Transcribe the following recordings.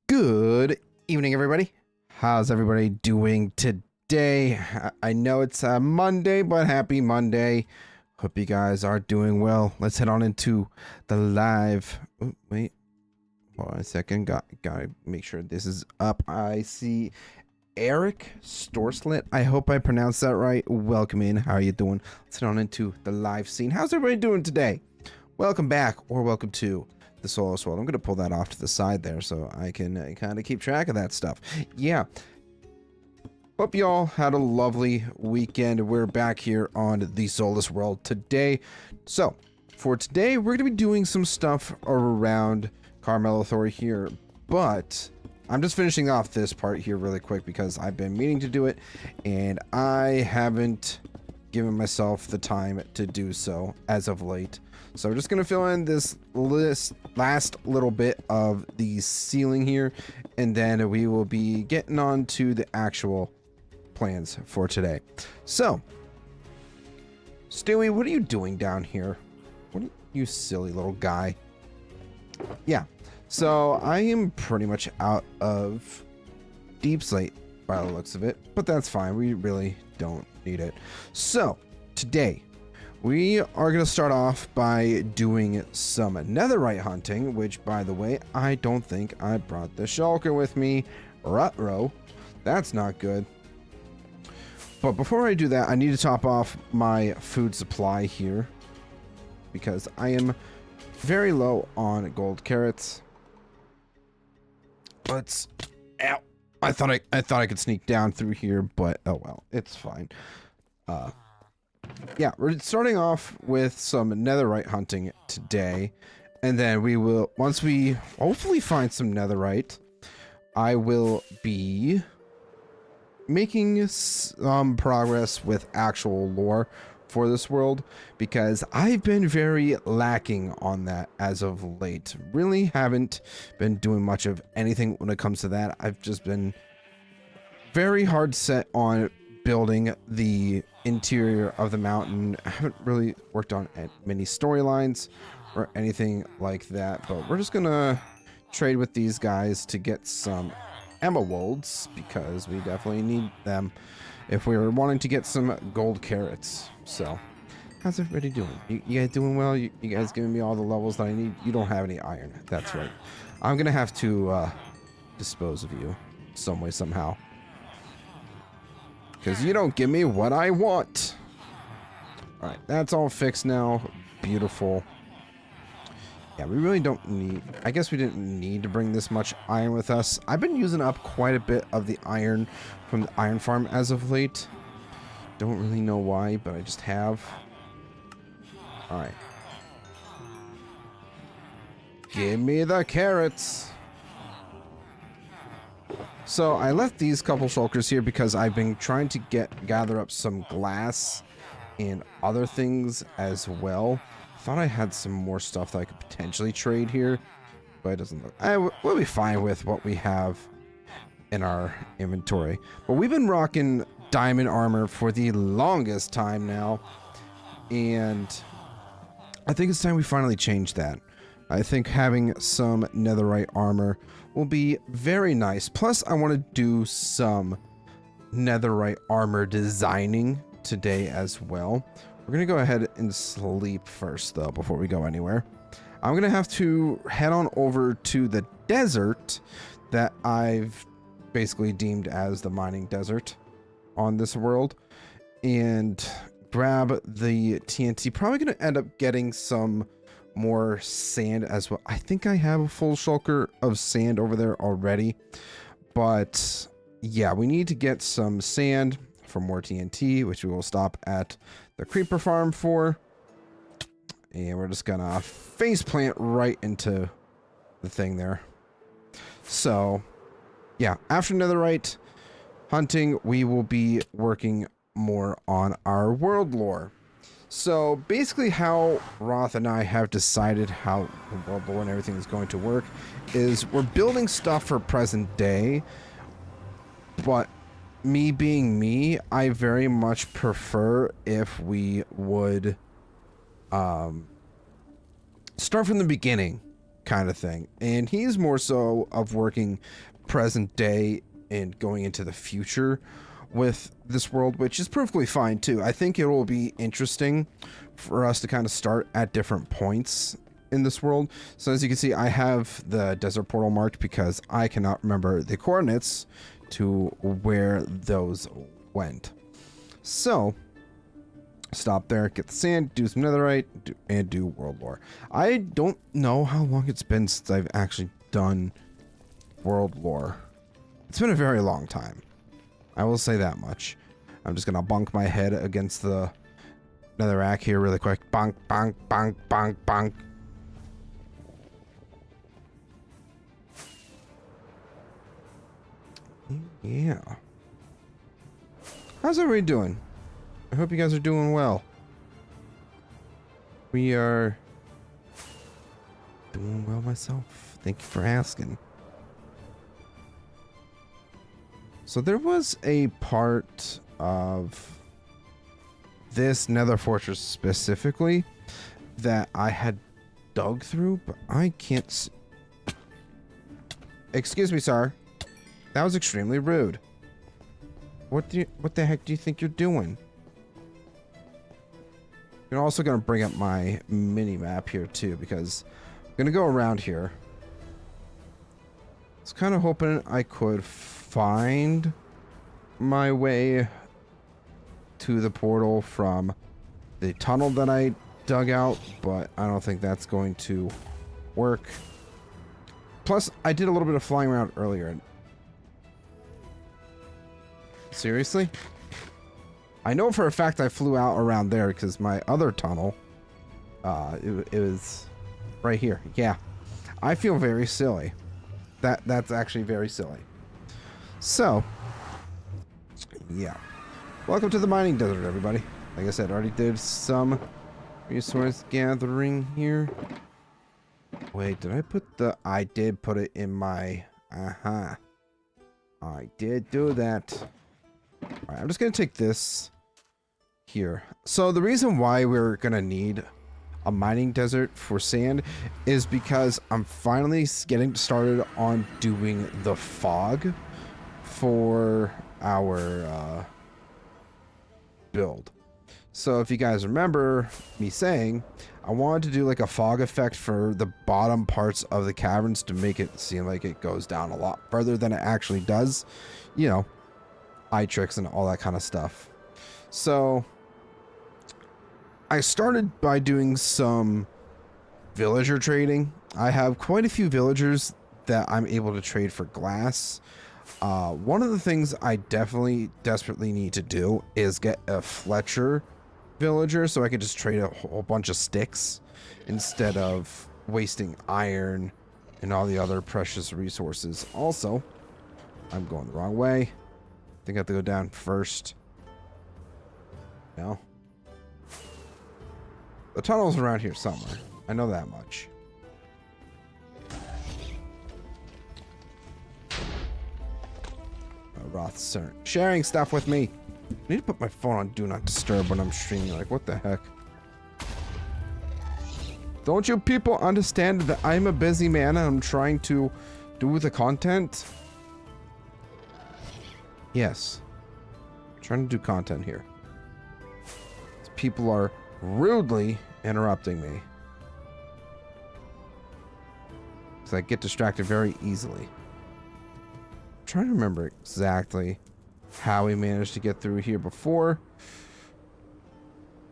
Good evening, everybody. How's everybody doing today? I know it's Monday, but happy Monday. Hope you guys are doing well. Let's head on into the live. Oh, wait, hold on a second. Gotta make sure this is up. I see Eric Storslet. I hope I pronounced that right. Welcome in. How are you doing? Let's head on into the live scene. How's everybody doing today? Welcome back, or welcome to the Soulless World. I'm going to pull that off to the side there so I can kind of keep track of that stuff. Yeah. Hope y'all had a lovely weekend. We're back here on the Soulless World today. So, for today, we're going to be doing some stuff around Kar-Melethor here, but I'm just finishing off this part here really quick because I've been meaning to do it, and I haven't given myself the time to do so as of late. So we're just going to fill in this last little bit of the ceiling here, and then we will be getting on to the actual plans for today. So, Stewie, what are you doing down here? What are you silly little guy? Yeah, so I am pretty much out of deep slate by the looks of it, but that's fine. We really don't need it. So, today, we are going to start off by doing some Netherite hunting, which, by the way, I don't think I brought the shulker with me. Ruh-roh. That's not good. But before I do that, I need to top off my food supply here, because I am very low on gold carrots. Let's... Ow! I thought I could sneak down through here, but oh well, it's fine. Yeah, we're starting off with some netherite hunting today, and then we will, once we hopefully find some netherite, I will be making some progress with actual lore for this world, because I've been very lacking on that as of late. Really haven't been doing much of anything when it comes to that. I've just been very hard set on building the interior of the mountain. I haven't really worked on many storylines or anything like that, but we're just gonna trade with these guys to get some emeralds, because we definitely need them if we were wanting to get some gold carrots. So, how's everybody doing? You guys doing well? You guys giving me all the levels that I need? You don't have any iron. That's right. I'm gonna have to dispose of you some way, somehow, because you don't give me what I want. Alright, that's all fixed now. Beautiful. Yeah, we really don't need... I guess we didn't need to bring this much iron with us. I've been using up quite a bit of the iron from the iron farm as of late. Don't really know why, but I just have. Alright. Give me the carrots! So I left these couple shulkers here because I've been trying to gather up some glass and other things as well. Thought I had some more stuff that I could potentially trade here, but it doesn't look... we'll be fine with what we have in our inventory. But we've been rocking diamond armor for the longest time now, and I think it's time we finally change that. I think having some netherite armor will be very nice. Plus, I want to do some netherite armor designing today as well. We're going to go ahead and sleep first, though, before we go anywhere. I'm going to have to head on over to the desert that I've basically deemed as the mining desert on this world, and grab the TNT. Probably going to end up getting some more sand as well. I think I have a full shulker of sand over there already, but yeah, we need to get some sand for more TNT, which we will stop at the creeper farm for, and we're just gonna face plant right into the thing there. So yeah, after netherite hunting, we will be working more on our world lore. So basically how Roth and I have decided how the world lore and everything is going to work is we're building stuff for present day, but me being me, I very much prefer if we would start from the beginning kind of thing. And he's more so of working present day and going into the future with this world, which is perfectly fine too. I think it will be interesting for us to kind of start at different points in this world. So as you can see, I have the desert portal marked because I cannot remember the coordinates to where those went. So stop there, get the sand, do some netherite, and do world lore. I don't know how long it's been since I've actually done world lore. It's been a very long time. I will say that much. I'm just gonna bonk my head against the netherrack here really quick. Bonk, bonk, bonk, bonk, bonk. Yeah. How's everybody doing? I hope you guys are doing well. We are doing well myself. Thank you for asking. So there was a part of this nether fortress specifically that I had dug through, but I can't Excuse me, sir. That was extremely rude. What the heck do you think you're doing? I'm also going to bring up my mini map here too, because I'm going to go around here. I was kind of hoping I could find my way to the portal from the tunnel that I dug out, but I don't think that's going to work. Plus, I did a little bit of flying around earlier. Seriously? I know for a fact I flew out around there because my other tunnel, it was right here. Yeah. I feel very silly. That's actually very silly. So, yeah. Welcome to the mining desert, everybody. Like I said, already did some resource gathering here. Wait, did I put the... I did put it in my... I did do that. Alright, I'm just going to take this here. So the reason why we're going to need a mining desert for sand is because I'm finally getting started on doing the fog for our build. So if you guys remember me saying, I wanted to do like a fog effect for the bottom parts of the caverns to make it seem like it goes down a lot further than it actually does. You know, eye tricks and all that kind of stuff. So I started by doing some villager trading. I have quite a few villagers that I'm able to trade for glass. One of the things I desperately need to do is get a Fletcher villager so I can just trade a whole bunch of sticks instead of wasting iron and all the other precious resources. Also, I'm going the wrong way. I think I have to go down first. No. The tunnel's around here somewhere. I know that much. Roth's sharing stuff with me. I need to put my phone on Do Not Disturb when I'm streaming. Like, what the heck? Don't you people understand that I'm a busy man and I'm trying to do the content? Yes. I'm trying to do content here. People are rudely interrupting me. Because I get distracted very easily. I'm trying to remember exactly how we managed to get through here before.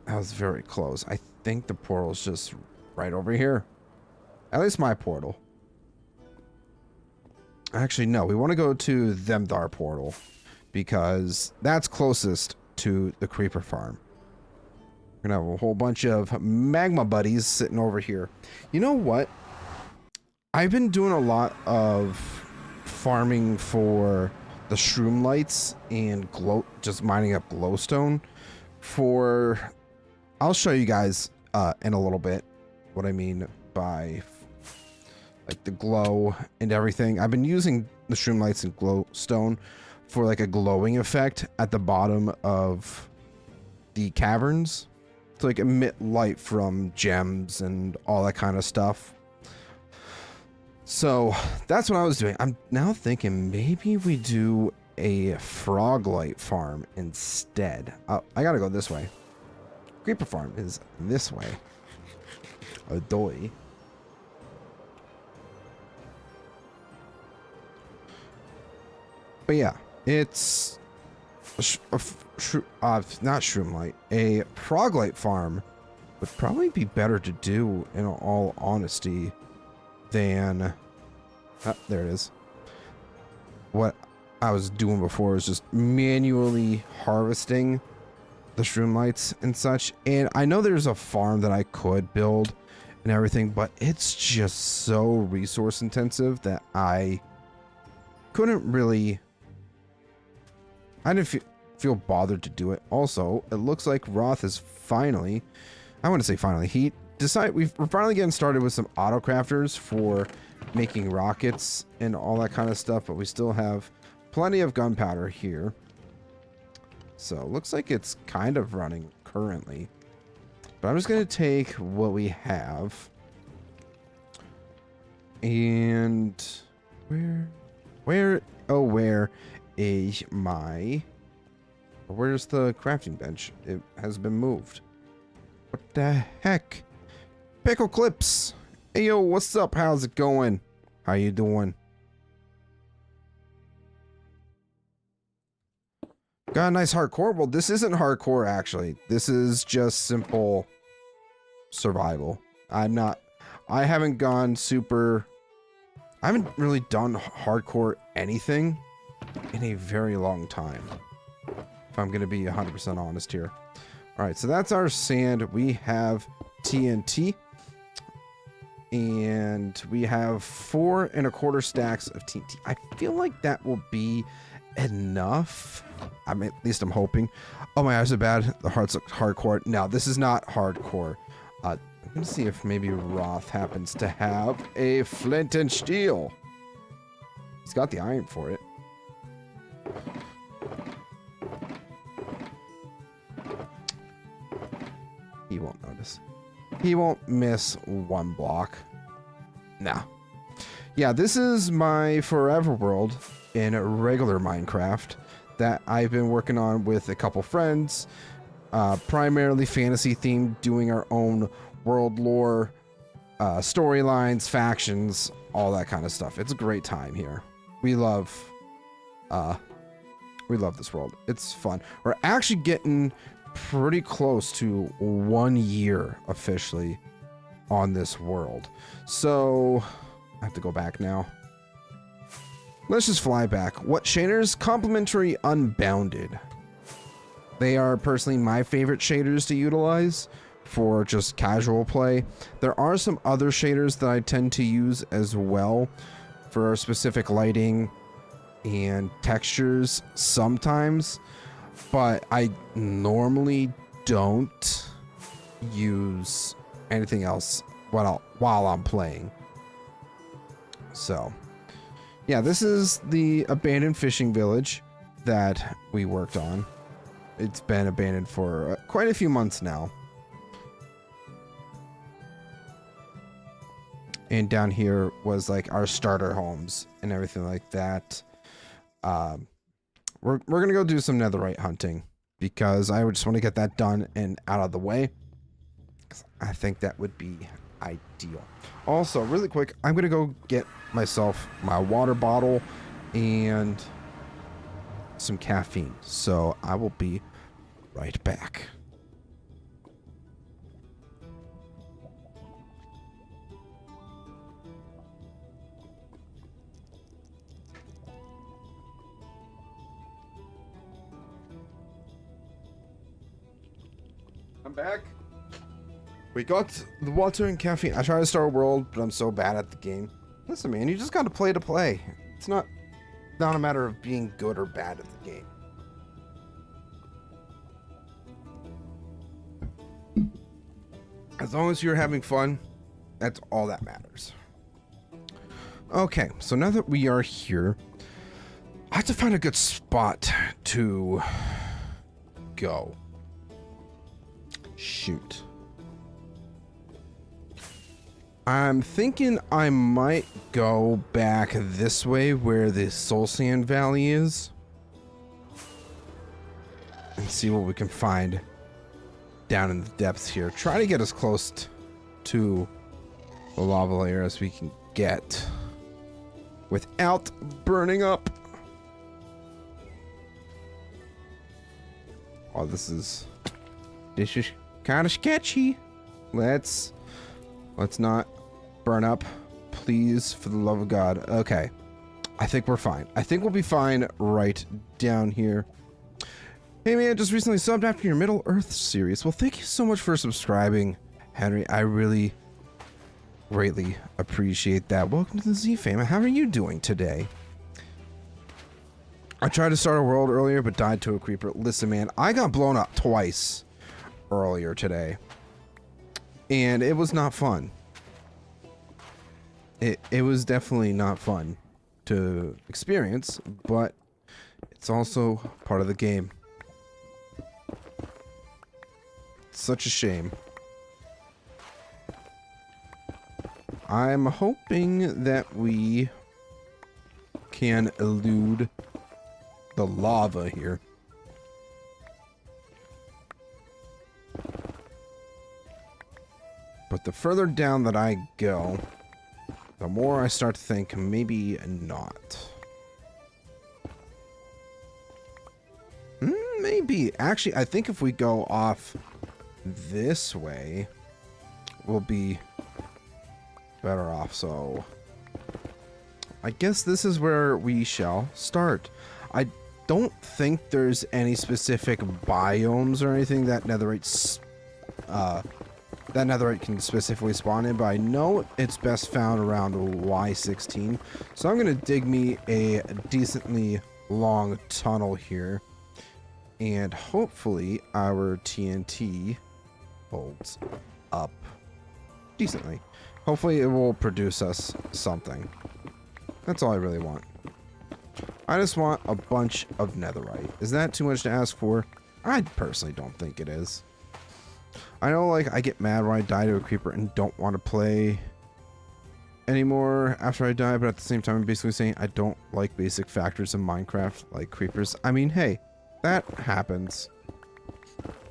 That was very close. I think the portal's just right over here. At least my portal. Actually, no. We want to go to Themdar portal because that's closest to the creeper farm. We're gonna have a whole bunch of magma buddies sitting over here. You know what? I've been doing a lot of farming for the shroom lights and just mining up glowstone for... I'll show you guys in a little bit what I mean by like the glow and everything. I've been using the shroom lights and glowstone for like a glowing effect at the bottom of the caverns to like emit light from gems and all that kind of stuff. So that's what I was doing. I'm now thinking maybe we do a frog light farm instead. I gotta go this way. Creeper farm is this way. Adoy. But yeah, it's not shroom light. A frog light farm would probably be better to do, in all honesty, than there it is. What I was doing before was just manually harvesting the shroom lights and such. And I know there's a farm that I could build and everything, but it's just so resource intensive that I couldn't really. I didn't feel bothered to do it. Also, it looks like Roth is finally, I want to say finally, we're finally getting started with some auto crafters for making rockets and all that kind of stuff, but we still have plenty of gunpowder here. So it looks like it's kind of running currently. But I'm just going to take what we have. And where is my... Where's the crafting bench? It has been moved. What the heck? Pickle Clips! Hey yo, what's up? How's it going? How you doing? Got a nice hardcore. Well, this isn't hardcore actually. This is just simple survival. I haven't gone super... I haven't really done hardcore anything in a very long time, if I'm gonna be 100% honest here. Alright, so that's our sand. We have TNT. And we have 4 1/4 stacks of TNT. I feel like that will be enough. I mean, at least I'm hoping. Oh, my eyes are bad. The hearts look hardcore. No, this is not hardcore. I'm gonna see if maybe Roth happens to have a flint and steel. He's got the iron for it. He won't notice. He won't miss 1 block. Nah. Yeah, this is my forever world in regular Minecraft that I've been working on with a couple friends. Primarily fantasy themed, doing our own world lore, storylines, factions, all that kind of stuff. It's a great time here. We love this world. It's fun. We're actually getting pretty close to 1 year officially on this world. So I have to go back now. Let's just fly back. What shaders? Complementary Unbounded. They are personally my favorite shaders to utilize for just casual play. There are some other shaders that I tend to use as well for specific lighting and textures sometimes, but I normally don't use anything else while I'm playing. So yeah, this is the abandoned fishing village that we worked on. It's been abandoned for quite a few months now. And down here was like our starter homes and everything like that. We're gonna go do some netherite hunting because I just want to get that done and out of the way. I think that would be ideal. Also, really quick, I'm gonna go get myself my water bottle and some caffeine. So I will be right back. I'm back. We got the water and caffeine. I tried to start a world, but I'm so bad at the game. Listen, man, you just got to play to play. It's not a matter of being good or bad at the game. As long as you're having fun, that's all that matters. Okay, so now that we are here, I have to find a good spot to go. Shoot. I'm thinking I might go back this way where the Soul Sand Valley is and see what we can find down in the depths here. Try to get as close to the lava layer as we can get without burning up. Oh, this is kind of sketchy. Let's not burn up, please, for the love of God. Okay, I think we're fine. I think we'll be fine right down here. Hey man, just recently subbed after your Middle Earth series. Well, thank you so much for subscribing, Henry. I really greatly appreciate that. Welcome to the Z Fam. How are you doing today? I tried to start a world earlier, but died to a creeper. Listen, man, I got blown up twice earlier today, and it was not fun. It was definitely not fun to experience, but it's also part of the game. Such a shame. I'm hoping that we can elude the lava here. But the further down that I go, the more I start to think maybe not. Maybe. Actually, I think if we go off this way, we'll be better off. So I guess this is where we shall start. I don't think there's any specific biomes or anything that Netherite can specifically spawn in, but I know it's best found around Y16. So I'm gonna dig me a decently long tunnel here, and hopefully our TNT holds up decently. Hopefully it will produce us something. That's all I really want. I just want a bunch of netherite. Is that too much to ask for? I personally don't think it is. I know, like, I get mad when I die to a creeper and don't want to play anymore after I die, but at the same time I'm basically saying I don't like basic factors in Minecraft, like creepers. I mean, hey, that happens.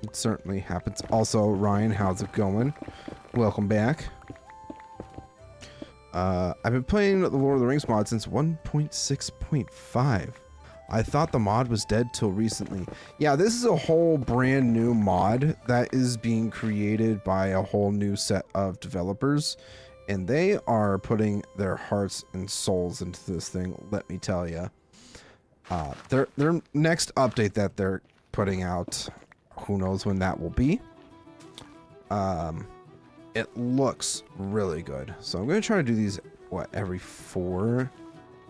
It certainly happens. Also, Ryan, how's it going? Welcome back. I've been playing the Lord of the Rings mod since 1.6.5. I thought the mod was dead till recently. Yeah, this is a whole brand new mod that is being created by a whole new set of developers, and they are putting their hearts and souls into this thing, let me tell you. Their next update that they're putting out, who knows when that will be. It looks really good. So I'm going to try to do these, what, every 4?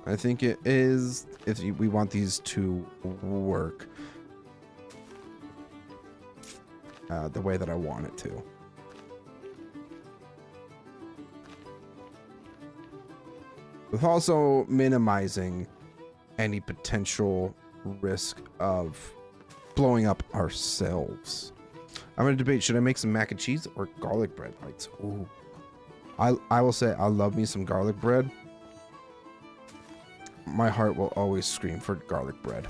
I think it is, if we want these to work the way that I want it to. With also minimizing any potential risk of blowing up ourselves. I'm going to debate, should I make some mac and cheese or garlic bread bites? Ooh. I will say I love me some garlic bread. My heart will always scream for garlic bread.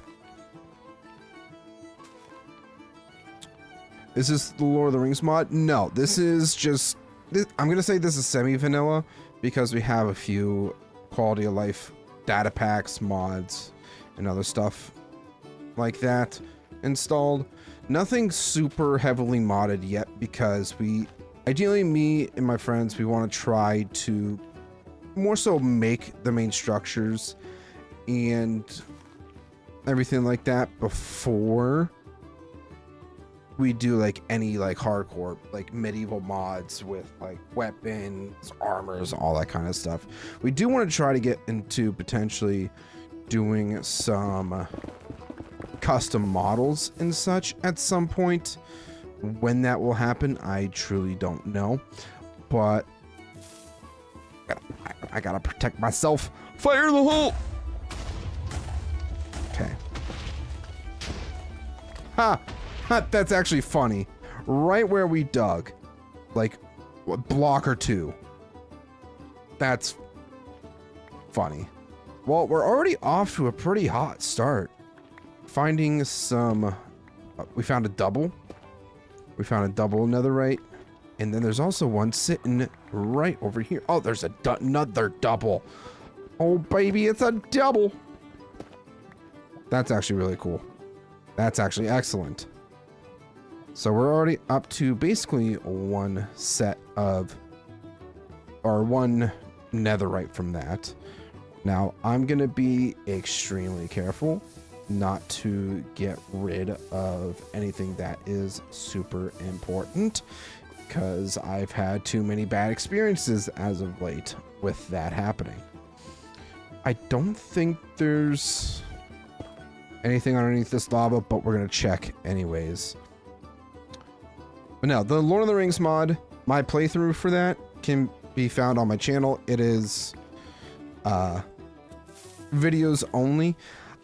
Is this the Lord of the Rings mod? No, this is just... I'm going to say this is semi-vanilla because we have a few quality of life data packs, mods, and other stuff like that installed. Nothing super heavily modded yet because ideally me and my friends, we want to try to more so make the main structures and everything like that before we do like any like hardcore like medieval mods with like weapons, armors, all that kind of stuff. We do want to try to get into potentially doing some custom models and such at some point. When that will happen, I truly don't know, but I gotta protect myself. Fire in the hole. Okay. Ha! That's actually funny. Right where we dug, like a block or two. That's funny. Well, we're already off to a pretty hot start. Finding some... we found a double. We found a double netherite. And then there's also one sitting right over here. Oh, there's another double. Oh, baby, it's a double. That's actually really cool. That's actually excellent. So we're already up to basically one set of... or one netherite from that. Now, I'm going to be extremely careful not to get rid of anything that is super important, because I've had too many bad experiences as of late with that happening. I don't think there's anything underneath this lava, but we're going to check anyways. But now, the Lord of the Rings mod, my playthrough for that can be found on my channel. It is videos only.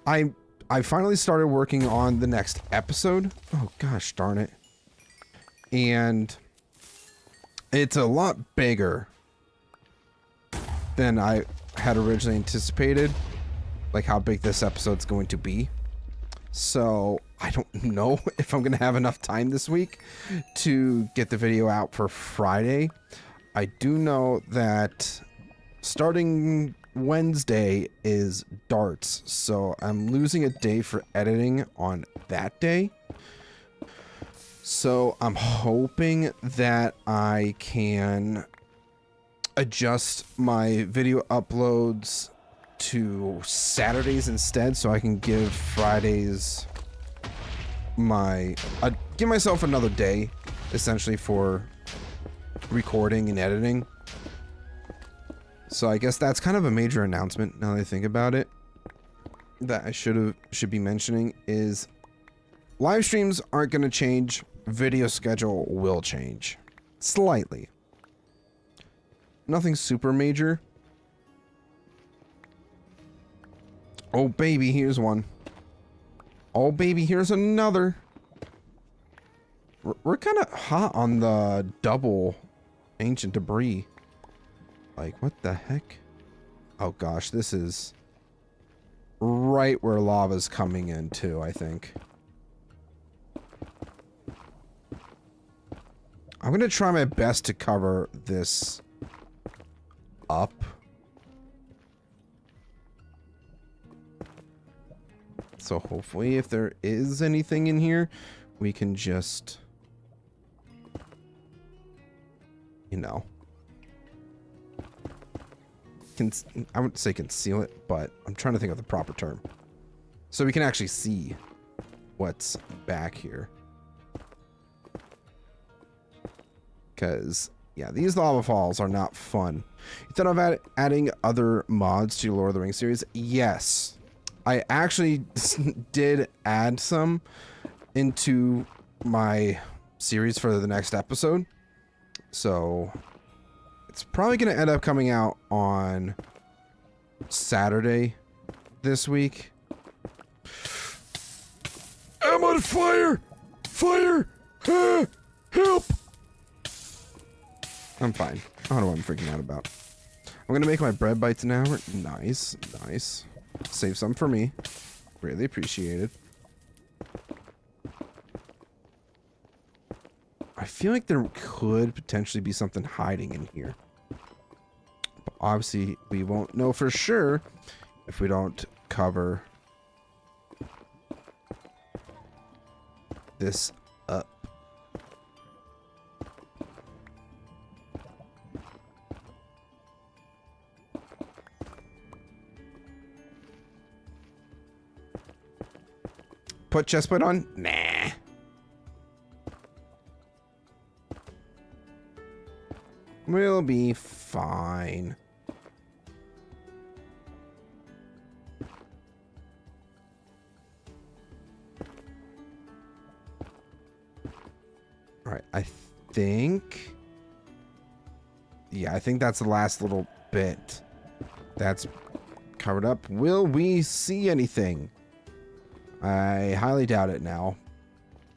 I finally started working on the next episode. Oh gosh darn it. And it's a lot bigger than I had originally anticipated, like how big this episode's going to be. So I don't know if I'm gonna have enough time this week to get the video out for Friday. I do know that starting Wednesday is darts, so I'm losing a day for editing on that day. So I'm hoping that I can adjust my video uploads to Saturdays instead, so I can give Fridays give myself another day essentially for recording and editing. So I guess that's kind of a major announcement now that I think about it that I should be mentioning is live streams aren't going to change. Video schedule will change slightly. Nothing super major. Oh baby, here's one. Oh baby, here's another. We're kind of hot on the double ancient debris. Like, what the heck? Oh gosh, this is right where lava's coming in too, I think. I'm gonna try my best to cover this up. So hopefully if there is anything in here, we can just, you know, I wouldn't say conceal it, but I'm trying to think of the proper term. So we can actually see what's back here. Because, yeah, these lava falls are not fun. You thought of adding other mods to your Lord of the Rings series? Yes. I actually did add some into my series for the next episode. So it's probably going to end up coming out on Saturday this week. I'm on fire! Fire! Ah, help! I'm fine. I don't know what I'm freaking out about. I'm going to make my bread bites now. Nice, nice. Save some for me. Really appreciated. I feel like there could potentially be something hiding in here. But obviously, we won't know for sure if we don't cover this up. Put chestplate on? Nah. We'll be fine. All right, I think... yeah, I think that's the last little bit that's covered up. Will we see anything? I highly doubt it now,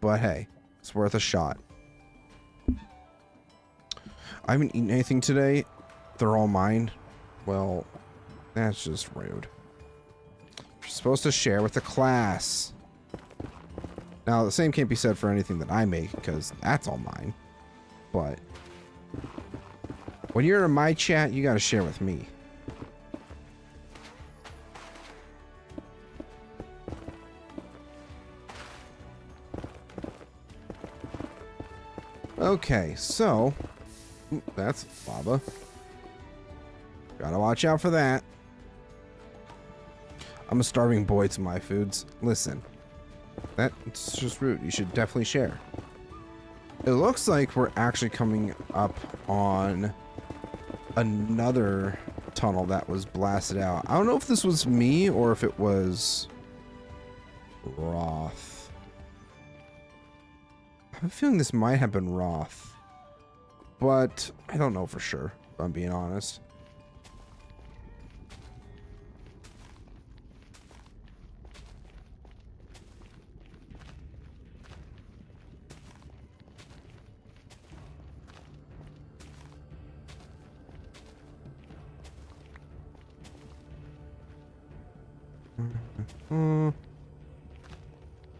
but hey, it's worth a shot. I haven't eaten anything today. They're all mine. Well, That's just rude. You're supposed to share with the class. Now, the same can't be said for anything that I make, because that's all mine. But when you're in my chat, you got to share with me. Okay, so that's lava. Gotta watch out for that. I'm a starving boy to my foods. Listen, that's just rude. You should definitely share. It looks like we're actually coming up on another tunnel that was blasted out. I don't know if this was me or if it was Roth. I have a feeling this might have been Roth, but I don't know for sure, if I'm being honest.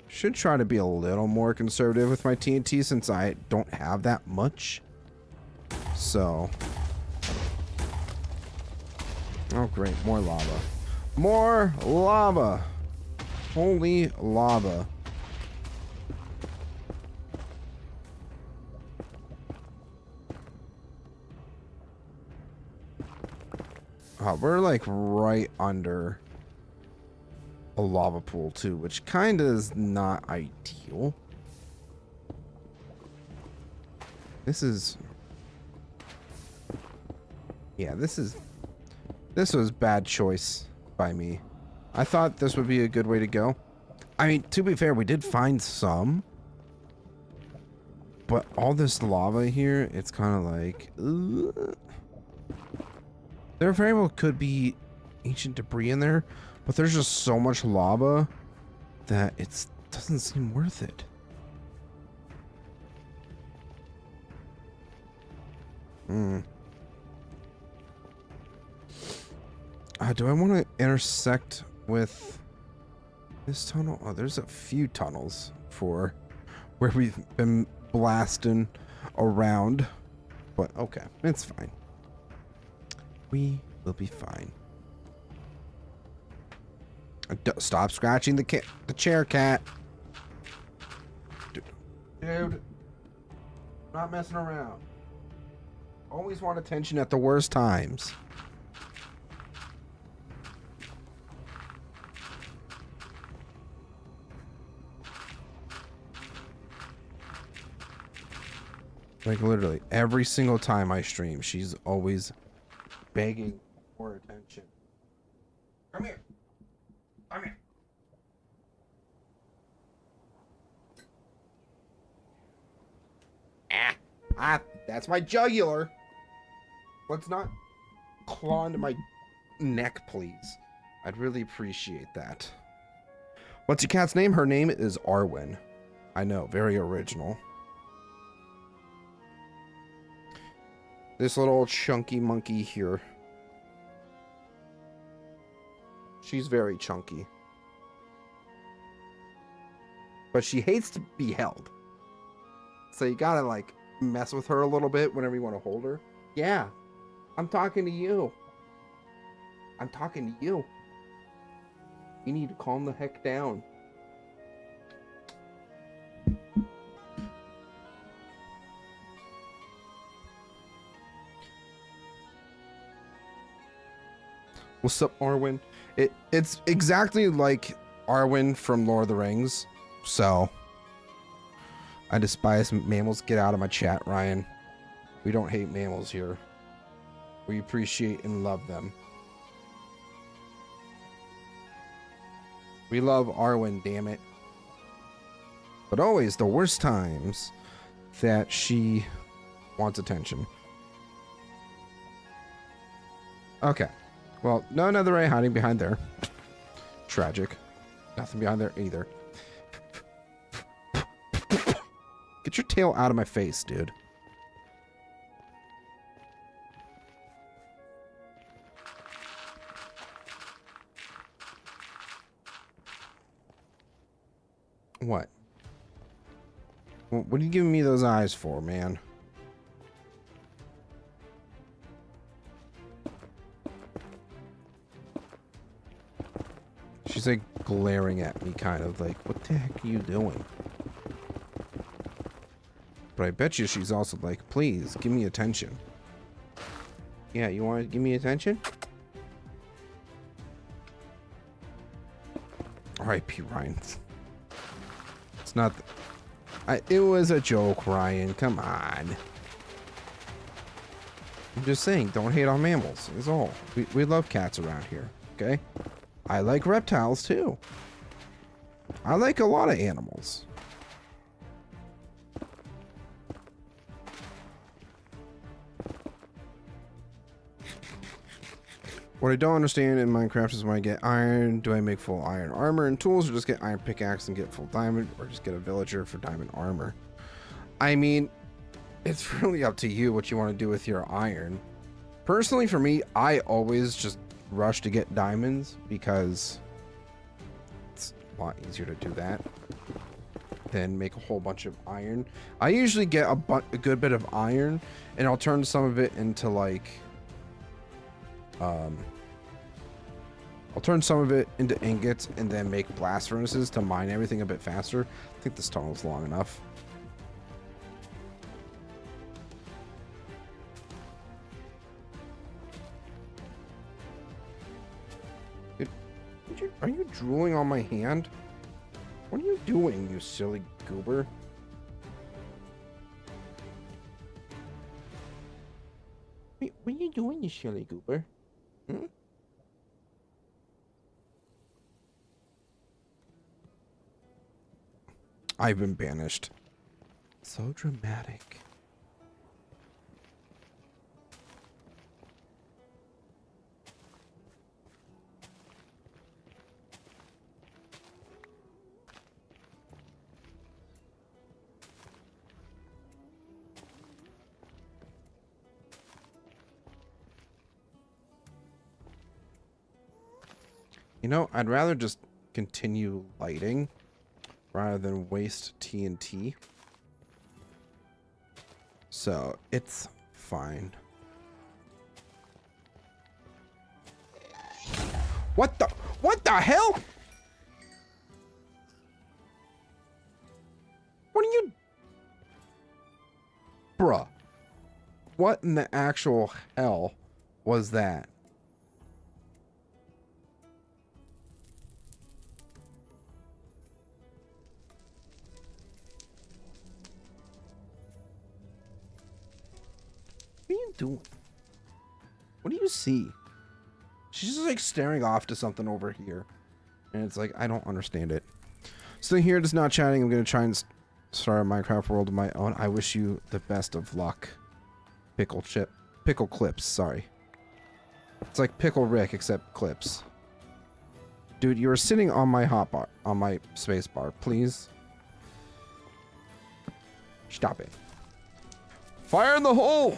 Should try to be a little more conservative with my TNT since I don't have that much. So. Oh, great. More lava. More lava. Holy lava. Oh, we're like right under a lava pool too, which kind of is not ideal. This is, yeah, this was bad choice by me. I thought this would be a good way to go. I mean, to be fair, we did find some, but all this lava here, it's kind of like, ugh. There very well could be ancient debris in there, but there's just so much lava that it doesn't seem worth it. Do I want to intersect with this tunnel? Oh, there's a few tunnels for where we've been blasting around, but okay, it's fine. We will be fine. Stop scratching the chair, cat. Dude, not messing around. Always want attention at the worst times. Like literally every single time I stream, she's always begging for attention. Come here. Come here. That's my jugular. Let's not claw into my neck, please. I'd really appreciate that. What's your cat's name? Her name is Arwen. I know, very original. This little chunky monkey here. She's very chunky. But she hates to be held. So you gotta like mess with her a little bit whenever you want to hold her. Yeah, I'm talking to you. I'm talking to you. You need to calm the heck down. What's up, Arwen? It's exactly like Arwen from Lord of the Rings. So, I despise mammals. Get out of my chat, Ryan. We don't hate mammals here. We appreciate and love them. We love Arwen, damn it. But always the worst times that she wants attention. Okay. Well, no Netherite hiding behind there. Tragic. Nothing behind there either. Get your tail out of my face, dude. What? What are you giving me those eyes for, man? She's like glaring at me, kind of like, what the heck are you doing? But I bet you she's also like, please, give me attention. Yeah, you want to give me attention? R.I.P. Ryan. It's not... it was a joke, Ryan. Come on. I'm just saying, don't hate on mammals, is all. We love cats around here, okay? I like reptiles, too. I like a lot of animals. What I don't understand in Minecraft is when I get iron, do I make full iron armor and tools, or just get iron pickaxe and get full diamond, or just get a villager for diamond armor? I mean, it's really up to you what you want to do with your iron. Personally, for me, I always just rush to get diamonds because it's a lot easier to do that than make a whole bunch of iron. I usually get a good bit of iron, and I'll turn some of it into like... I'll turn some of it into ingots and then make blast furnaces to mine everything a bit faster. I think this tunnel's long enough. Are you drooling on my hand? What are you doing, you silly goober? Wait, what are you doing, you silly goober? Hmm? I've been banished. So dramatic. You know, I'd rather just continue lighting rather than waste TNT. So, it's fine. What the hell? What are you... Bruh. What in the actual hell was that? What are you doing? What do you see? She's just like staring off to something over here. And it's like, I don't understand it. Sitting here just not chatting. I'm going to try and start a Minecraft world of my own. I wish you the best of luck. Pickle Clips, sorry. It's like Pickle Rick except clips. Dude, you are sitting on my hotbar, on my space bar. Please. Stop it. Fire in the hole!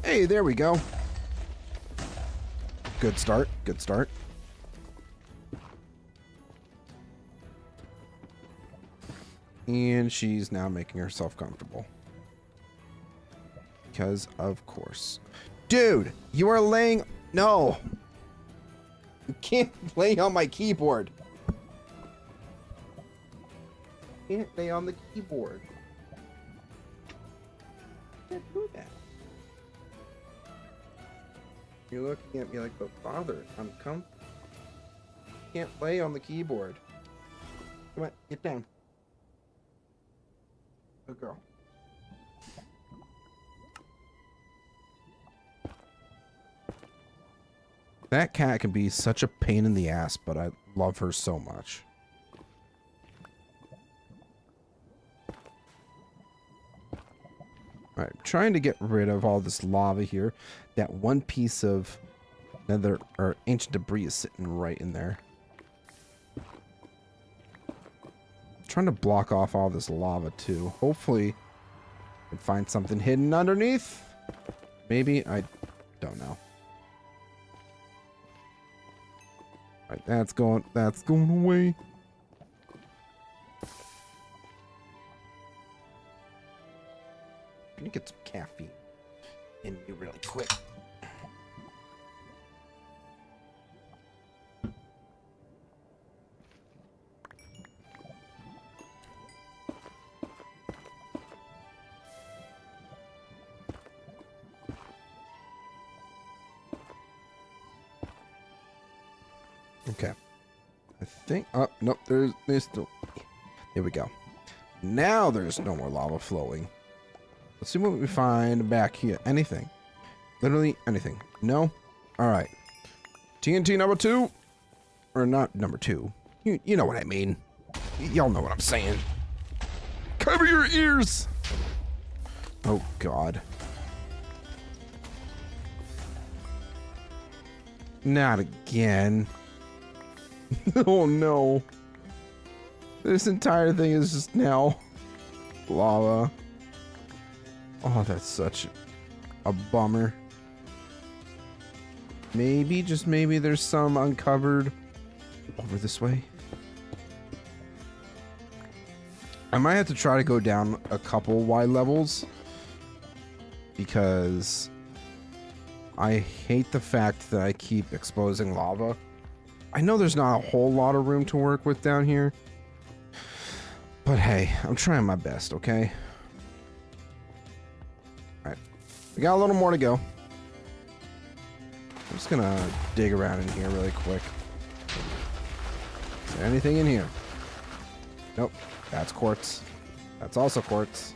Hey, there we go. Good start. Good start. And she's now making herself comfortable. Because, of course. Dude, you are laying... No. You can't lay on my keyboard. You can't lay on the keyboard. You can't do that. You're looking at me like, but father, I'm comfortable. Can't lay on the keyboard. Come on, get down. Good girl. That cat can be such a pain in the ass, but I love her so much. Alright, trying to get rid of all this lava here. That one piece of nether or ancient debris is sitting right in there. Trying to block off all this lava too. Hopefully I can find something hidden underneath. Maybe, I don't know. Right, that's going away. Gonna get some caffeine in me really quick. Okay. I think, oh, nope, there's still, here we go. Now there's no more lava flowing. Let's see what we find back here. Anything. Literally anything. No? Alright. TNT number 2. Or not number 2. You know what I mean. Y'all know what I'm saying. Cover your ears! Oh, God. Not again. Oh, no. This entire thing is just now lava. Oh, that's such a bummer. Maybe, just maybe, there's some uncovered over this way. I might have to try to go down a couple wide levels because I hate the fact that I keep exposing lava. I know there's not a whole lot of room to work with down here, but hey, I'm trying my best, okay? Alright, we got a little more to go. I'm just gonna dig around in here really quick. Is there anything in here? Nope, that's quartz. That's also quartz.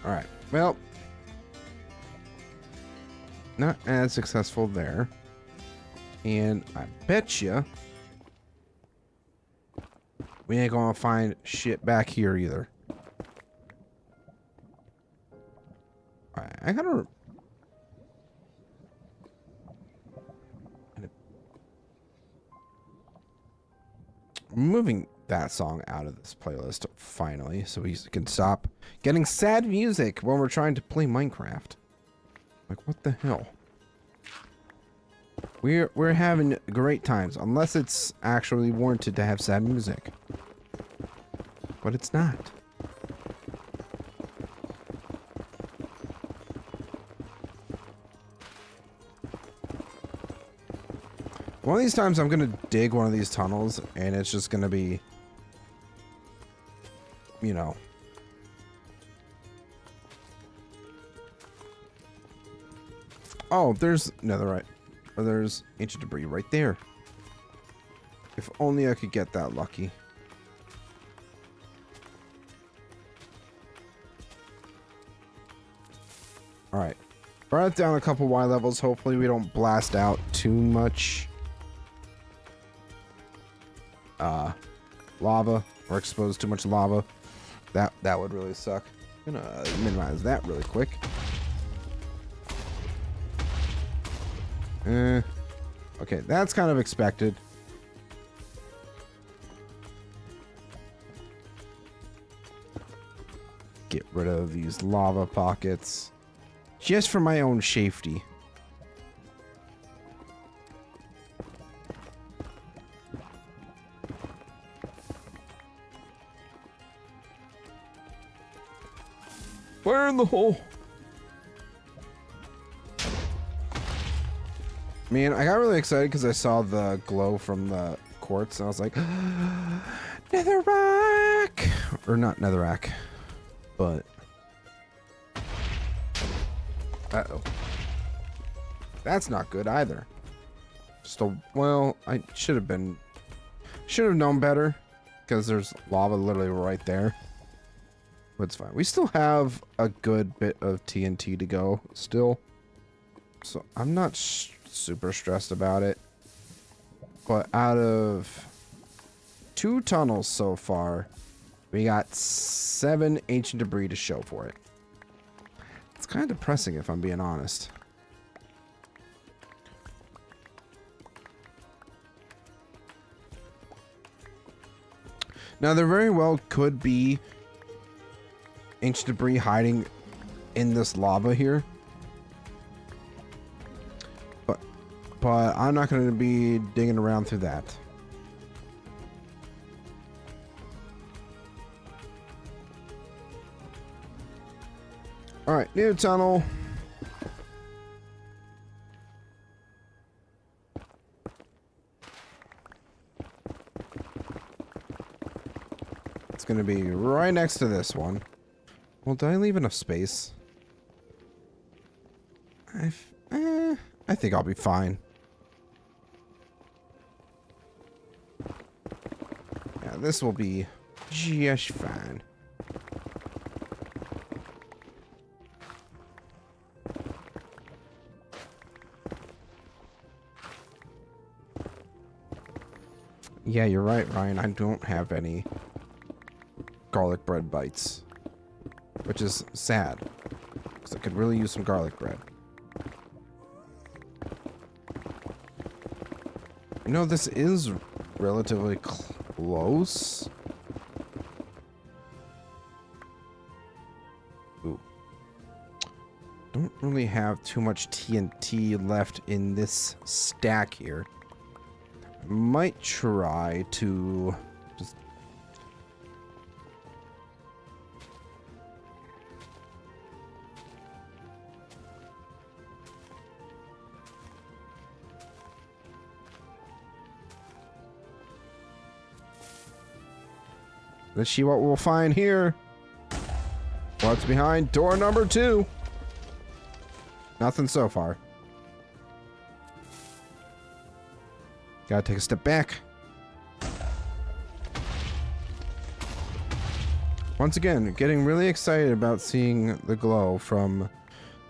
Alright, well, not as successful there. And I bet you we ain't gonna find shit back here either. Alright, I gotta... I'm moving that song out of this playlist finally so we can stop getting sad music when we're trying to play Minecraft. Like, what the hell? We're having great times, unless it's actually warranted to have sad music. But it's not. One of these times I'm gonna dig one of these tunnels and it's just gonna be, you know, oh, there's Netherite. Or there's ancient debris right there. If only I could get that lucky. Alright. Brought it down a couple Y levels. Hopefully we don't blast out too much lava or expose too much lava. That would really suck. I'm gonna minimize that really quick. Okay, that's kind of expected. Get rid of these lava pockets. Just for my own safety. Fire in the hole! Man, I got really excited because I saw the glow from the quartz, and I was like, Netherrack! Or not Netherrack, but... Uh-oh. That's not good either. Just a... Well, I should have known better, because there's lava literally right there. But it's fine. We still have a good bit of TNT to go, still. So, I'm not super stressed about it, but out of 2 tunnels so far, we got 7 ancient debris to show for it. It's kind of depressing if I'm being honest. Now there very well could be ancient debris hiding in this lava here. but I'm not going to be digging around through that. Alright, new tunnel. It's going to be right next to this one. Well, did I leave enough space? I think I'll be fine. Yeah, this will be just fine. Yeah, you're right, Ryan. I don't have any garlic bread bites, which is sad, because I could really use some garlic bread. You know, this is relatively close. Ooh. Don't really have too much TNT left in this stack here. Might try to just let's see what we'll find here. What's behind door number 2? Nothing so far. Gotta take a step back. Once again, getting really excited about seeing the glow from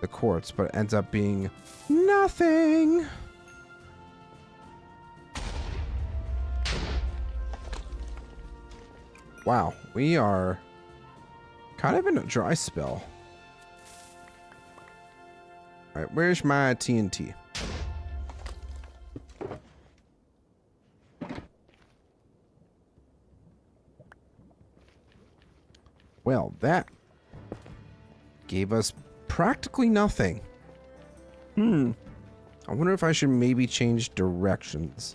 the quartz, but it ends up being nothing. Wow, we are kind of in a dry spell. Alright, where's my TNT? Well, that gave us practically nothing. I wonder if I should maybe change directions.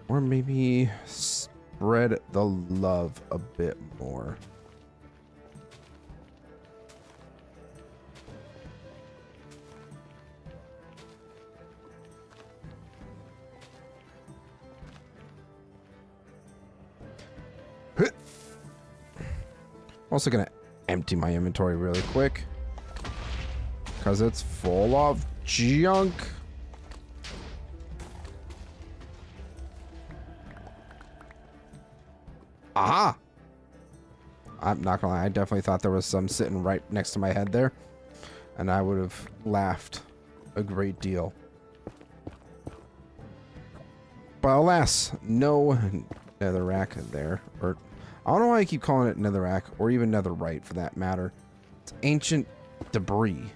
Or maybe spread the love a bit more. Also gonna empty my inventory really quick, because it's full of junk. Aha! I'm not gonna lie, I definitely thought there was some sitting right next to my head there, and I would have laughed a great deal. But alas, no netherrack there. Or I don't know why I keep calling it netherrack, or even netherite for that matter. It's ancient debris.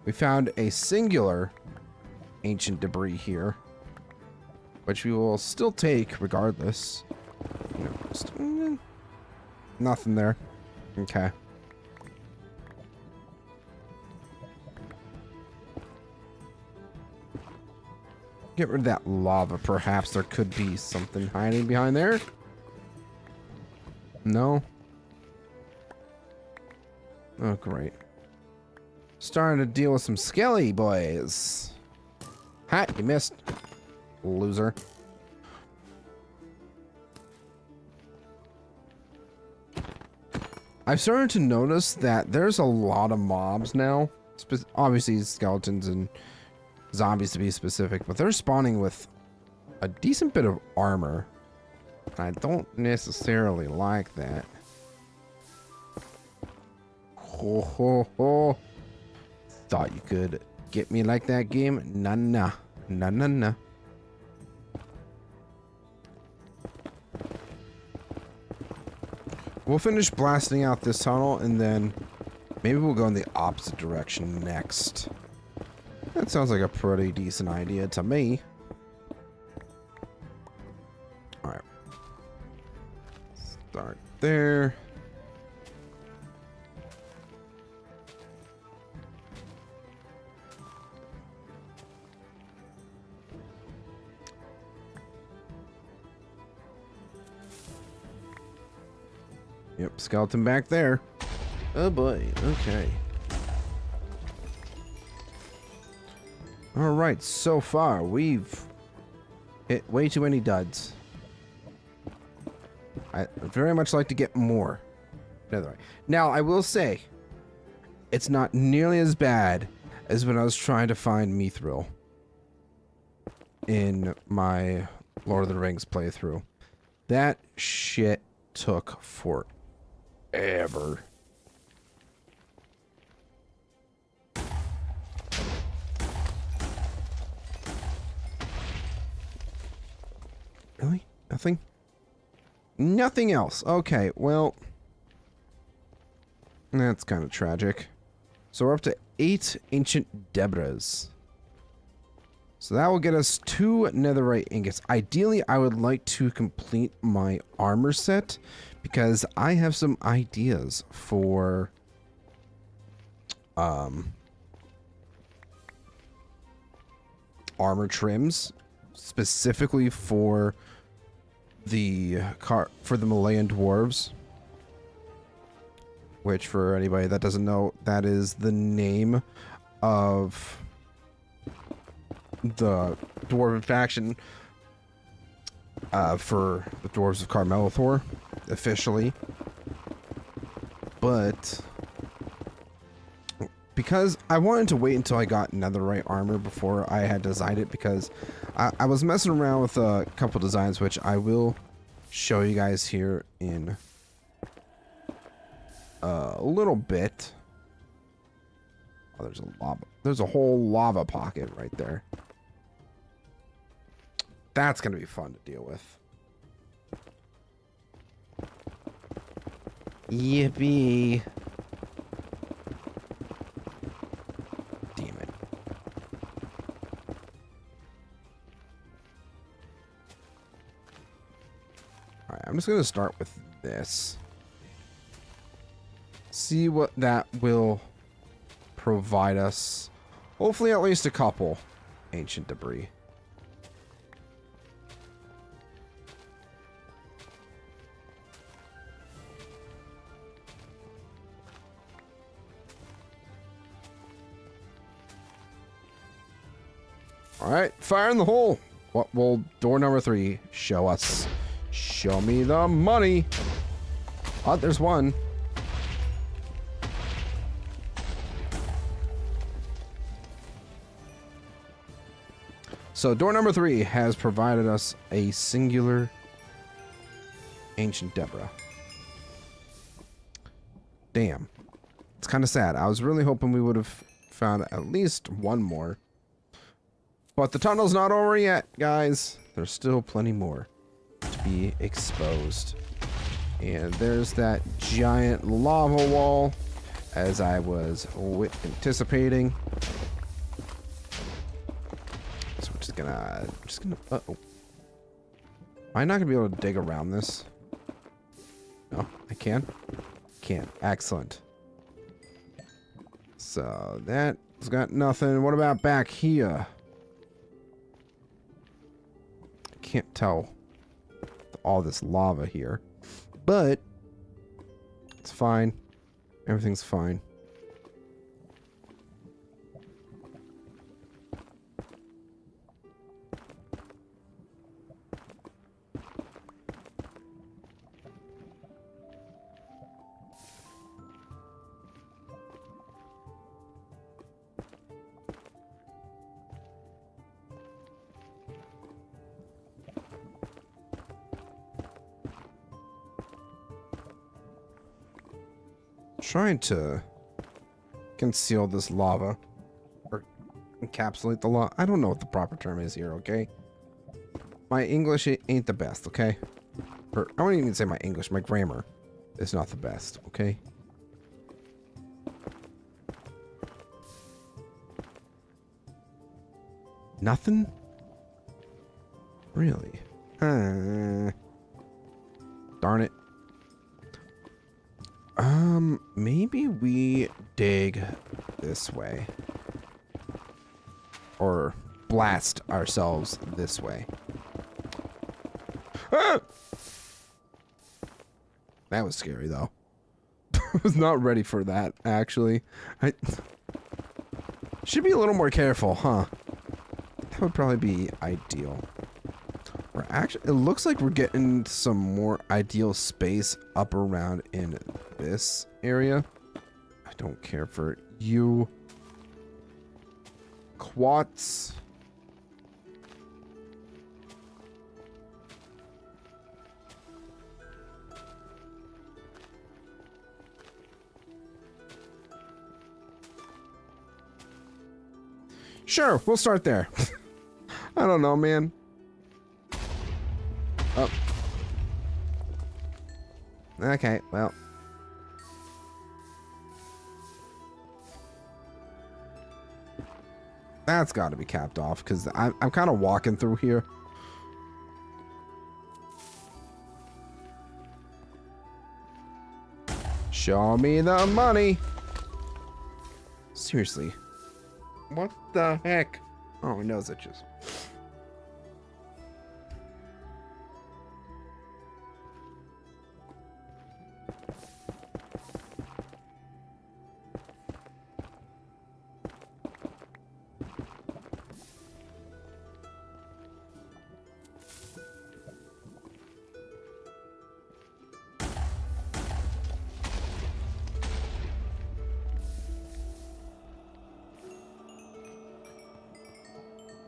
We found a singular ancient debris here, which we will still take regardless. You know, just, nothing there. Okay. Get rid of that lava. Perhaps there could be something hiding behind there. No. Oh, great. Starting to deal with some skelly boys. Ha! You missed. Loser. I've started to notice that there's a lot of mobs now. Obviously skeletons and zombies to be specific, but they're spawning with a decent bit of armor. I don't necessarily like that. Ho ho ho. Thought you could get me like that, game? Nah nah. Nah nah nah. We'll finish blasting out this tunnel and then maybe we'll go in the opposite direction next. That sounds like a pretty decent idea to me. Alright. Start there. Yep, skeleton back there. Oh boy, okay. Alright, so far we've hit way too many duds. I'd very much like to get more. Netherite. Now, I will say, it's not nearly as bad as when I was trying to find Mithril in my Lord of the Rings playthrough. That shit took forever. Really? Nothing? Nothing else. Okay, well, that's kind of tragic. So we're up to 8 ancient Debras. So that will get us 2 netherite ingots. Ideally, I would like to complete my armor set because I have some ideas for armor trims, specifically for the Malayan dwarves. Which, for anybody that doesn't know, that is the name of the dwarven faction for the dwarves of Kar-Melethor, officially. But because I wanted to wait until I got netherite armor before I had designed it, because I was messing around with a couple designs, which I will show you guys here in a little bit. Oh, there's a lava. There's a whole lava pocket right there. That's gonna be fun to deal with. Yippee. Damn it. Alright, I'm just gonna start with this. See what that will provide us. Hopefully at least a couple ancient debris. Alright, fire in the hole. What will door number 3 show us? Show me the money. Oh, there's one. So door number 3 has provided us a singular ancient Debra. Damn. It's kind of sad. I was really hoping we would have found at least one more. But the tunnel's not over yet, guys. There's still plenty more to be exposed. And there's that giant lava wall, as I was anticipating. So we're just gonna, uh-oh. Am I not gonna be able to dig around this? No, I can? Can. Excellent. So that's got nothing. What about back here? Can't tell all this lava here, but it's fine. Everything's fine. Trying to conceal this lava or encapsulate the lava. I don't know what the proper term is here, okay? My English ain't the best, okay? Or I wouldn't even say my English, my grammar is not the best, okay? Nothing? Really? Darn it. Maybe we dig this way. Or blast ourselves this way. Ah! That was scary, though. I was not ready for that, actually. I should be a little more careful, huh? That would probably be ideal. We're actually, it looks like we're getting some more ideal space up around in this area. I don't care for you. Quartz. Sure, we'll start there. I don't know, man. Oh. Okay, well. That's got to be capped off, because I'm kind of walking through here. Show me the money. Seriously. What the heck? Oh, my nose itches.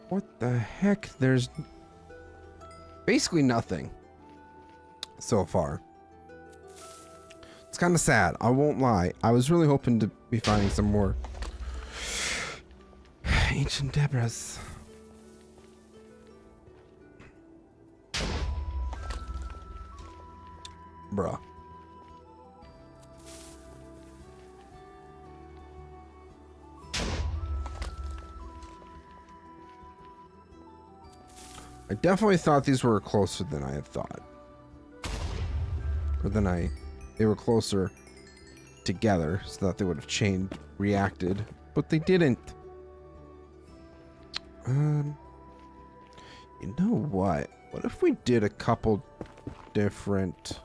What the heck? There's basically nothing so far. It's kind of sad. I won't lie. I was really hoping to be finding some more ancient debris. Bruh. I definitely thought these were closer than I had thought. Or than they were closer together, so that they would have reacted, but they didn't. You know what? What if we did a couple different...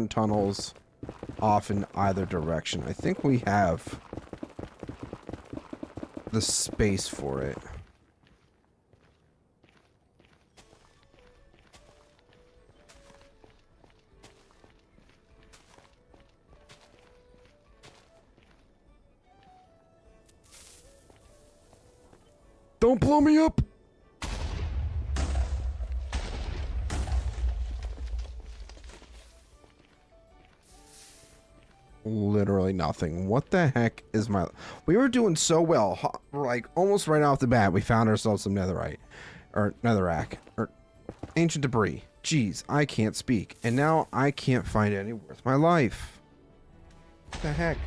tunnels off in either direction? I think we have the space for it. Don't blow me up. Literally nothing. What the heck is my... We were doing so well. Like, almost right off the bat, we found ourselves some netherite. Or netherrack. Or ancient debris. Jeez, I can't speak. And now I can't find any worth my life. What the heck?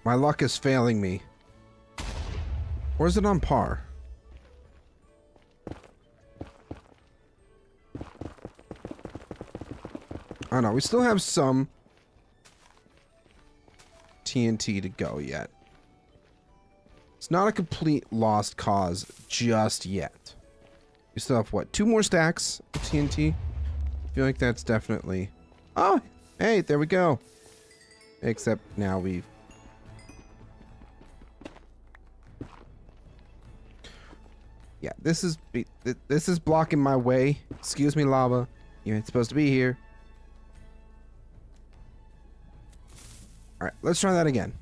My luck is failing me. Or is it on par? I don't know. We still have some TNT to go yet. It's not a complete lost cause just yet. We still have, what, 2 more stacks of TNT? I feel like that's definitely... Oh, hey, there we go. Except now we've... Yeah, this is blocking my way. Excuse me, lava. You ain't supposed to be here. All right, let's try that again.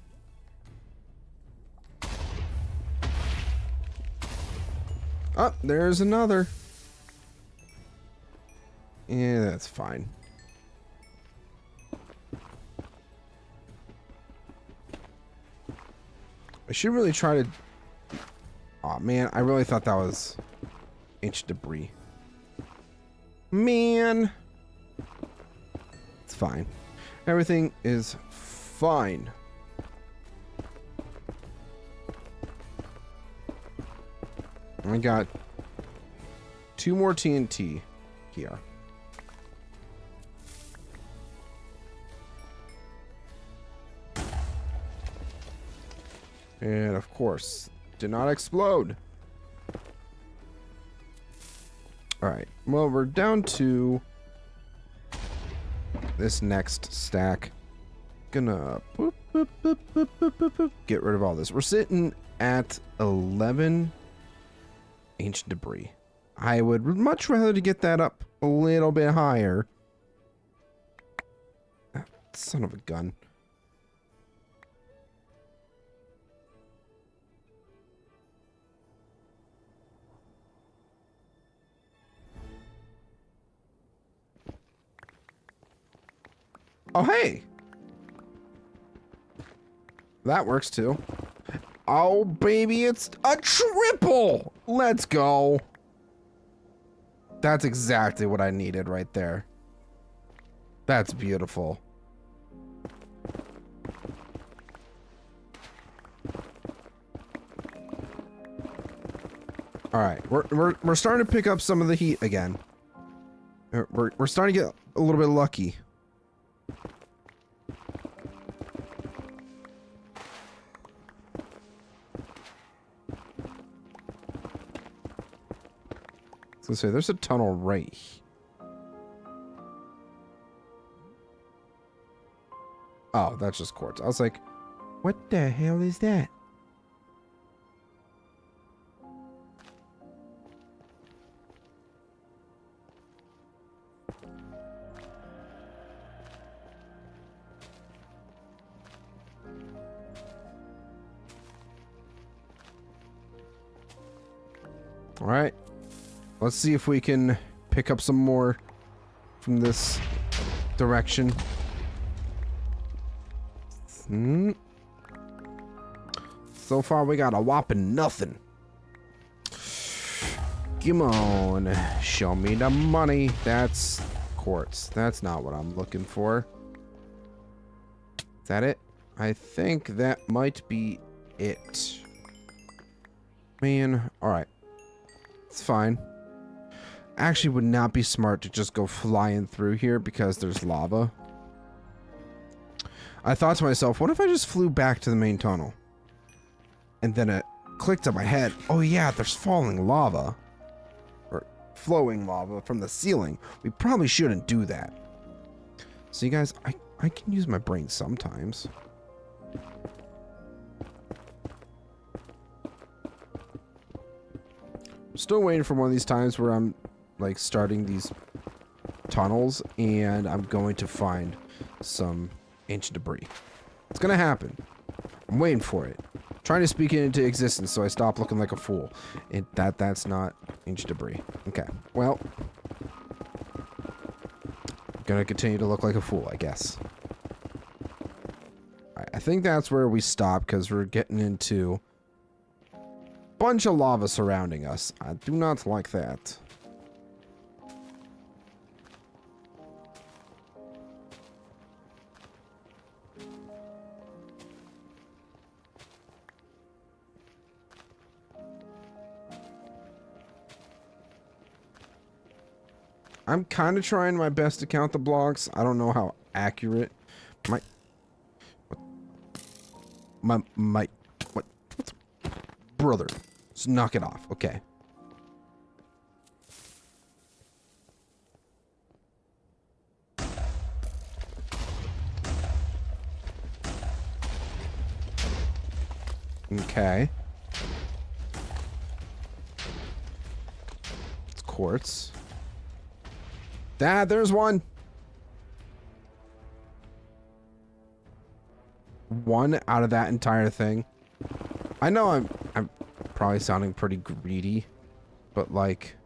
Oh, there's another. Yeah, that's fine. I should really try to... Aw, man, I really thought that was ancient debris. Man. It's fine. Everything is fine. I got 2 more TNT here. And of course, did not explode. Alright, well, we're down to this next stack. Gonna boop, boop, boop, boop, boop, boop, boop, get rid of all this. We're sitting at 11 ancient debris. I would much rather to get that up a little bit higher. Son of a gun. Oh, hey! That works too. Oh, baby, it's a triple! Let's go. That's exactly what I needed right there. That's beautiful. All right, we're starting to pick up some of the heat again. We're starting to get a little bit lucky. So say there's a tunnel right here. Oh, that's just quartz. I was like, what the hell is that? All right. Let's see if we can pick up some more from this direction. So far, we got a whopping nothing. Come on. Show me the money. That's quartz. That's not what I'm looking for. Is that it? I think that might be it. Man, alright. It's fine. Actually would not be smart to just go flying through here because there's lava. I thought to myself, what if I just flew back to the main tunnel? And then it clicked in my head, oh yeah, there's falling lava. Or flowing lava from the ceiling. We probably shouldn't do that. So you guys, I can use my brain sometimes. I'm still waiting for one of these times where I'm like starting these tunnels and I'm going to find some ancient debris. It's gonna happen. I'm waiting for it. I'm trying to speak it into existence so I stop looking like a fool. And that's not ancient debris. Okay. Well, I'm gonna continue to look like a fool, I guess. Alright, I think that's where we stop because we're getting into a bunch of lava surrounding us. I do not like that. I'm kind of trying my best to count the blocks. I don't know how accurate what brother, just knock it off. Okay. Okay. It's quartz. There's one. One out of that entire thing. I know I'm probably sounding pretty greedy, but like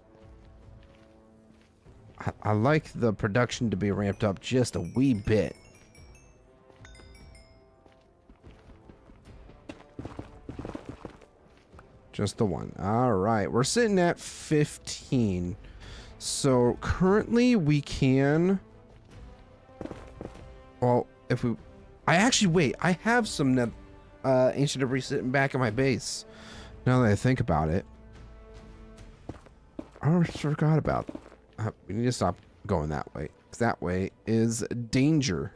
I like the production to be ramped up just a wee bit. Just the one. All right, we're sitting at 15. So currently we can, well, if we, I have some ancient debris sitting back in my base. Now that I think about it. I almost forgot about. We need to stop going that way. 'Cause that way is danger.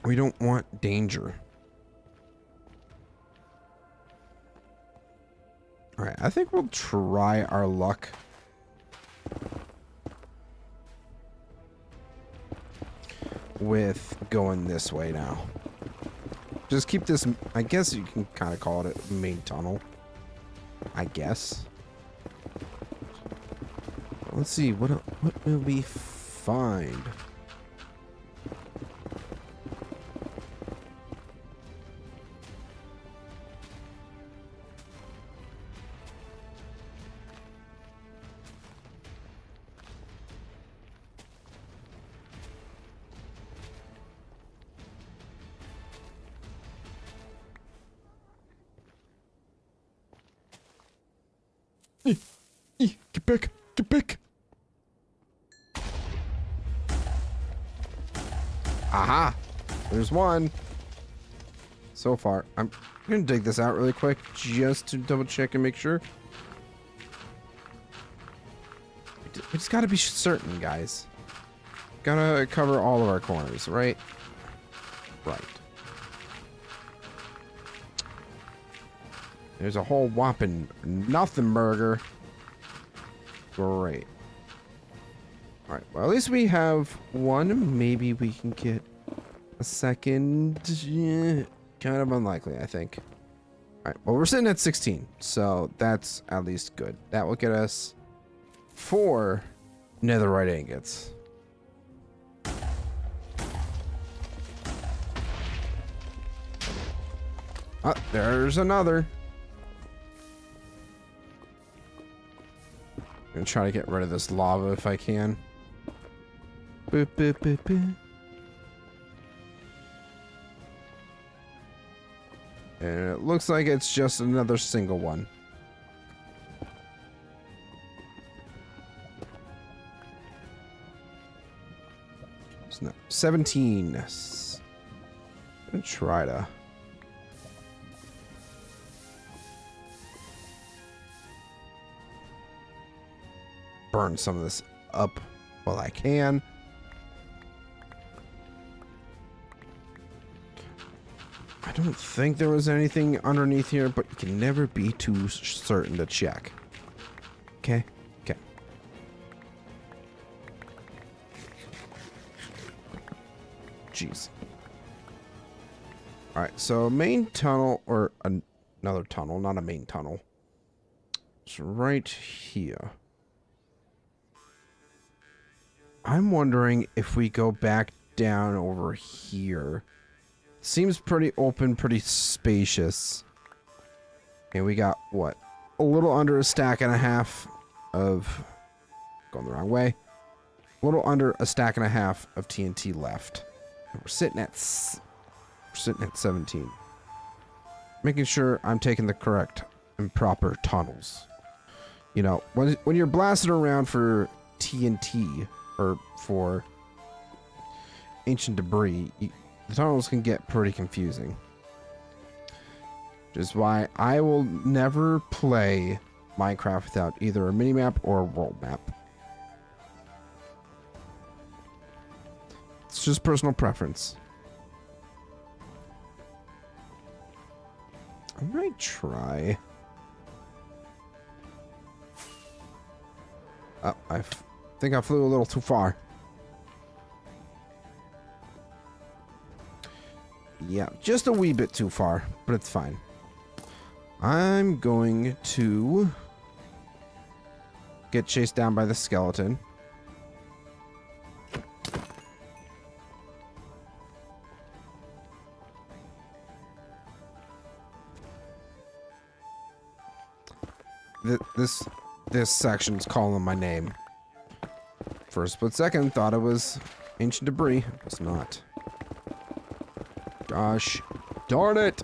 We don't want danger. All right, I think we'll try our luck. With going this way now. Just keep this, I guess you can kind of call it a main tunnel. I guess. Let's see, what will we find? Get back! Get back! Aha! There's one. So far. I'm gonna dig this out really quick just to double check and make sure. We just gotta be certain, guys. Gotta cover all of our corners, right? Right. There's a whole whopping nothing burger. Great. Alright, well, at least we have one. Maybe we can get a second. Yeah, kind of unlikely, I think. Alright, well, we're sitting at 16, so that's at least good. That will get us 4 netherite ingots. Oh, there's another. I'm gonna try to get rid of this lava if I can. Boop, boop, boop, boop. And it looks like it's just another single one. So no, 17. I'm gonna try to. Burn some of this up while I can. I don't think there was anything underneath here, but you can never be too certain to check. Okay? Okay. Jeez. Alright, so main tunnel, or another tunnel, not a main tunnel. It's right here. I'm wondering if we go back down over here. Seems pretty open, pretty spacious. And we got, what? A little under a stack and a half of... Going the wrong way. A little under a stack and a half of TNT left. And we're sitting at 17. Making sure I'm taking the correct and proper tunnels. You know, when you're blasting around for TNT... or for ancient debris, the tunnels can get pretty confusing. Which is why I will never play Minecraft without either a minimap or a world map. It's just personal preference. I might try. Oh, I think I flew a little too far. Yeah, just a wee bit too far, but it's fine. I'm going to get chased down by the skeleton. This section's calling my name. For a split second, thought it was ancient debris. It's not. Gosh darn it!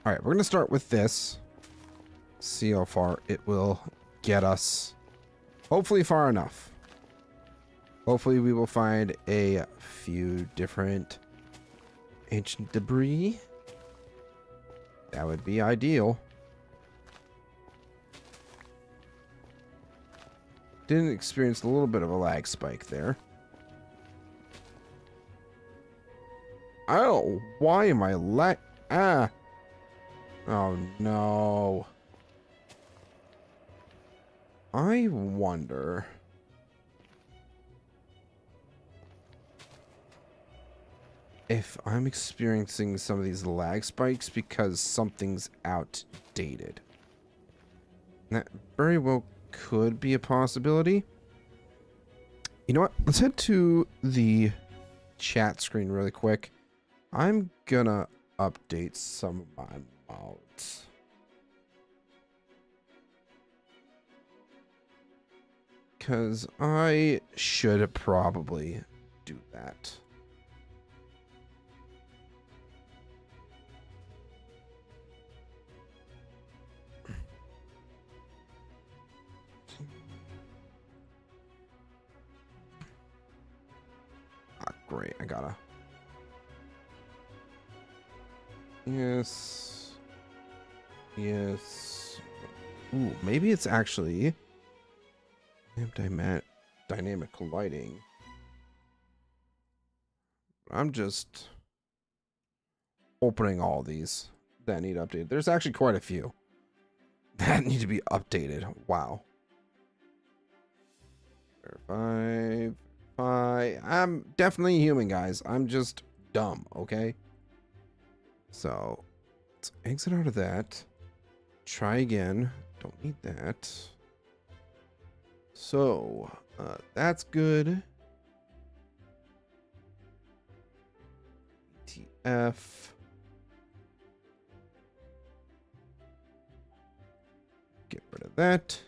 All right, we're gonna start with this. See how far it will get us. Hopefully far enough. Hopefully we will find a few different ancient debris. That would be ideal. Didn't experience a little bit of a lag spike there. Oh, why am I Oh no. I wonder if I'm experiencing some of these lag spikes because something's outdated. That very well could be a possibility. You know what? Let's head to the chat screen really quick. I'm gonna update some of my mods. Because I should probably do that. Ah, great. I gotta. Yes. Yes. Ooh, maybe it's actually dynamic lighting. I'm just opening all these that need updated. There's actually quite a few that need to be updated. Wow. Verify. I'm definitely human, guys. I'm just dumb, okay? So, let's exit out of that. Try again. Don't need that. So, that's good. ETF. Get rid of that.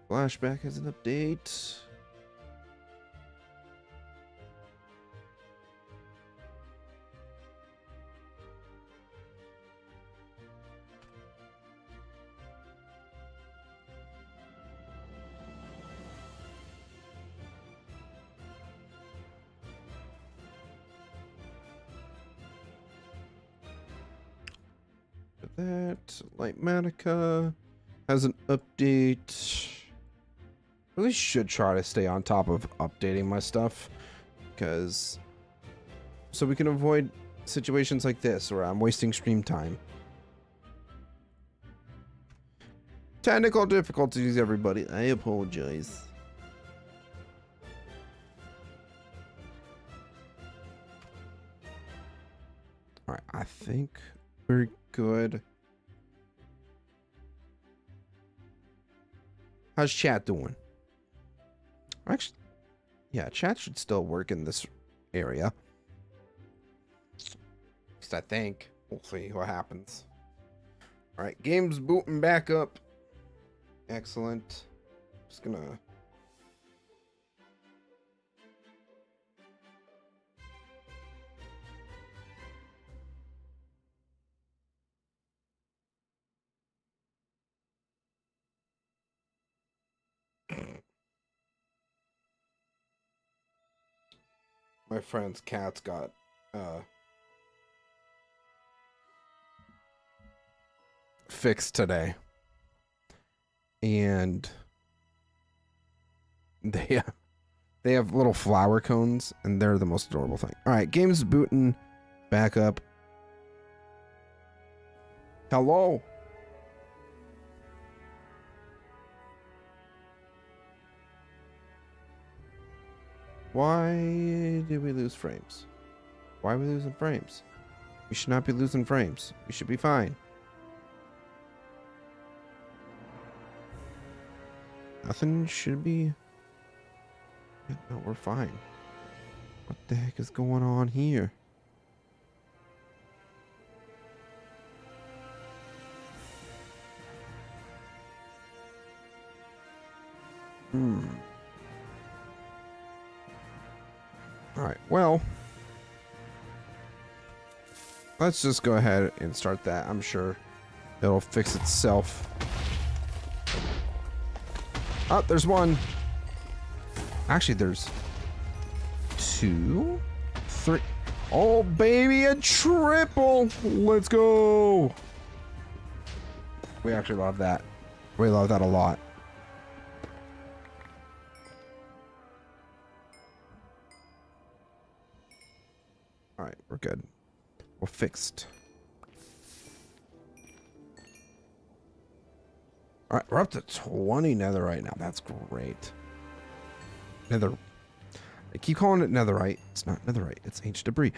Flashback has an update. That Lightmatica has an update. Really should try to stay on top of updating my stuff, because so we can avoid situations like this where I'm wasting stream time. Technical difficulties, everybody. I apologize. All right, I think we're good. How's chat doing? Actually, yeah, chat should still work in this area. At least I think. We'll see what happens. All right, game's booting back up. Excellent. Just gonna. My friend's cat's got fixed today, and they have little flower cones, and they're the most adorable thing. All right, game's booting back up. Hello. Why did we lose frames? Why are we losing frames? We should not be losing frames. We should be fine. Nothing should be. No, we're fine. What the heck is going on here? All right, well, let's just go ahead and start that. I'm sure it'll fix itself. Oh, there's one. Actually, there's 2, 3. Oh, baby, a triple. Let's go. We actually love that. We love that a lot. All right, we're good. We're fixed. All right, we're up to 20 netherite now. That's great. I keep calling it netherite. It's not netherite. It's ancient debris.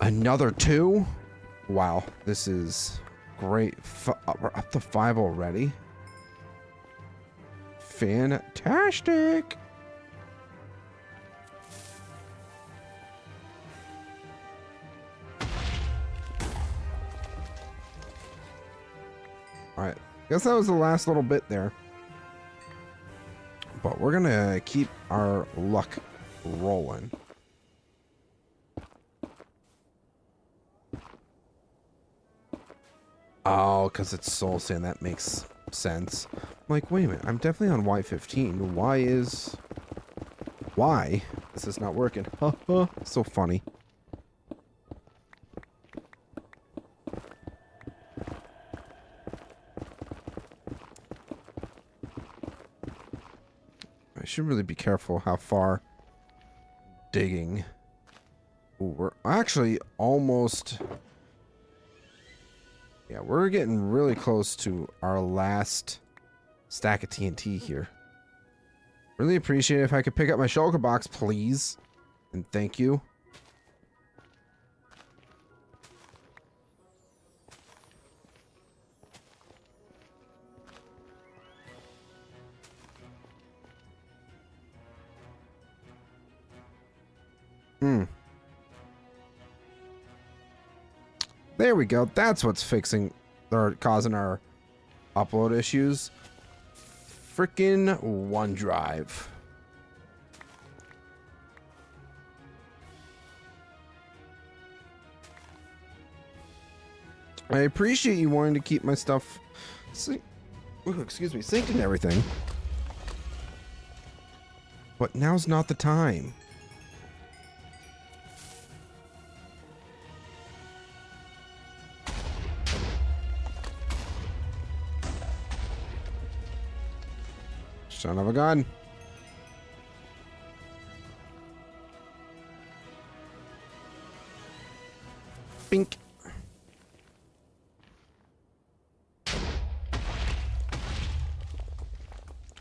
Another 2? Wow, this is great. We're up to 5 already. Fantastic. All right. Guess that was the last little bit there. But we're gonna keep our luck rolling. Oh, because it's soul sand. That makes sense. I'm like, wait a minute. I'm definitely on Y15. Why is this not working? Haha. So funny. I should really be careful how far digging. Ooh, we're actually almost... Yeah, we're getting really close to our last stack of TNT here. Really appreciate it if I could pick up my shulker box, please. And thank you. There we go. That's what's fixing or causing our upload issues. Frickin' OneDrive. I appreciate you wanting to keep my stuff synced and everything. But now's not the time. Son of a gun. Bink.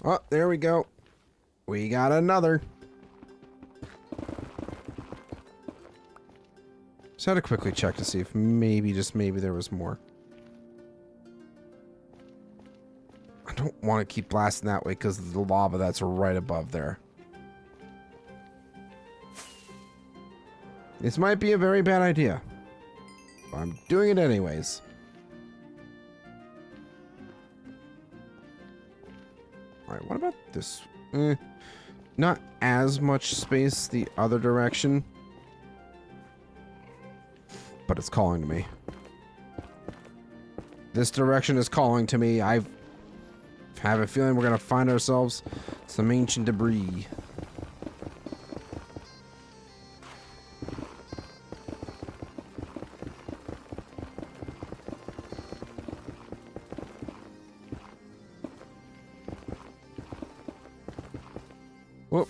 Oh, there we go. We got another. Just had to quickly check to see if maybe, just maybe, there was more. I don't want to keep blasting that way because of the lava that's right above there. This might be a very bad idea. But I'm doing it anyways. Alright, what about this? Not as much space the other direction. But it's calling to me. This direction is calling to me. I have a feeling we're going to find ourselves some ancient debris. Whoop.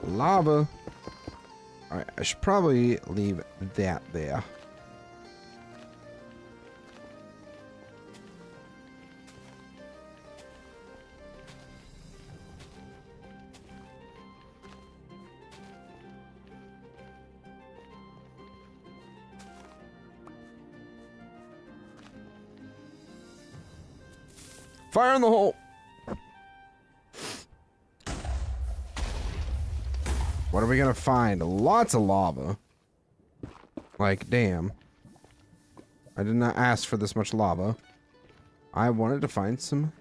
Lava. Alright, I should probably leave that there. Fire in the hole! What are we gonna find? Lots of lava. Like, damn. I did not ask for this much lava. I wanted to find some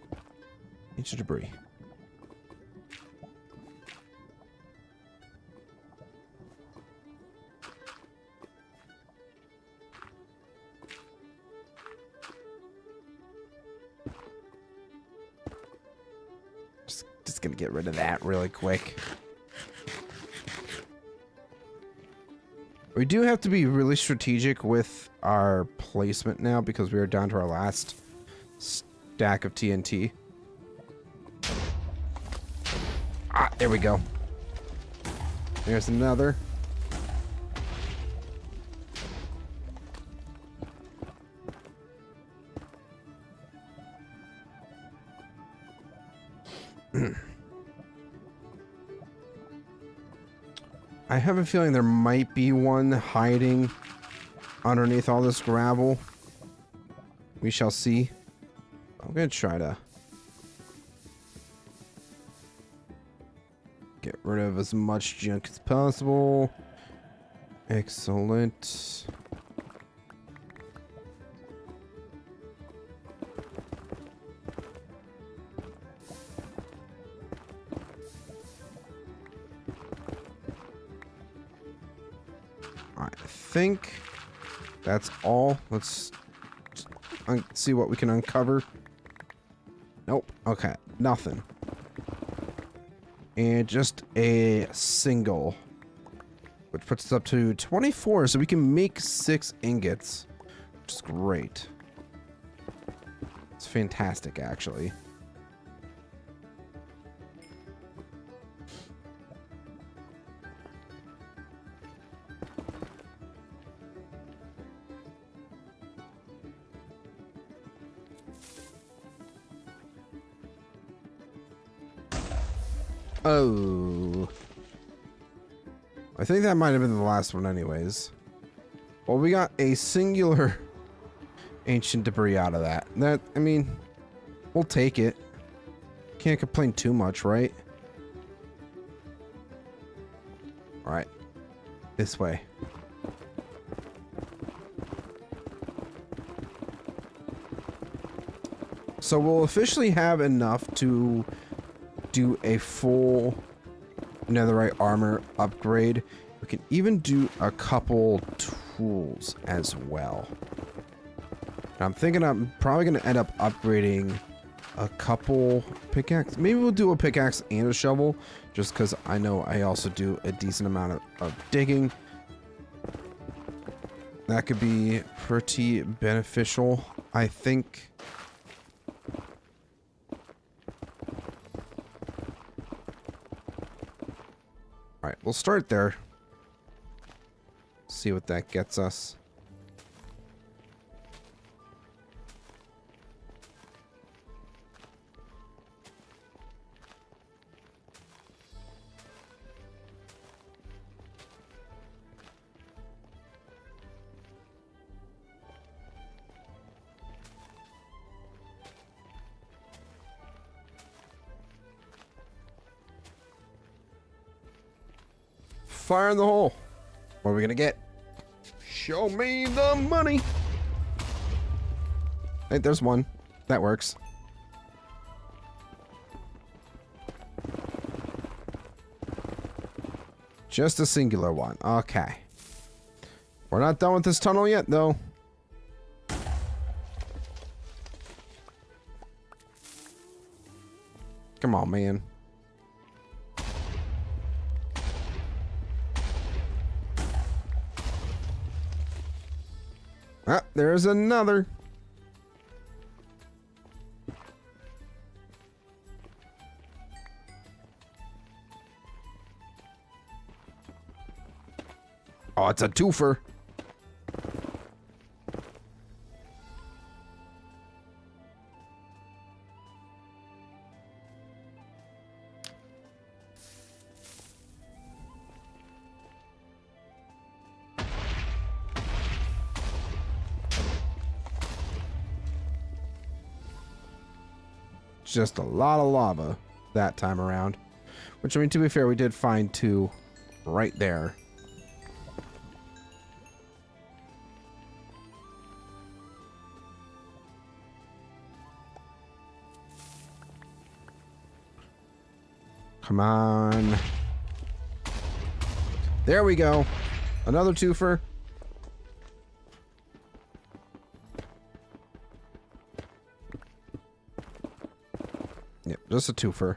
ancient debris. Just gonna get rid of that really quick. We do have to be really strategic with our placement now because we are down to our last stack of TNT. Ah, there we go. There's another. I have a feeling there might be one hiding underneath all this gravel. We shall see. I'm gonna try to get rid of as much junk as possible. Excellent. I think that's all. Let's see what we can uncover. Nope. Okay. Nothing. And just a single, which puts us up to 24, so we can make 6 ingots, which is great. It's fantastic, actually. Oh. I think that might have been the last one anyways. Well, we got a singular ancient debris out of that. That, I mean, we'll take it. Can't complain too much, right? Alright. This way. So we'll officially have enough to do a full Netherite armor upgrade. We can even do a couple tools as well. And I'm thinking I'm probably going to end up upgrading a couple pickaxe. Maybe we'll do a pickaxe and a shovel, just because I know I also do a decent amount of digging. That could be pretty beneficial, I think. Alright, we'll start there. See what that gets us. Fire in the hole. What are we gonna get? Show me the money. Hey, there's one. That works. Just a singular one. Okay. We're not done with this tunnel yet, though. Come on, man. Ah, there's another. Oh, it's a twofer. Just a lot of lava that time around. Which, I mean, to be fair, we did find 2 right there. Come on. There we go. Another twofer. Yep, just a twofer.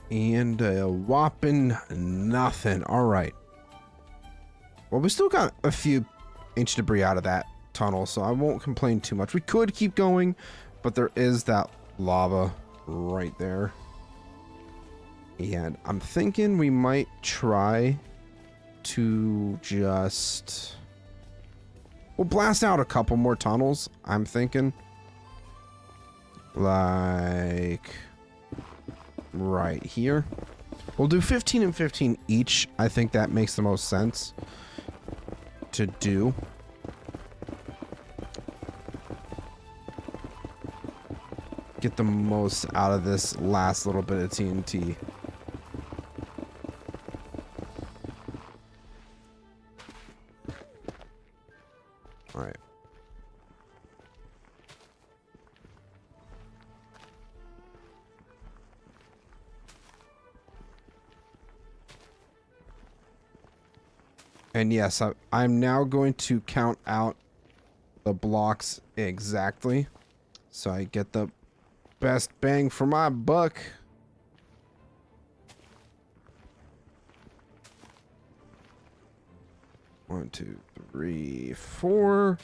And a whopping nothing. All right. Well, we still got a few inch debris out of that tunnel, so I won't complain too much. We could keep going, but there is that lava right there. And I'm thinking we might try to just... We'll blast out a couple more tunnels, I'm thinking. Like... right here. We'll do 15 and 15 each. I think that makes the most sense to do. Get the most out of this last little bit of TNT. All right. And yes, I'm now going to count out the blocks exactly, so I get the best bang for my buck. One, two, three, four.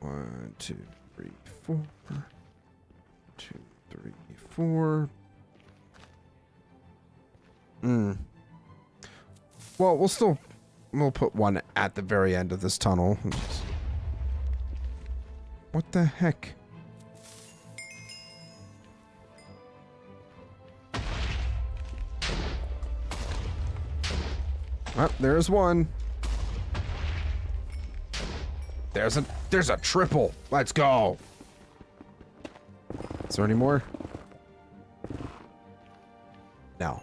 1, 2, 3, 4. 2, 3, 4. Well, we'll put one at the very end of this tunnel. What the heck? Oh, there's one. There's a triple. Let's go. Is there any more? No.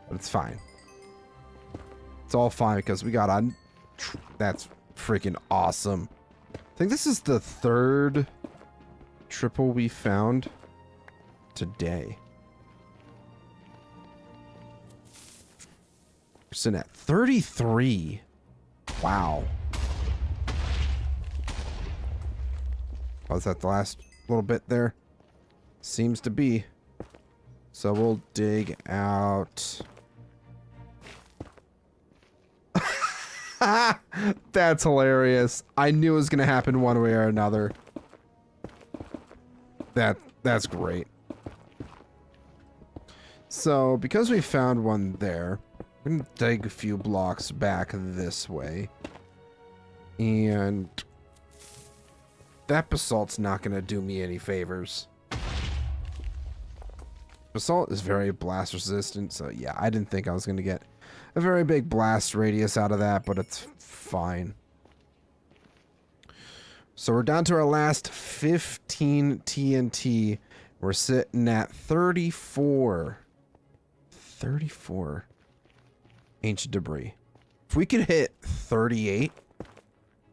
But it's fine. It's all fine because we got on. That's freaking awesome. I think this is the third triple we found today. We're sitting at 33. Wow. Was that the last little bit there? Seems to be. So we'll dig out. That's hilarious. I knew it was gonna happen one way or another. That's great. So because we found one there, we're gonna dig a few blocks back this way. And that basalt's not gonna do me any favors. Basalt is very blast resistant, so yeah, I didn't think I was gonna get a very big blast radius out of that, but it's fine. So we're down to our last 15 TNT. We're sitting at 34. 34 ancient debris. If we could hit 38,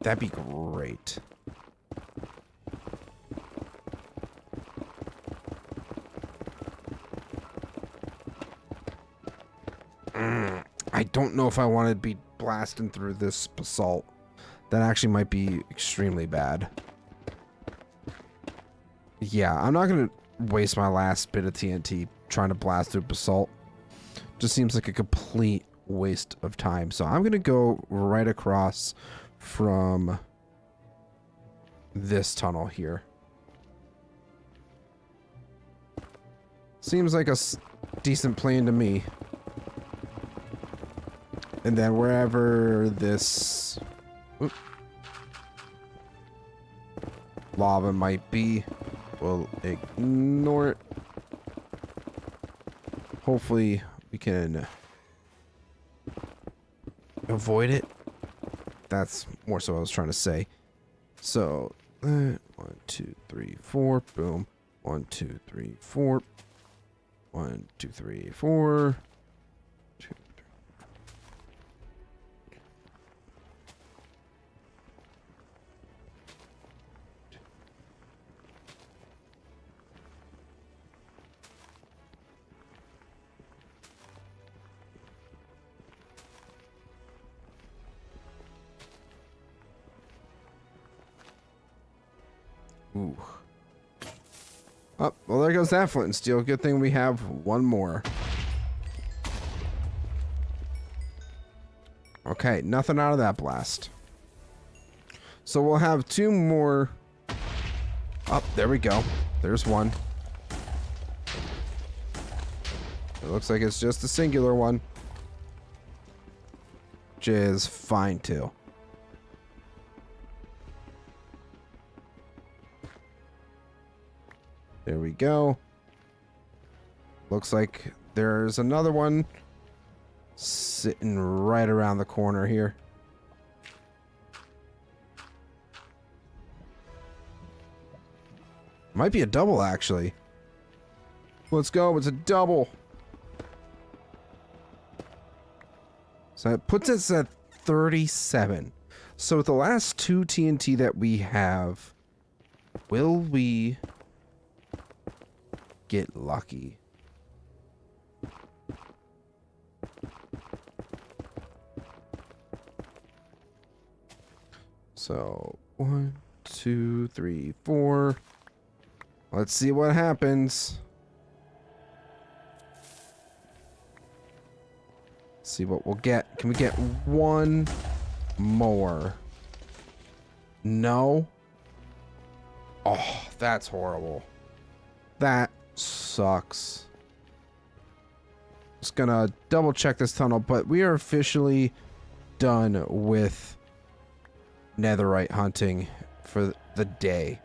that'd be great. I don't know if I want to be blasting through this basalt. That actually might be extremely bad. Yeah, I'm not going to waste my last bit of TNT trying to blast through basalt. Just seems like a complete waste of time. So I'm going to go right across from this tunnel here. Seems like a decent plan to me. And then wherever this lava might be, we'll ignore it. Hopefully we can avoid it. That's more so what I was trying to say. So 1, 2, 3, 4, boom. 1, 2, 3, 4. 1, 2, 3, 4. 2, 3. Ooh. Oh, well, there goes that flint and steel. Good thing we have one more. Okay, nothing out of that blast. So we'll have 2 more. Oh, there we go. There's one. It looks like it's just a singular one. Which is fine, too. There we go. Looks like there's another one sitting right around the corner here. Might be a double, actually. Let's go. It's a double. So it puts us at 37. So with the last 2 TNT that we have, will we get lucky? So 1, 2, 3, 4. Let's see what happens. See what we'll get. Can we get one more? No. Oh, that's horrible. That sucks. Just gonna double check this tunnel, but we are officially done with Netherite hunting for the day.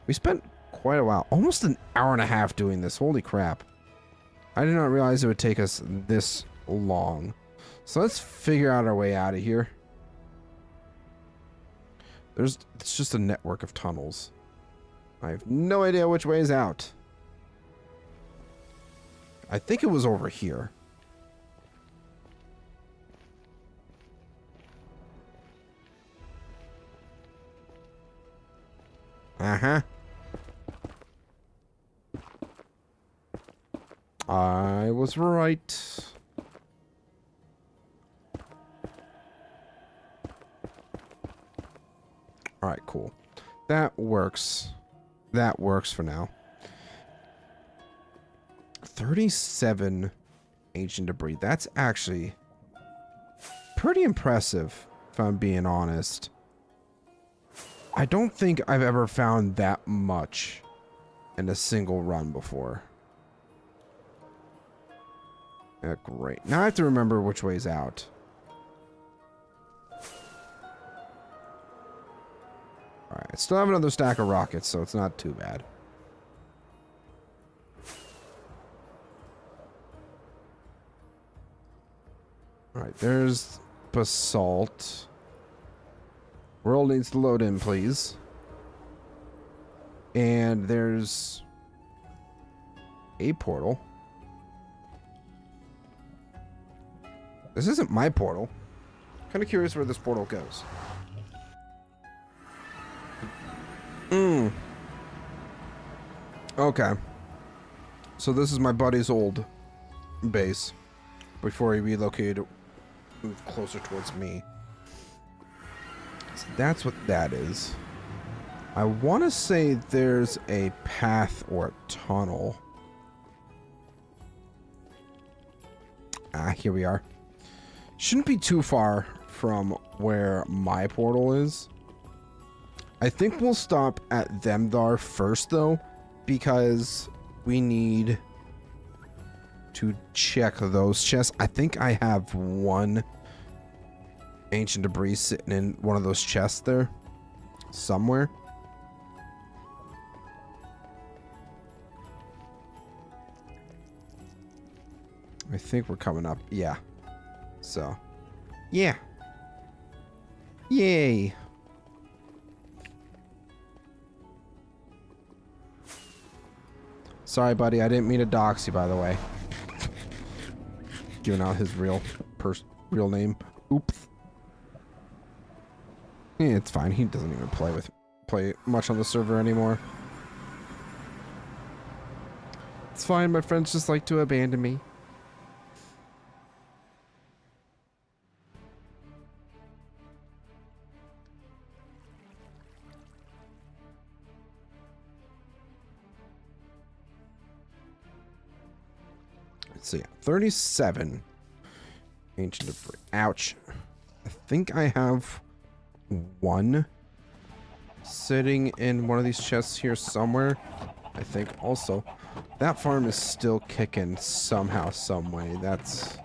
We spent quite a while, almost an hour and a half doing this. Holy crap. I did not realize it would take us this long. So let's figure out our way out of here. It's just a network of tunnels. I have no idea which way is out. I think it was over here. Uh-huh. I was right. Alright, cool. That works. That works for now. 37 ancient debris. That's actually pretty impressive, if I'm being honest. I don't think I've ever found that much in a single run before. Yeah, great. Now I have to remember which way's out. Alright, I still have another stack of rockets, so it's not too bad. Alright, there's basalt. World needs to load in, please. And there's a portal. This isn't my portal. Kind of curious where this portal goes. Okay. So this is my buddy's old base before he relocated, moved closer towards me. So that's what that is. I want to say there's a path or a tunnel. Ah, here we are. Shouldn't be too far from where my portal is. I think we'll stop at Themdar first, though, because we need to check those chests. I think I have one ancient debris sitting in one of those chests there somewhere. I think we're coming up. Yeah. So, yeah. Yay. Sorry, buddy. I didn't mean to dox you, by the way. Giving out his real name. Oops. Yeah, it's fine. He doesn't even play much on the server anymore. It's fine. My friends just like to abandon me. So yeah, 37 ancient debris. Ouch. I think I have one sitting in one of these chests here somewhere. I think also that farm is still kicking somehow, some way. That's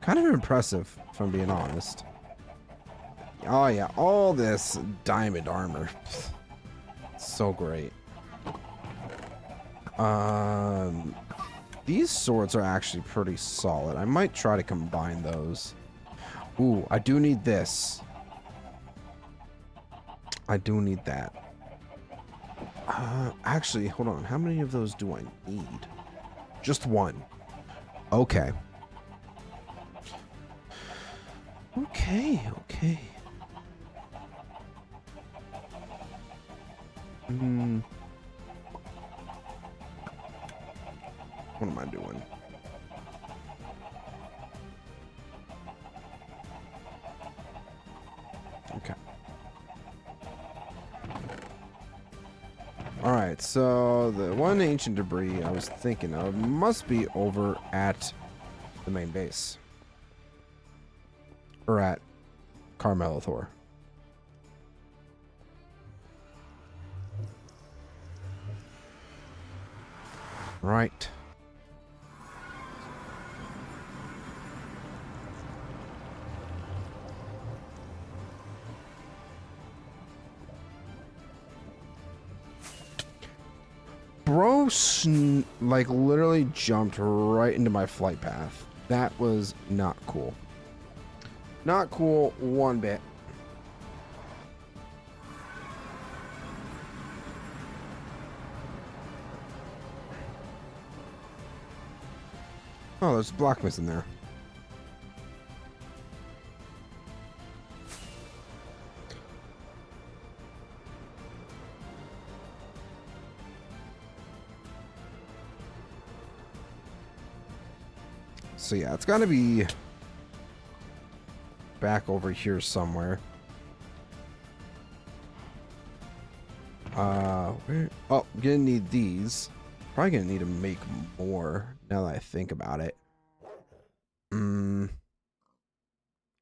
kind of impressive, if I'm being honest. Oh yeah, all this diamond armor. So great. These swords are actually pretty solid. I might try to combine those. Ooh, I do need this. I do need that. Actually, hold on. How many of those do I need? Just one. Okay. Okay. What am I doing? Okay. Alright, so the one ancient debris I was thinking of must be over at the main base. Or at Kar-Melethor. Right. Bro, like, literally jumped right into my flight path. That was not cool. Not cool one bit. Oh, there's blacksmiths in there. So yeah, it's gotta be back over here somewhere. Where? Oh, I'm gonna need these. Probably gonna need to make more now that I think about it.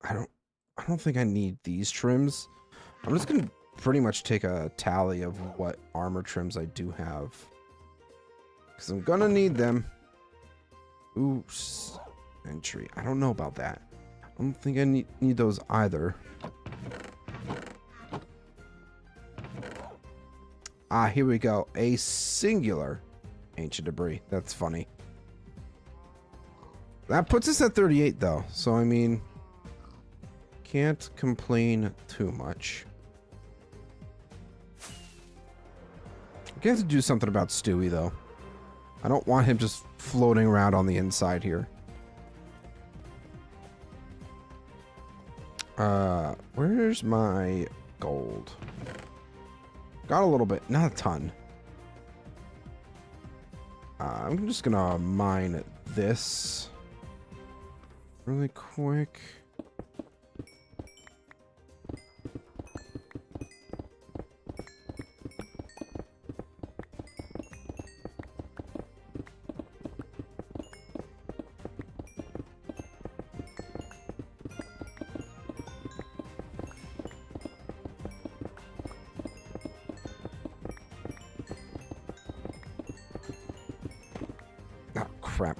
I don't think I need these trims. I'm just gonna pretty much take a tally of what armor trims I do have, because I'm gonna need them. Oops. Entry. I don't know about that. I don't think I need those either. Ah, here we go. A singular ancient debris. That's funny. That puts us at 38 though. So I mean, can't complain too much. I have to do something about Stewie though. I don't want him just floating around on the inside here. Where's my gold? Got a little bit, not a ton. I'm just gonna mine this really quick. Crap.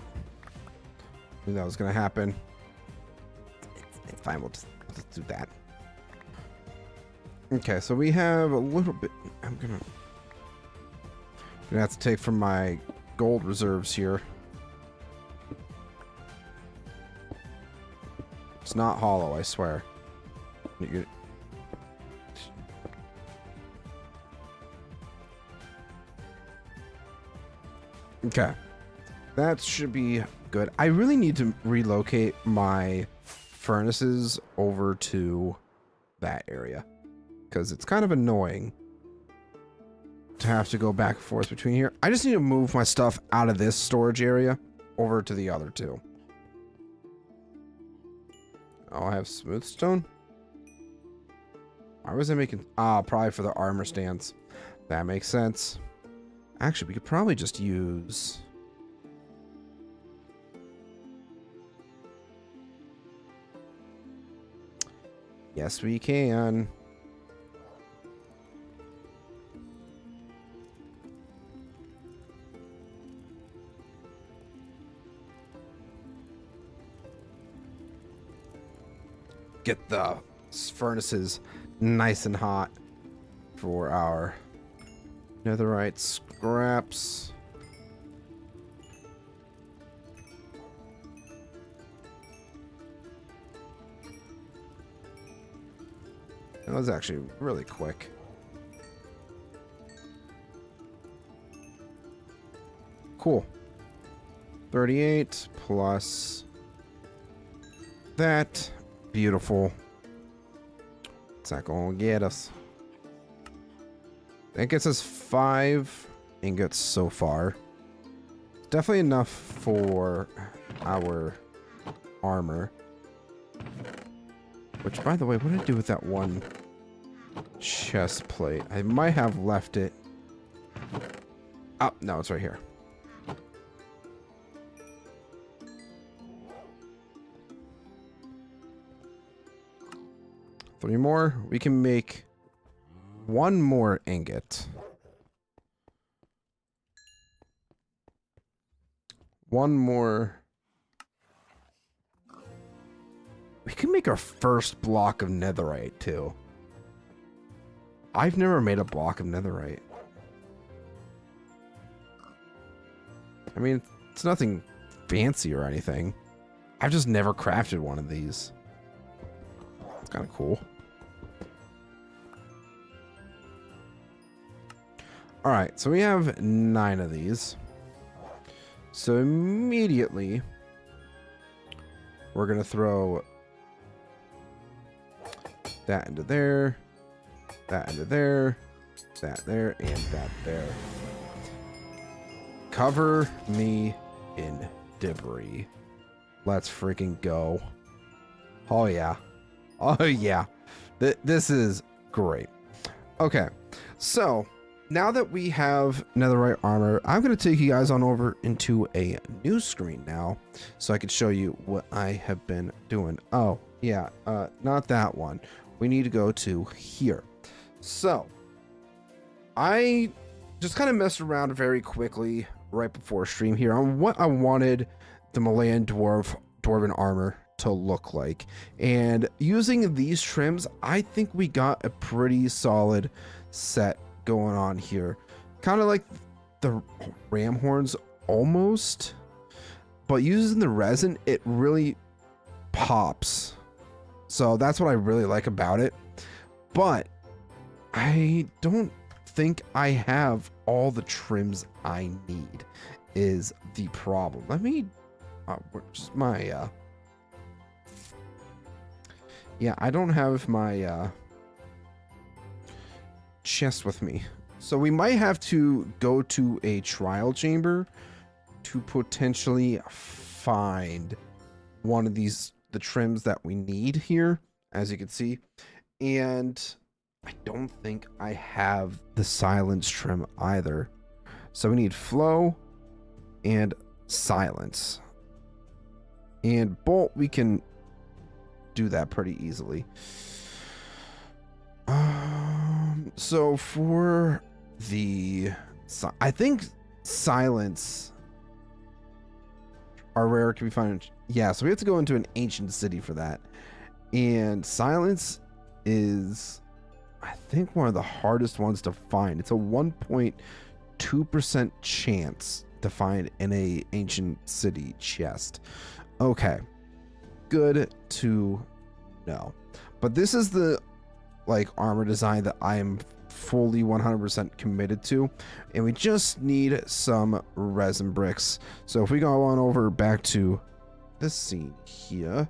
Knew that was gonna happen. It's fine, we'll just do that. Okay, so we have a little bit. I'm gonna have to take from my gold reserves here. It's not hollow, I swear. Okay. That should be good. I really need to relocate my furnaces over to that area, because it's kind of annoying to have to go back and forth between here. I just need to move my stuff out of this storage area over to the other two. Oh, I have smooth stone. Why was I making... Ah, probably for the armor stands. That makes sense. Actually, we could probably just use... Yes, we can. Get the furnaces nice and hot for our netherite scraps. That was actually really quick. Cool. 38 plus that. Beautiful. It's not going to get us. That gets us 5 ingots so far. Definitely enough for our armor. Which, by the way, what did I do with that one chest plate? I might have left it. Oh, no, it's right here. Three more. We can make one more ingot. One more. We can make our first block of netherite, too. I've never made a block of netherite. I mean, it's nothing fancy or anything. I've just never crafted one of these. It's kind of cool. Alright, so we have 9 of these. So immediately, we're going to throw that into there, that into there, that there, and that there. Cover me in debris. Let's freaking go. Oh, yeah. Oh, yeah. This is great. Okay, so now that we have netherite armor, I'm going to take you guys on over into a new screen now so I can show you what I have been doing. Oh, yeah, not that one. We need to go to here. So, I just kind of messed around very quickly right before stream here on what I wanted the Malayan Dwarven armor to look like. And using these trims, I think we got a pretty solid set going on here. Kind of like the ram horns almost, but using the resin, it really pops. So that's what I really like about it. But I don't think I have all the trims I need is the problem. Let me where's my yeah, I don't have my chest with me. So we might have to go to a trial chamber to potentially find one of these, the trims that we need here, as you can see. And I don't think I have the silence trim either. So we need flow and silence. And bolt, we can do that pretty easily. So for the, I think silence are rare. Can we find? Yeah, so we have to go into an ancient city for that. And silence is, I think, one of the hardest ones to find. It's a 1.2% chance to find in a ancient city chest. Okay, good to know. But this is the like armor design that I am fully 100% committed to, and we just need some resin bricks. So if we go on over back to this scene here,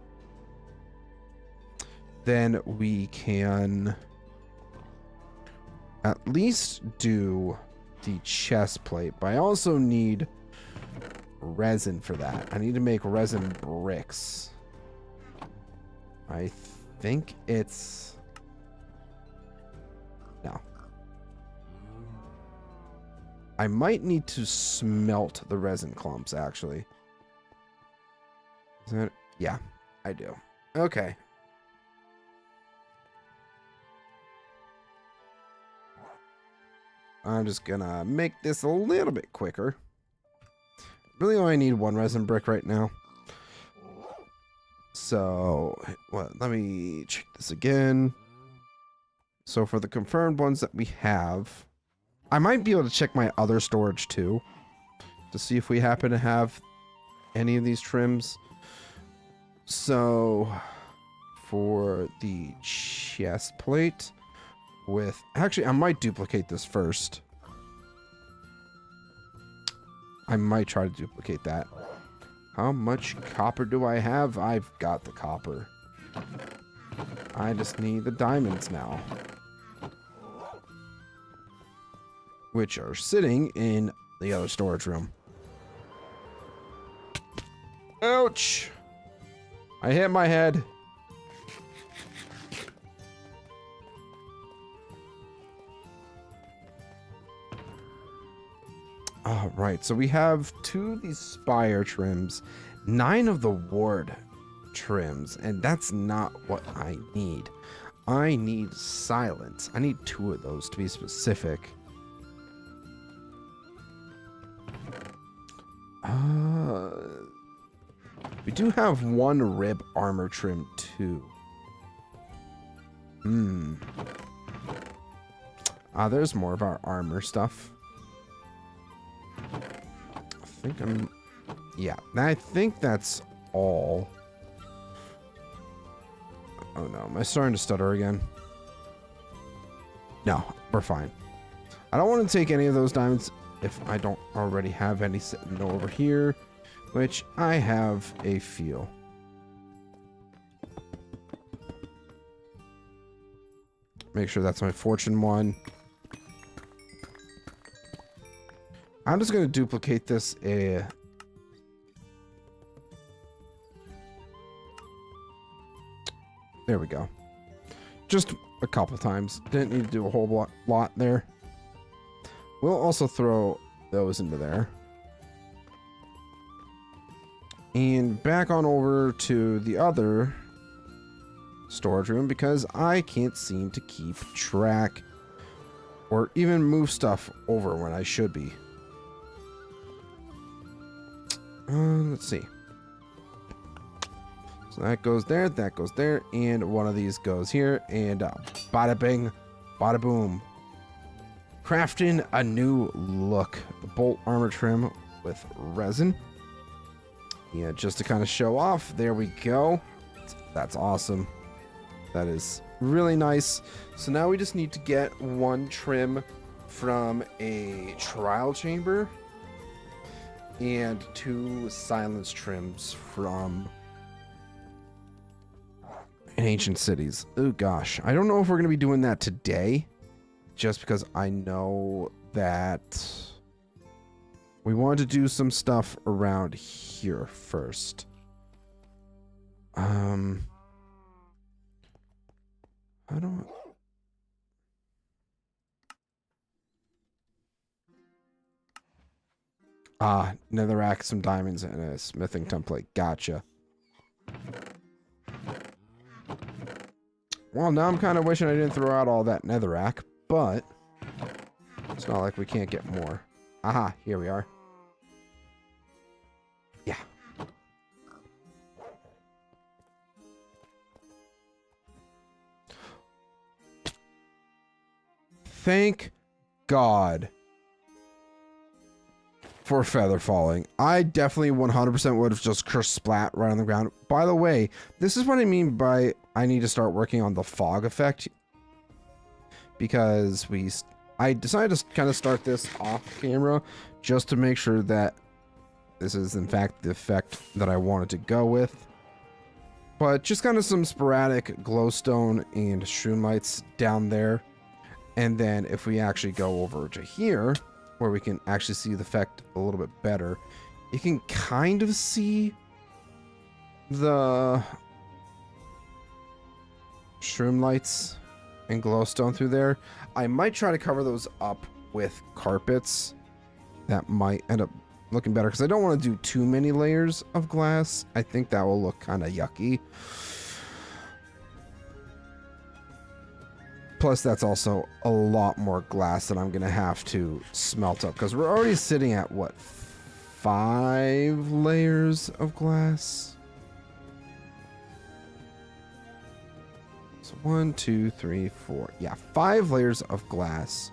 then we can at least do the chest plate, but I also need resin for that. I need to make resin bricks. I think it's no. I might need to smelt the resin clumps, actually. Is that, yeah, I do. Okay. I'm just gonna make this a little bit quicker. Really only need one resin brick right now. So, let me check this again. So for the confirmed ones that we have, I might be able to check my other storage too, to see if we happen to have any of these trims. So for the chest plate with, actually I might duplicate this first. I might try to duplicate that. How much copper do I have? I've got the copper. I just need the diamonds now, which are sitting in the other storage room. Ouch! I hit my head. All right, so we have 2 of these spire trims, 9 of the ward trims, and that's not what I need. I need silence. I need 2 of those to be specific. We do have 1 rib armor trim too. There's more of our armor stuff. I think that's all. Oh no, am I starting to stutter again? No, we're fine. I don't want to take any of those diamonds if I don't already have any sitting over here, which I have a few. Make sure that's my fortune one. I'm just going to duplicate this there we go. Just a couple times. Didn't need to do a whole lot there. We'll also throw those into there. And back on over to the other storage room because I can't seem to keep track or even move stuff over when I should be. Let's see. So that goes there, and one of these goes here, and bada bing, bada boom. Crafting a new look. The bolt armor trim with resin. Yeah, just to kind of show off. There we go. That's awesome. That is really nice. So now we just need to get 1 trim from a trial chamber and 2 silence trims from ancient cities. Oh gosh, I don't know if we're gonna be doing that today, just because I know that we want to do some stuff around here first. I don't. Netherrack, some diamonds, and a smithing template. Gotcha. Well, now I'm kind of wishing I didn't throw out all that netherrack, but it's not like we can't get more. Aha, here we are. Yeah. Thank God for feather falling. I definitely 100% would have just cursed splat right on the ground. By the way, this is what I mean by I need to start working on the fog effect, because I decided to kind of start this off camera just to make sure that this is in fact the effect that I wanted to go with. But just kind of some sporadic glowstone and shroom lights down there. And then if we actually go over to here, where we can actually see the effect a little bit better, you can kind of see the shroom lights and glowstone through there. I might try to cover those up with carpets. That might end up looking better, because I don't want to do too many layers of glass. I think that will look kind of yucky. Plus, that's also a lot more glass that I'm going to have to smelt up. Because we're already sitting at, what, 5 layers of glass? So 1, 2, 3, 4. Yeah, 5 layers of glass.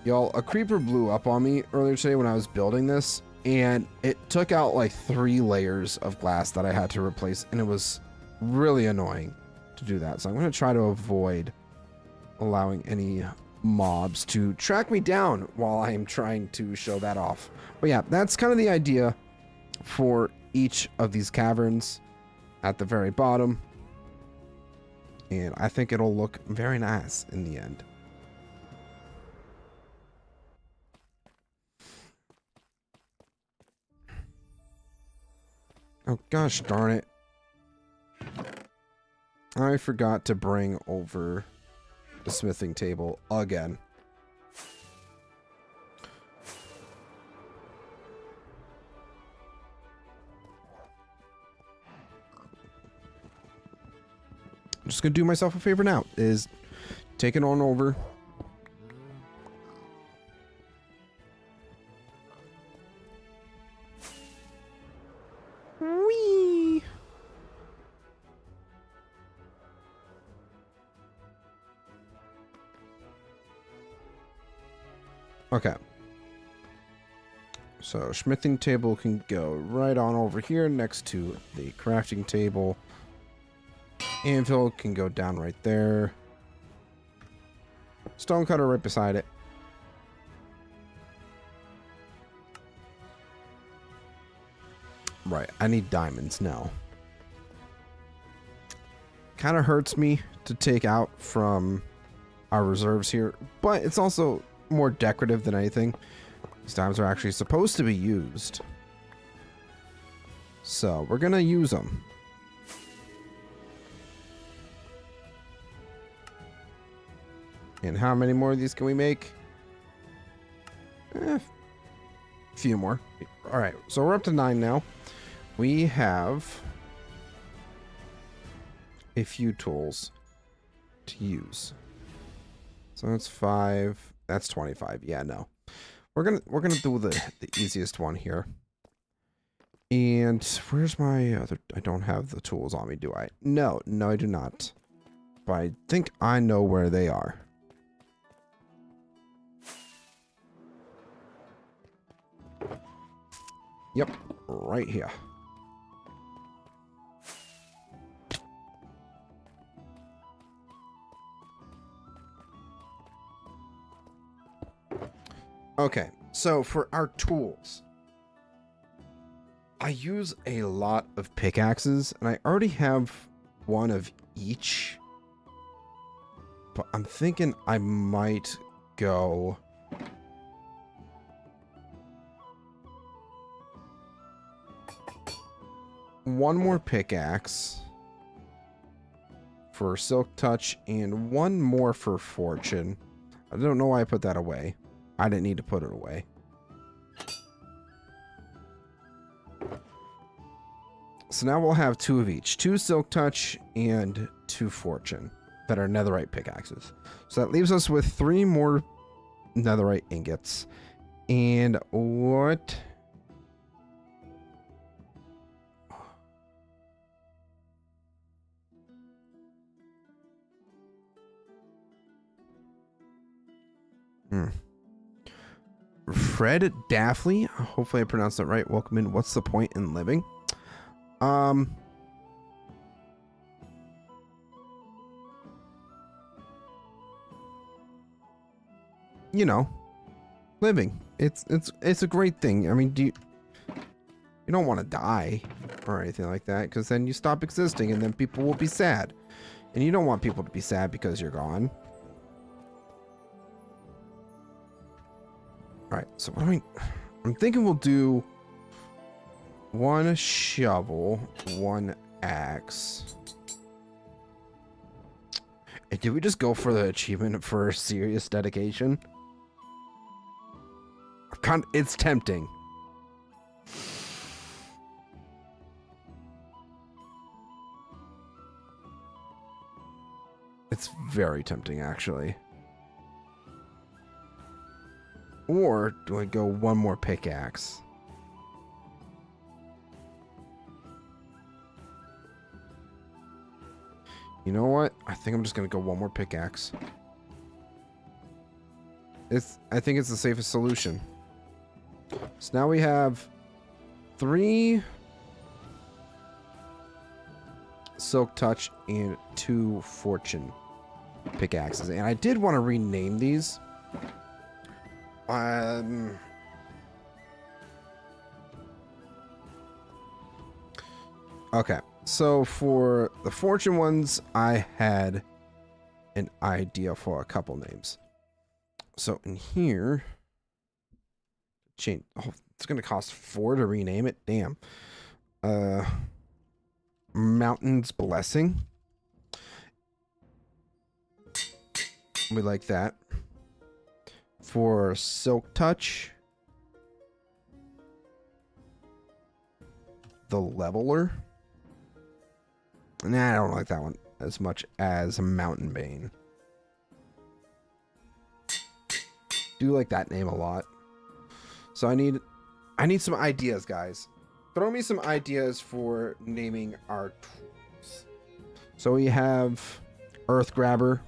Y'all, a creeper blew up on me earlier today when I was building this. And it took out like 3 layers of glass that I had to replace. And it was really annoying to do that. So I'm going to try to avoid allowing any mobs to track me down while I am trying to show that off. But yeah, that's kind of the idea for each of these caverns at the very bottom. And I think it'll look very nice in the end. Oh gosh darn it. I forgot to bring over the smithing table again. I'm just gonna do myself a favor now, is take it on over. Whee! Okay. So smithing table can go right on over here next to the crafting table. Anvil can go down right there. Stone cutter right beside it. Right, I need diamonds now. Kind of hurts me to take out from our reserves here, but it's also more decorative than anything. These diamonds are actually supposed to be used. So we're gonna use them. And how many more of these can we make? A few more. All right, so we're up to 9 now. We have a few tools to use. So that's 5. That's 25. Yeah, no. We're gonna do the easiest one here. And where's my other? I don't have the tools on me, do I? No, I do not. But I think I know where they are. Yep, right here. Okay, so for our tools, I use a lot of pickaxes, and I already have one of each. But I'm thinking I might go one more pickaxe for Silk Touch and one more for Fortune. I don't know why I put that away. I didn't need to put it away. So now we'll have 2 of each. 2 Silk Touch and 2 Fortune that are Netherite pickaxes. So that leaves us with 3 more Netherite ingots. And what? Fred Daffley, hopefully I pronounced that right. Welcome in. What's the point in living? You know, living. It's a great thing. I mean, you don't want to die or anything like that, because then you stop existing and then people will be sad. And you don't want people to be sad because you're gone. Alright, so what I'm thinking we'll do 1 shovel, 1 axe. And did we just go for the achievement for serious dedication? It's tempting. It's very tempting, actually. Or do I go one more pickaxe? You know what? I think I'm just gonna go one more pickaxe. I think it's the safest solution. So now we have 3 Silk Touch and 2 Fortune pickaxes. And I did want to rename these. Okay. So for the Fortune ones, I had an idea for a couple names. So in here, change. Oh, it's gonna cost 4 to rename it. Damn. Mountain's Blessing. We like that. For Silk Touch, the Leveler. Nah, I don't like that one as much as Mountain Bane. Do like that name a lot. So I need some ideas, guys. Throw me some ideas for naming our tools. So we have Earth Grabber.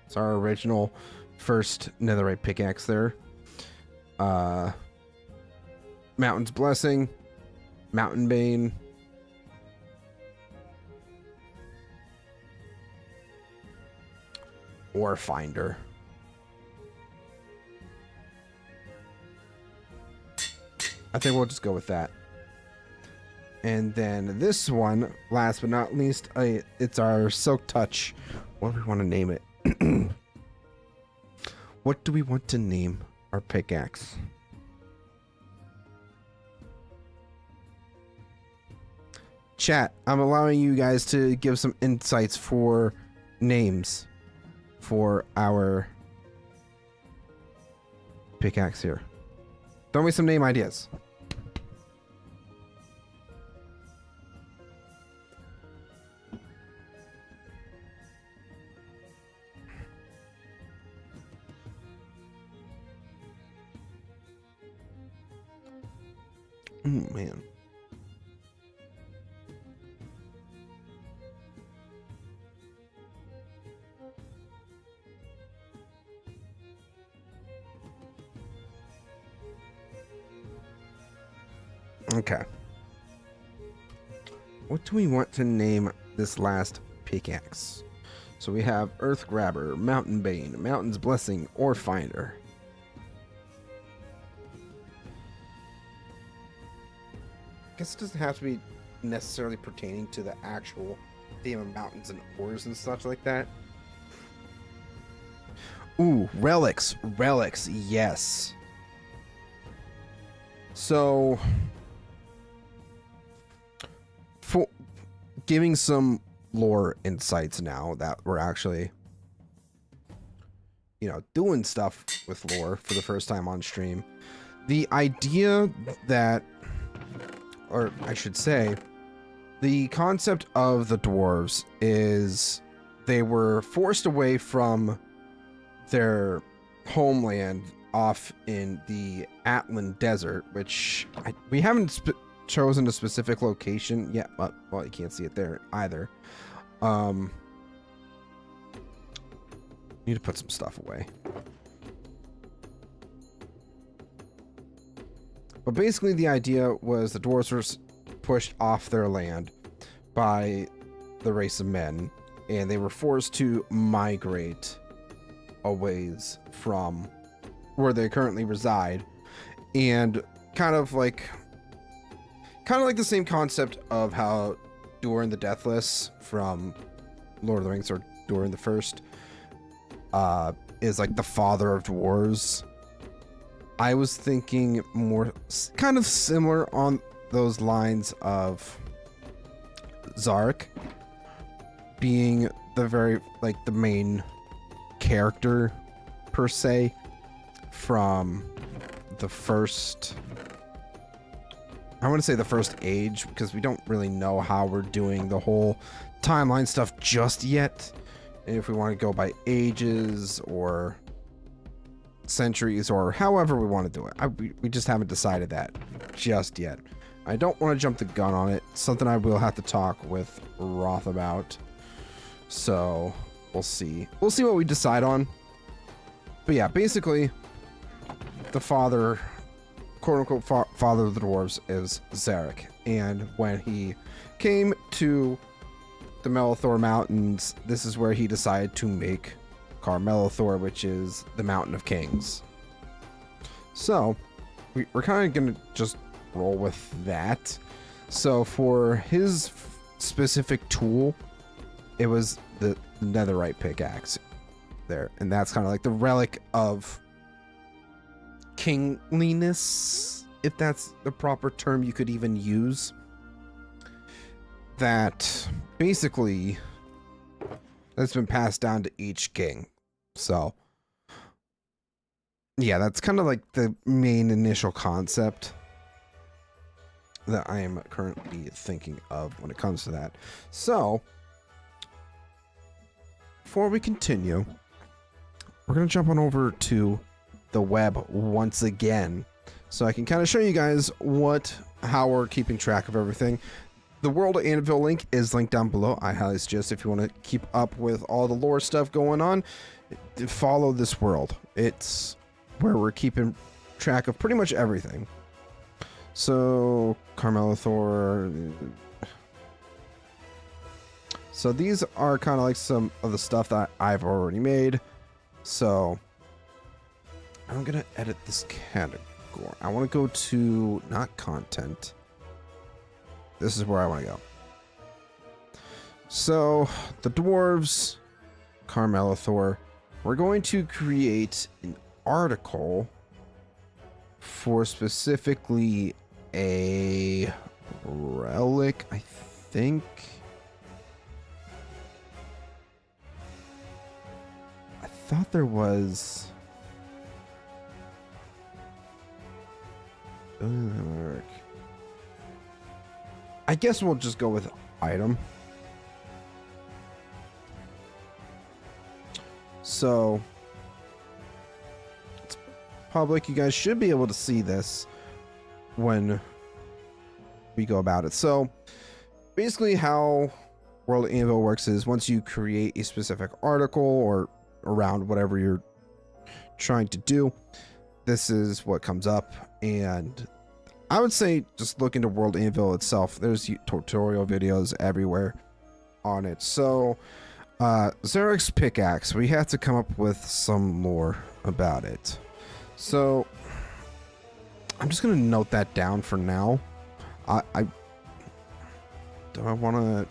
It's our original first Netherite pickaxe there. Mountain's Blessing, Mountain Bane, Ore Finder. I think we'll just go with that. And then this one, last but not least, it's our Silk Touch. What do we want to name it? What do we want to name our pickaxe? Chat, I'm allowing you guys to give some insights for names for our pickaxe here. Throw me some name ideas. Oh, man. Okay. What do we want to name this last pickaxe? So we have Earth Grabber, Mountain Bane, Mountain's Blessing, Ore Finder. I guess it doesn't have to be necessarily pertaining to the actual theme of mountains and ores and such like that. Ooh, relics. Relics, yes. So, for giving some lore insights now that we're actually, you know, doing stuff with lore for the first time on stream, the idea that, or I should say, the concept of the dwarves is they were forced away from their homeland off in the Atlan Desert, which we haven't chosen a specific location yet, but, well, you can't see it there either. Need to put some stuff away. But basically the idea was the dwarves were pushed off their land by the race of men, and they were forced to migrate a ways from where they currently reside, and kind of like the same concept of how Durin the Deathless from Lord of the Rings, or Durin the First, is like the father of dwarves. I was thinking more kind of similar on those lines of Zarek being the very, like, the main character per se from the first, I want to say the first age, because we don't really know how we're doing the whole timeline stuff just yet. if we want to go by ages or centuries or however we want to do it. We just haven't decided that just yet. I don't want to jump the gun on it. Something I will have to talk with Roth about. So we'll see. We'll see what we decide on. But yeah, basically, the father, quote-unquote father of the dwarves, is Zarek. And when he came to the Melethor Mountains, this is where he decided to make Kar-Melethor, which is the Mountain of Kings. So we're kind of going to just roll with that. So for his specific tool, it was the Netherite pickaxe there. And that's kind of like the relic of kingliness, if that's the proper term you could even use. That basically has been passed down to each king. So yeah, that's kind of like the main initial concept that I am currently thinking of when it comes to that. So before we continue, we're going to jump on over to the web once again, so I can kind of show you guys how we're keeping track of everything. The WorldAnvil link is linked down below. I highly suggest, if you want to keep up with all the lore stuff going on, follow this world. It's where we're keeping track of pretty much everything. So Kar-Melethor. So these are kind of like some of the stuff that I've already made. So I'm gonna edit this category. I want to go to not content. This is where I want to go. So the dwarves, Kar-Melethor, we're going to create an article for specifically a relic, I think. I thought there was... I guess we'll just go with item. So it's public. You guys should be able to see this when we go about it. So basically how WorldAnvil works is once you create a specific article or around whatever you're trying to do, this is what comes up. And I would say just look into WorldAnvil itself. There's tutorial videos everywhere on it. So Zarek's pickaxe, we have to come up with some lore about it. So I'm just gonna note that down for now. Do I want to?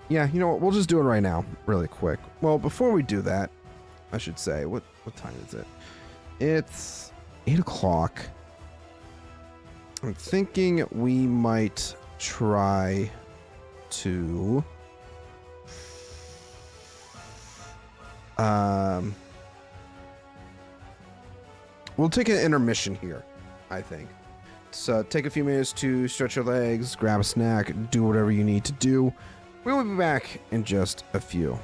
Yeah, you know what? We'll just do it right now, really quick. Well, before we do that, I should say, what time is it? It's 8 o'clock. I'm thinking we might try to we'll take an intermission here, I think. So take a few minutes to stretch your legs, grab a snack, do whatever you need to do. We'll be back in just a few.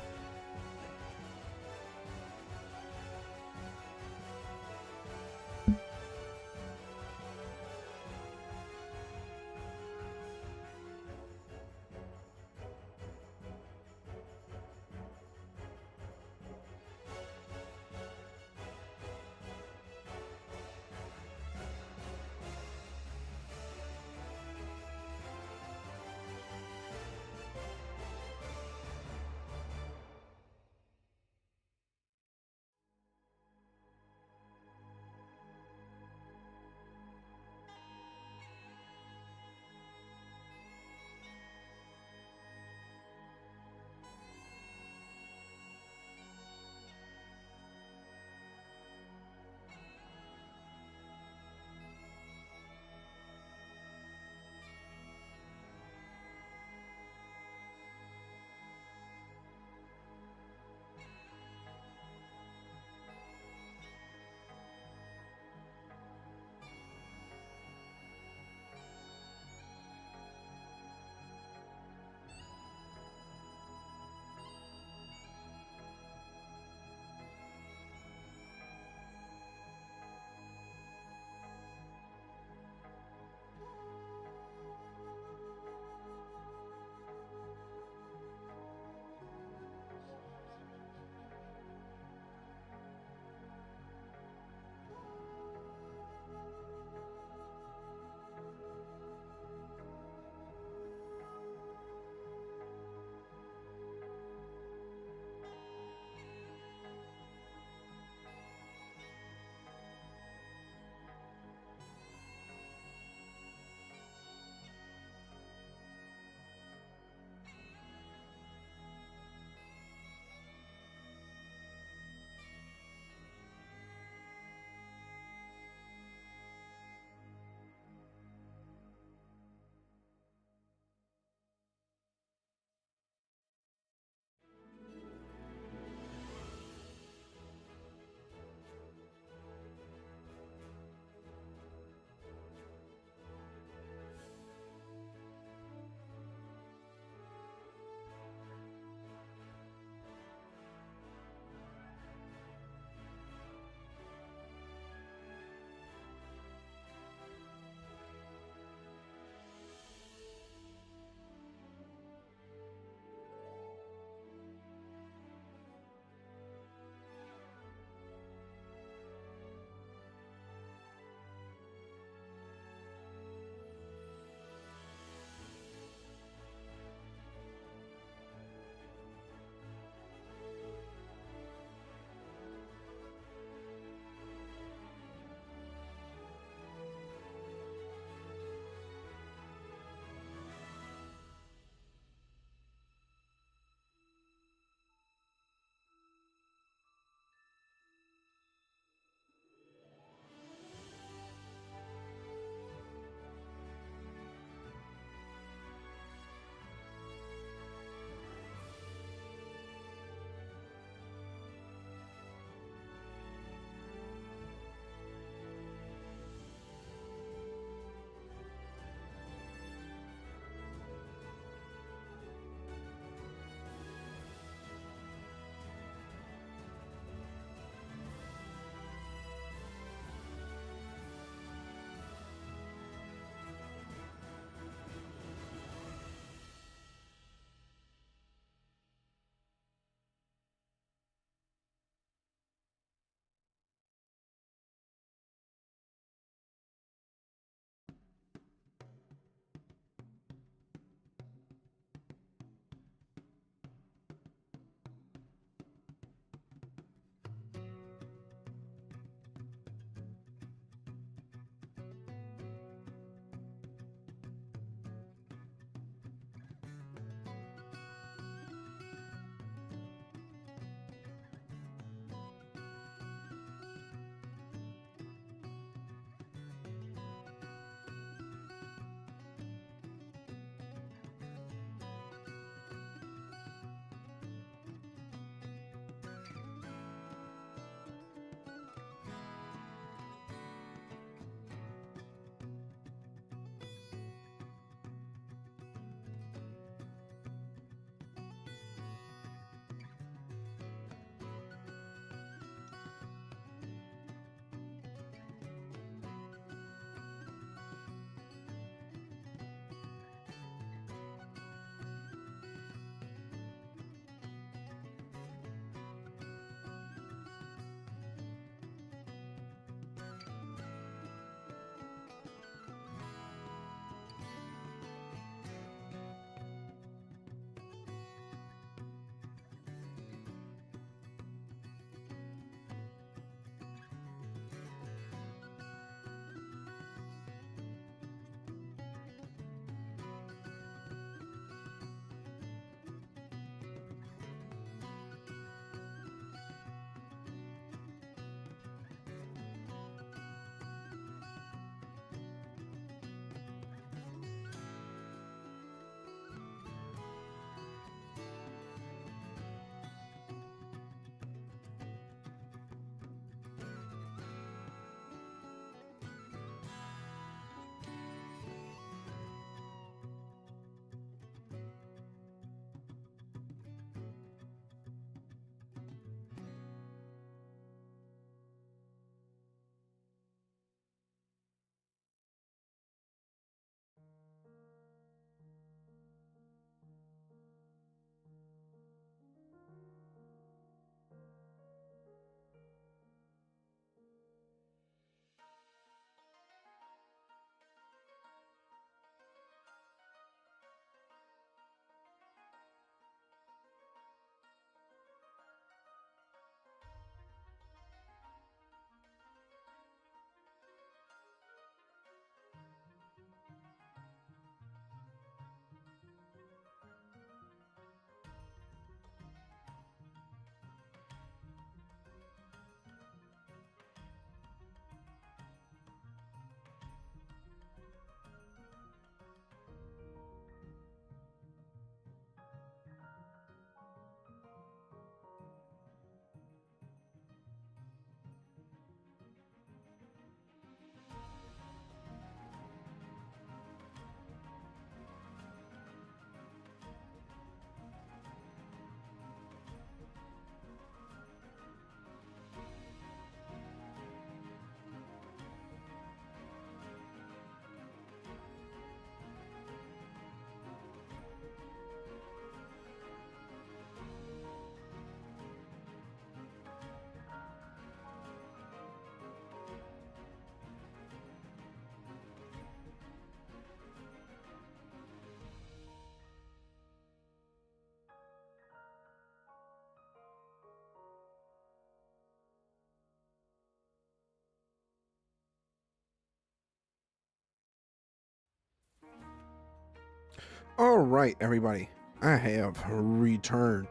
All right, everybody, I have returned.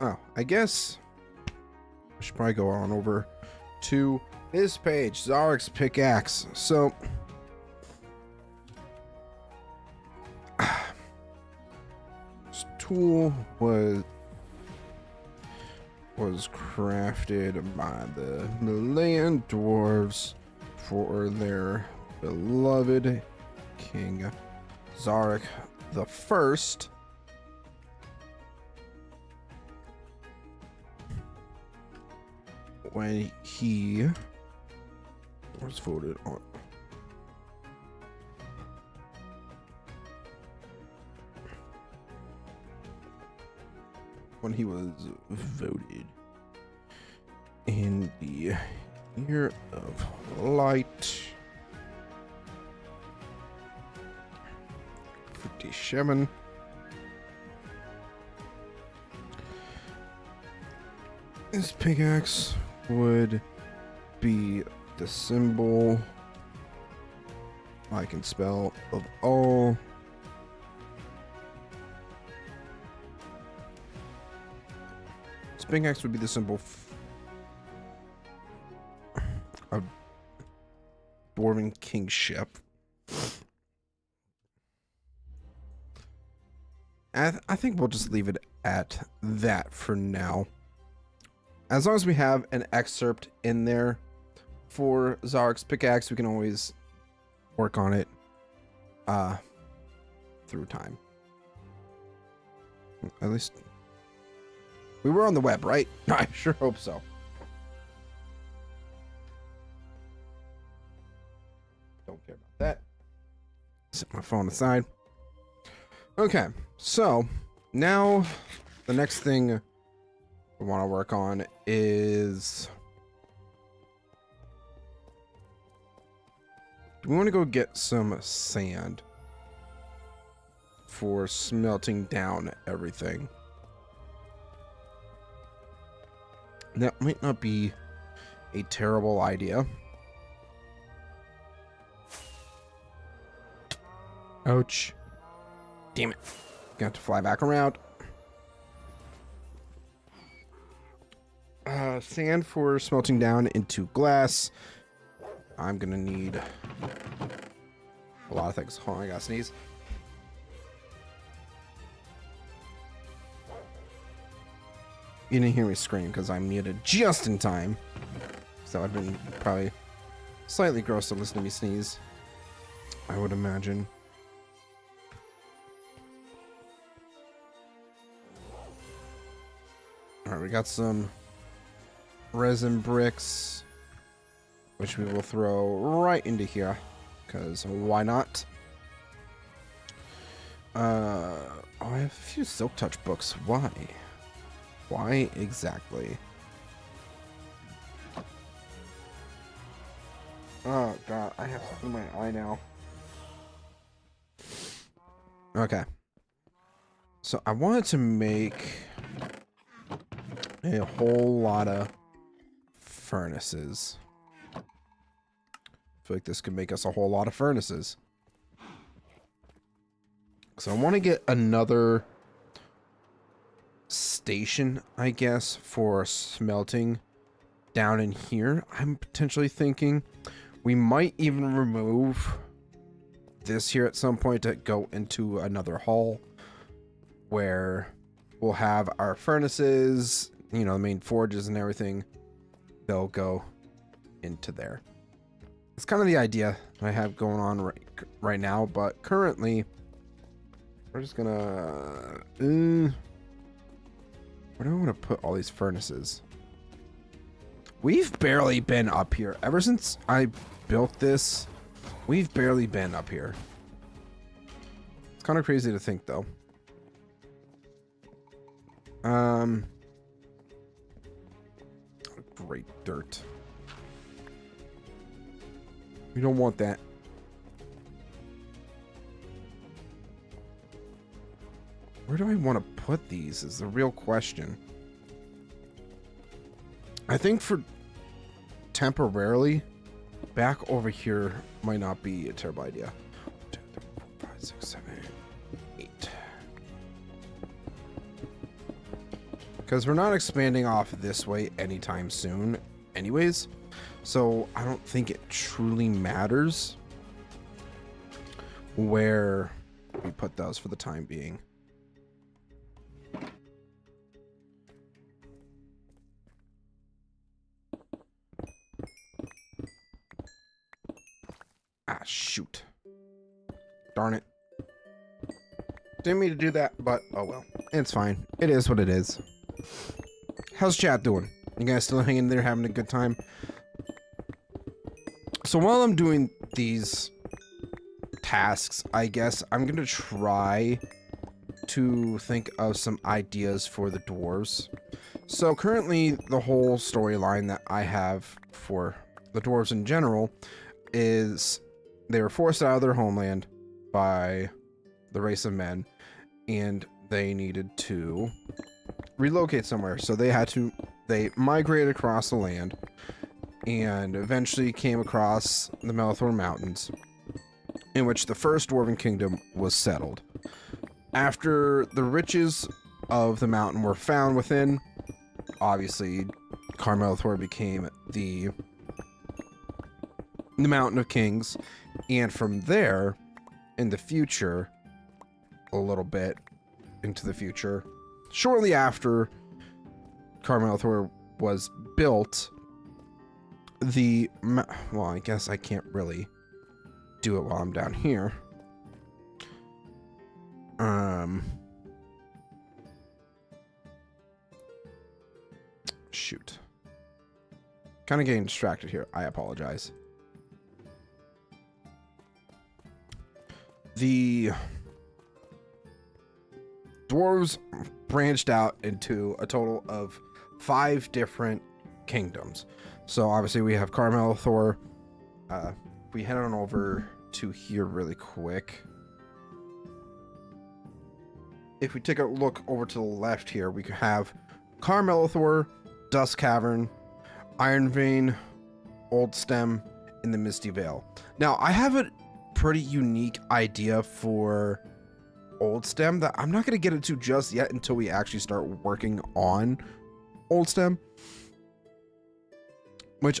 Oh, I guess I should probably go on over to this page, Zarek's pickaxe. So, this tool was crafted by the Malayan dwarves for their beloved King Zarek the First. When he was voted on. When he was voted in the Year of Light 57. This pickaxe would be the symbol I can spell of all this pickaxe would be the symbol of dwarven kingship. I think we'll just leave it at that for now. As long as we have an excerpt in there for Zarek's pickaxe, we can always work on it through time. At least we were on the web, right? I sure hope so. Don't care about that. Set my phone aside. Okay, so now the next thing we want to work on is, do we want to go get some sand for smelting down everything? That might not be a terrible idea. Ouch. Damn it. Got to fly back around. Sand for smelting down into glass. I'm gonna need a lot of things. Hold on, I gotta sneeze. You didn't hear me scream because I'm muted just in time. So I've been probably slightly gross to listen to me sneeze, I would imagine. Alright, we got some resin bricks, which we will throw right into here, because why not? Oh, I have a few Silk Touch books. Why? Why exactly? Oh god, I have something in my eye now. Okay. So I wanted to make a whole lot of furnaces. I feel like this could make us a whole lot of furnaces. So I want to get another station, I guess, for smelting down in here. I'm potentially thinking we might even remove this here at some point to go into another hall where we'll have our furnaces, you know, the main forges and everything. They'll go into there. It's kind of the idea I have going on right now, but currently we're just gonna where do I want to put all these furnaces? We've barely been up here ever since I built this. We've barely been up here. It's kind of crazy to think, though. Great dirt. We don't want that. Where do I want to put these is the real question. I think for temporarily, back over here might not be a terrible idea. 1, 2, 3, 4, 5, 6, 7, 8. Because we're not expanding off this way anytime soon anyways. So I don't think it truly matters where we put those for the time being. Ah, shoot. Darn it. Didn't mean to do that, but oh well. It's fine. It is what it is. How's chat doing? You guys still hanging there, having a good time? So while I'm doing these tasks, I guess I'm going to try to think of some ideas for the dwarves. So currently, the whole storyline that I have for the dwarves in general is they were forced out of their homeland by the race of men, and they needed to relocate somewhere. So they migrated across the land and eventually came across the Melethor Mountains, in which the first dwarven kingdom was settled. After the riches of the mountain were found within, obviously Kar-Melethor became the Mountain of Kings, and from there, in the future, a little bit into the future, shortly after Kar-Melethor was built, well, I guess I can't really do it while I'm down here. Shoot. Kind of getting distracted here. I apologize. The dwarves branched out into a total of 5 different kingdoms. So obviously we have Kar-Melethor. We head on over to here really quick. If we take a look over to the left here, we could have Kar-Melethor, Dusk Cavern, Iron Vein, Old Stem, and the Misty Vale. Now, I have a pretty unique idea for Old Stem that I'm not going to get into just yet until we actually start working on Old Stem. Which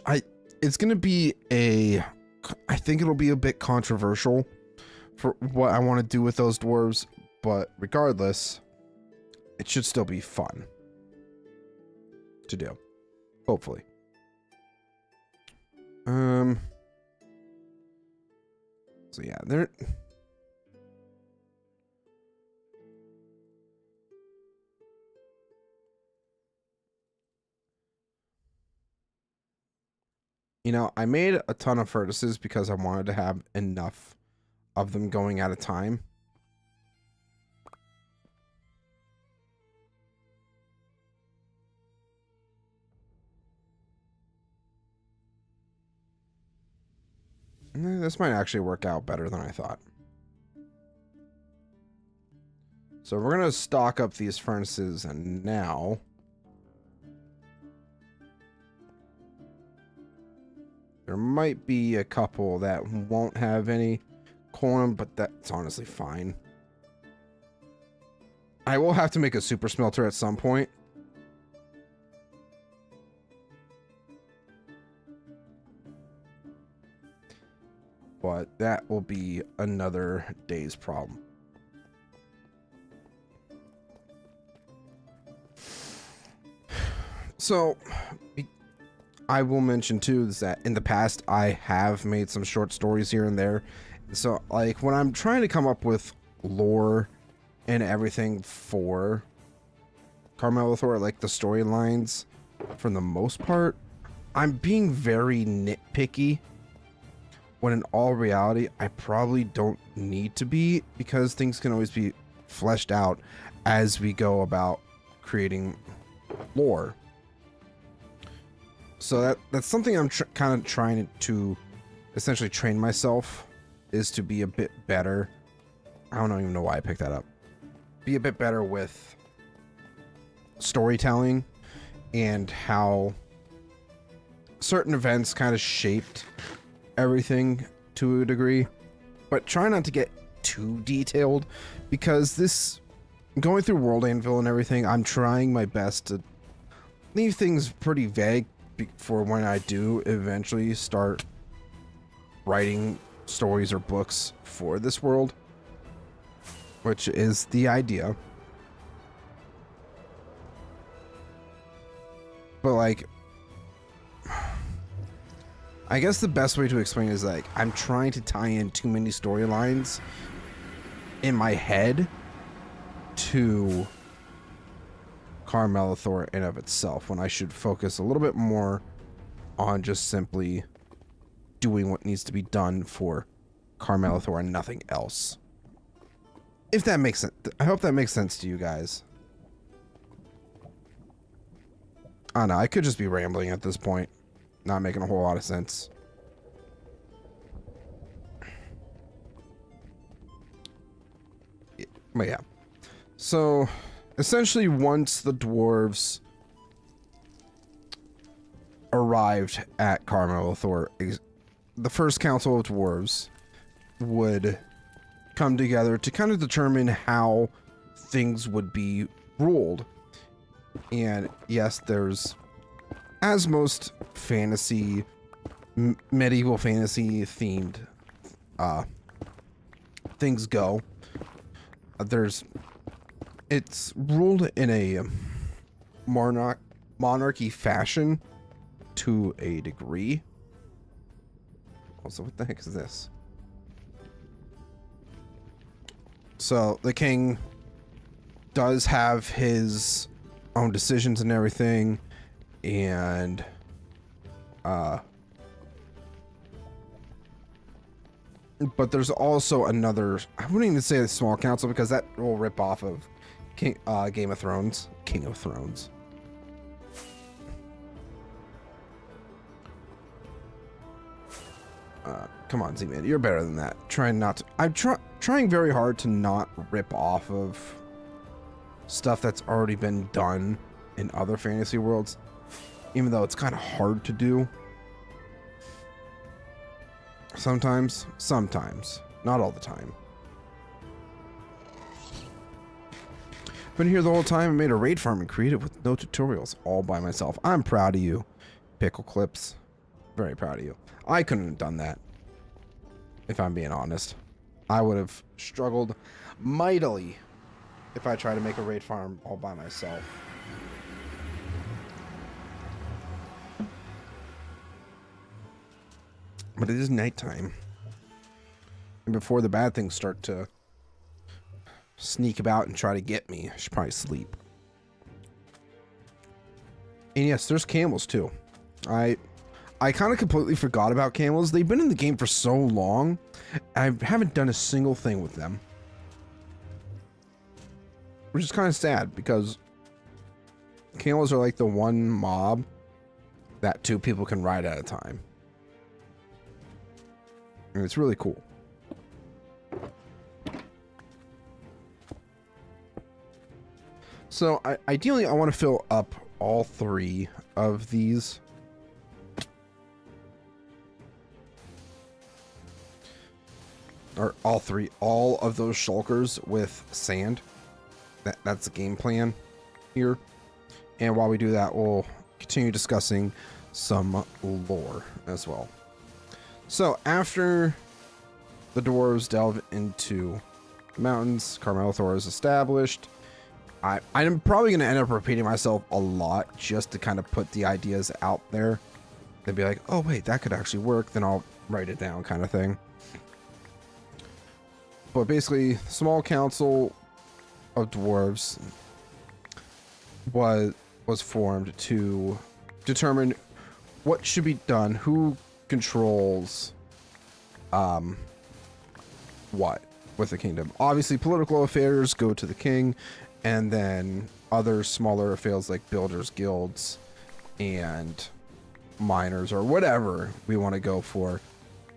it's going to be I think it'll be a bit controversial for what I want to do with those dwarves, but regardless, it should still be fun to do, hopefully. So yeah, you know, I made a ton of furnaces because I wanted to have enough of them going at a time. This might actually work out better than I thought. So we're going to stock up these furnaces and now. There might be a couple that won't have any coal in them, but that's honestly fine. I will have to make a super smelter at some point. But that will be another day's problem. So, I will mention too is that in the past I have made some short stories here and there. So, like, when I'm trying to come up with lore and everything for Kar-Melethor, like the storylines, for the most part, I'm being very nitpicky. When in all reality, I probably don't need to be, because things can always be fleshed out as we go about creating lore. So that's something I'm kind of trying to essentially train myself, is to be a bit better. I don't even know why I picked that up. Be a bit better with storytelling and how certain events kind of shaped everything to a degree, but try not to get too detailed, because this, going through WorldAnvil and everything, I'm trying my best to leave things pretty vague for when I do eventually start writing stories or books for this world, which is the idea. But like, I guess the best way to explain it is like, I'm trying to tie in too many storylines in my head to Kar-Melethor in of itself, when I should focus a little bit more on just simply doing what needs to be done for Kar-Melethor and nothing else. If that makes sense. I hope that makes sense to you guys. I don't know, I could just be rambling at this point, not making a whole lot of sense. But yeah. So, essentially, once the dwarves arrived at Kar-Melethor, the first council of dwarves would come together to kind of determine how things would be ruled. And yes, there's, as most fantasy, medieval fantasy themed things go, it's ruled in a monarchy fashion to a degree. Also, what the heck is this? So the king does have his own decisions and everything, and but there's also another, I wouldn't even say a small council, because that will rip off of Game of Thrones. King of Thrones. Come on, Z-Man, you're better than that. Trying not to, I'm trying very hard to not rip off of stuff that's already been done in other fantasy worlds, even though it's kind of hard to do. Sometimes, not all the time. Been here the whole time and made a raid farm and created with no tutorials, all by myself. I'm proud of you, Pickle Clips. Very proud of you. I couldn't have done that, if I'm being honest. I would have struggled mightily if I tried to make a raid farm all by myself. But it is nighttime, and before the bad things start to sneak about and try to get me, I should probably sleep. And yes, there's camels too. I kind of completely forgot about camels. They've been in the game for so long, I haven't done a single thing with them, which is kind of sad, because camels are like the one mob that 2 people can ride at a time. And it's really cool. So ideally, I want to fill up all 3 of these. Or all of those shulkers with sand. That's the game plan here. And while we do that, we'll continue discussing some lore as well. So after the dwarves delve into the mountains, Kar-Melethor is established. I'm probably going to end up repeating myself a lot just to kind of put the ideas out there. They'd be like, oh wait, that could actually work. Then I'll write it down, kind of thing. But basically, small council of dwarves was formed to determine what should be done, who controls what with the kingdom. Obviously, political affairs go to the king, and then other smaller affairs like builders guilds and miners or whatever we want to go for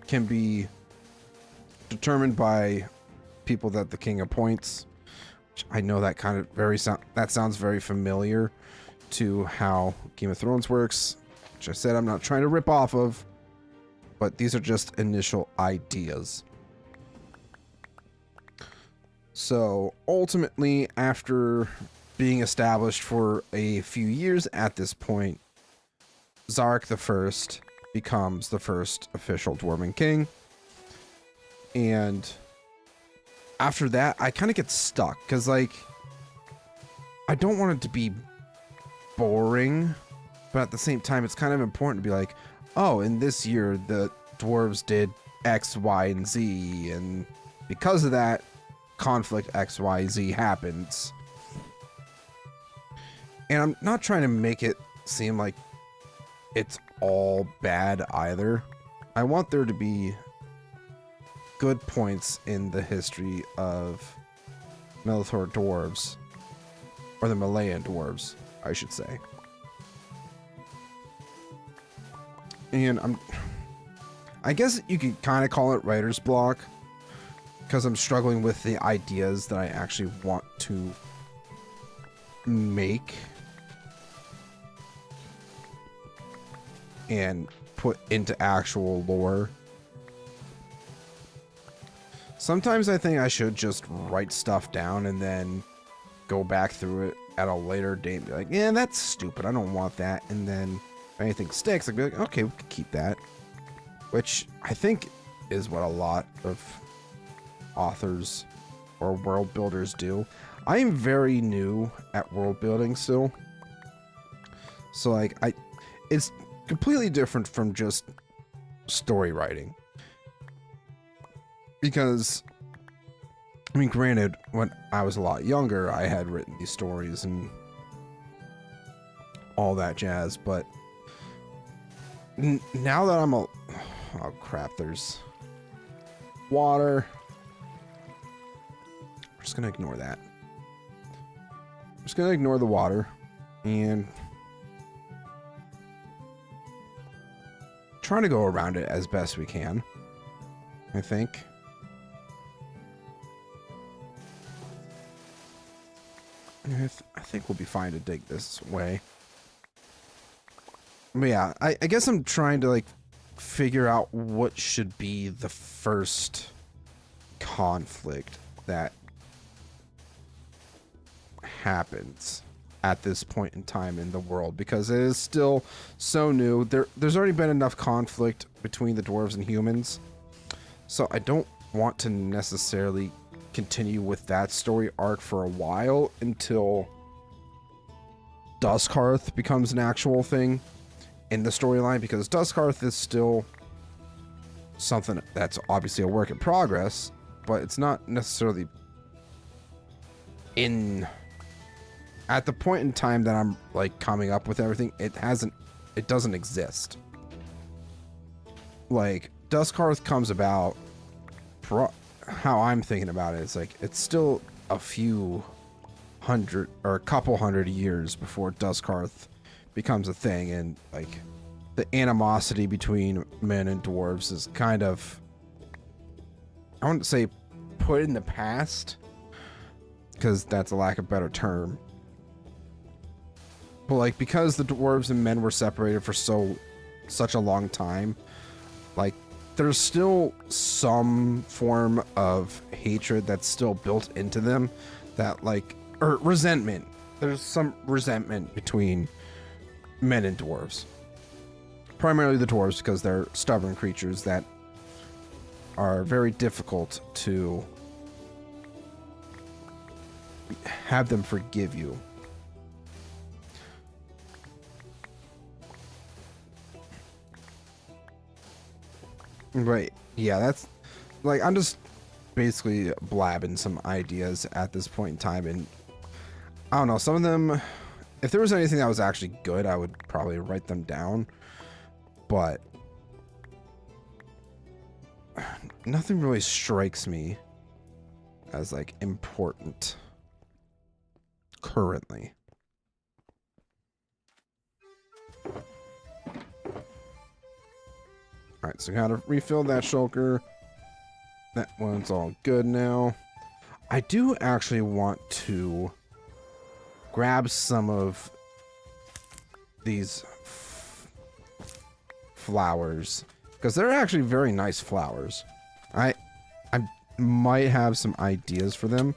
can be determined by people that the king appoints. Which I know that kind of that sounds very familiar to how Game of Thrones works, which I said I'm not trying to rip off of. but these are just initial ideas. So ultimately, after being established for a few years at this point, Zarek the First becomes the first official Dwarven King. And after that, I kind of get stuck because, like, I don't want it to be boring, but at the same time, it's kind of important to be like, oh, in this year, the dwarves did X, Y, and Z, and because of that, conflict X, Y, Z happens. And I'm not trying to make it seem like it's all bad either. I want there to be good points in the history of Melethor dwarves, or the Malayan dwarves, I should say. And I guess you could kind of call it writer's block, because I'm struggling with the ideas that I actually want to make and put into actual lore. Sometimes I think I should just write stuff down and then go back through it at a later date and be like, yeah, that's stupid, I don't want that. And then if anything sticks, I'd be like, okay, we can keep that. Which I think is what a lot of authors or world builders do. I am very new at world building still. So like it's completely different from just story writing. Because, I mean, granted, when I was a lot younger, I had written these stories and all that jazz, but now that I'm a... Oh, crap, there's water. I'm just going to ignore that. I'm just going to ignore the water and try to go around it as best we can, I think. I think we'll be fine to dig this way. But yeah, I guess I'm trying to, like, figure out what should be the first conflict that happens at this point in time in the world, because it is still so new. There's already been enough conflict between the dwarves and humans, so I don't want to necessarily continue with that story arc for a while until Duskhearth becomes an actual thing in the storyline, because Duskhearth is still something that's obviously a work in progress, but it's not necessarily in at the point in time that I'm like coming up with everything. It doesn't exist. Like, Duskhearth comes about, how I'm thinking about it is like it's still a few hundred or a couple hundred years before Duskhearth becomes a thing, and like the animosity between men and dwarves is kind of, I wouldn't say put in the past, because that's a lack of better term, but like because the dwarves and men were separated for such a long time, like there's still some form of hatred that's still built into them, that like, or resentment. There's some resentment between men and dwarves. Primarily the dwarves, because they're stubborn creatures that are very difficult to have them forgive you. Right. Yeah, that's like, I'm just basically blabbing some ideas at this point in time, and I don't know, some of them, if there was anything that was actually good, I would probably write them down, but nothing really strikes me as like important currently. Alright, so gotta refill that shulker. That one's all good now. I do actually want to grab some of these flowers, because they're actually very nice flowers. I might have some ideas for them.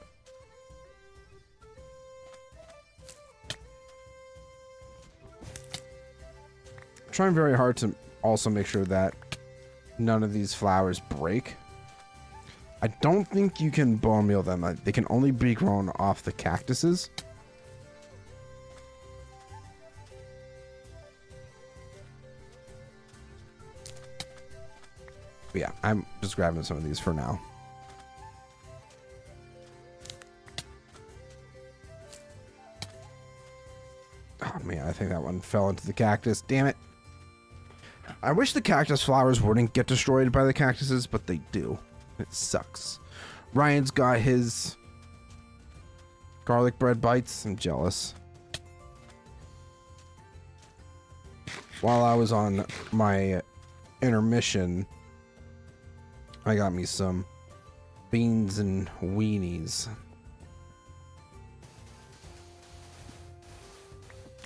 I'm trying very hard to also make sure that none of these flowers break. I don't think you can bone meal them. They can only be grown off the cactuses. But yeah, I'm just grabbing some of these for now. Oh man, I think that one fell into the cactus. Damn it. I wish the cactus flowers wouldn't get destroyed by the cactuses, but they do. It sucks. Ryan's got his garlic bread bites. I'm jealous. While I was on my intermission, I got me some beans and weenies.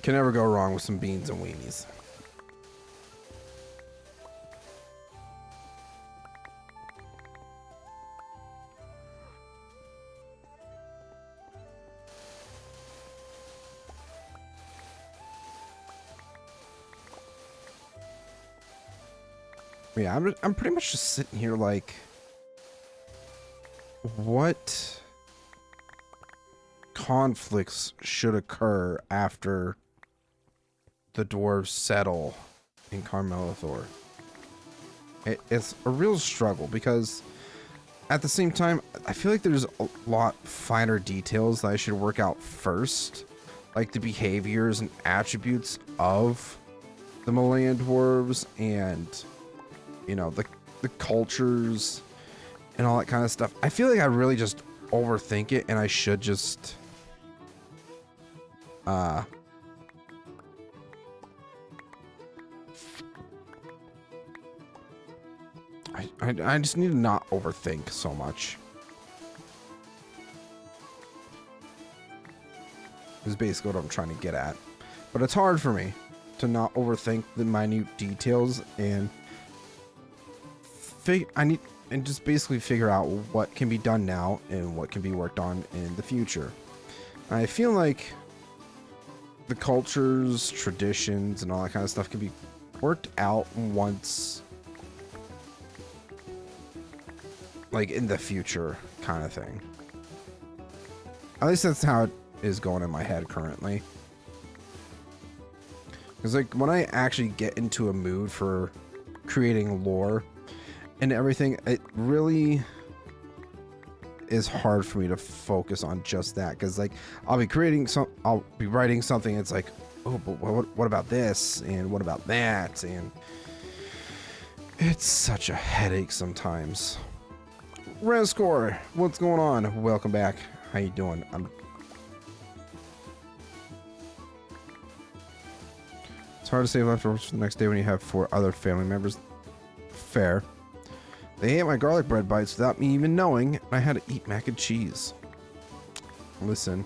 Can never go wrong with some beans and weenies. Yeah, I'm pretty much just sitting here like, what conflicts should occur after the dwarves settle in Kar-Melethor? It's a real struggle because at the same time, I feel like there's a lot finer details that I should work out first, like the behaviors and attributes of the Malayan dwarves and, you know, the cultures and all that kind of stuff. I feel like I really just overthink it, and I should just I just need to not overthink so much. Is basically what I'm trying to get at. But it's hard for me to not overthink the minute details and just basically figure out what can be done now and what can be worked on in the future. I feel like the cultures, traditions, and all that kind of stuff can be worked out once, like in the future kind of thing. At least that's how it is going in my head currently. Because like when I actually get into a mood for creating lore and everything, it really is hard for me to focus on just that, because like I'll be writing something, it's like, oh, but what about this and what about that, and it's such a headache sometimes. Rescore, what's going on? Welcome back. How you doing? It's hard to save leftovers for the next day when you have 4 other family members. Fair. They ate my garlic bread bites without me even knowing, and I had to eat mac and cheese. Listen.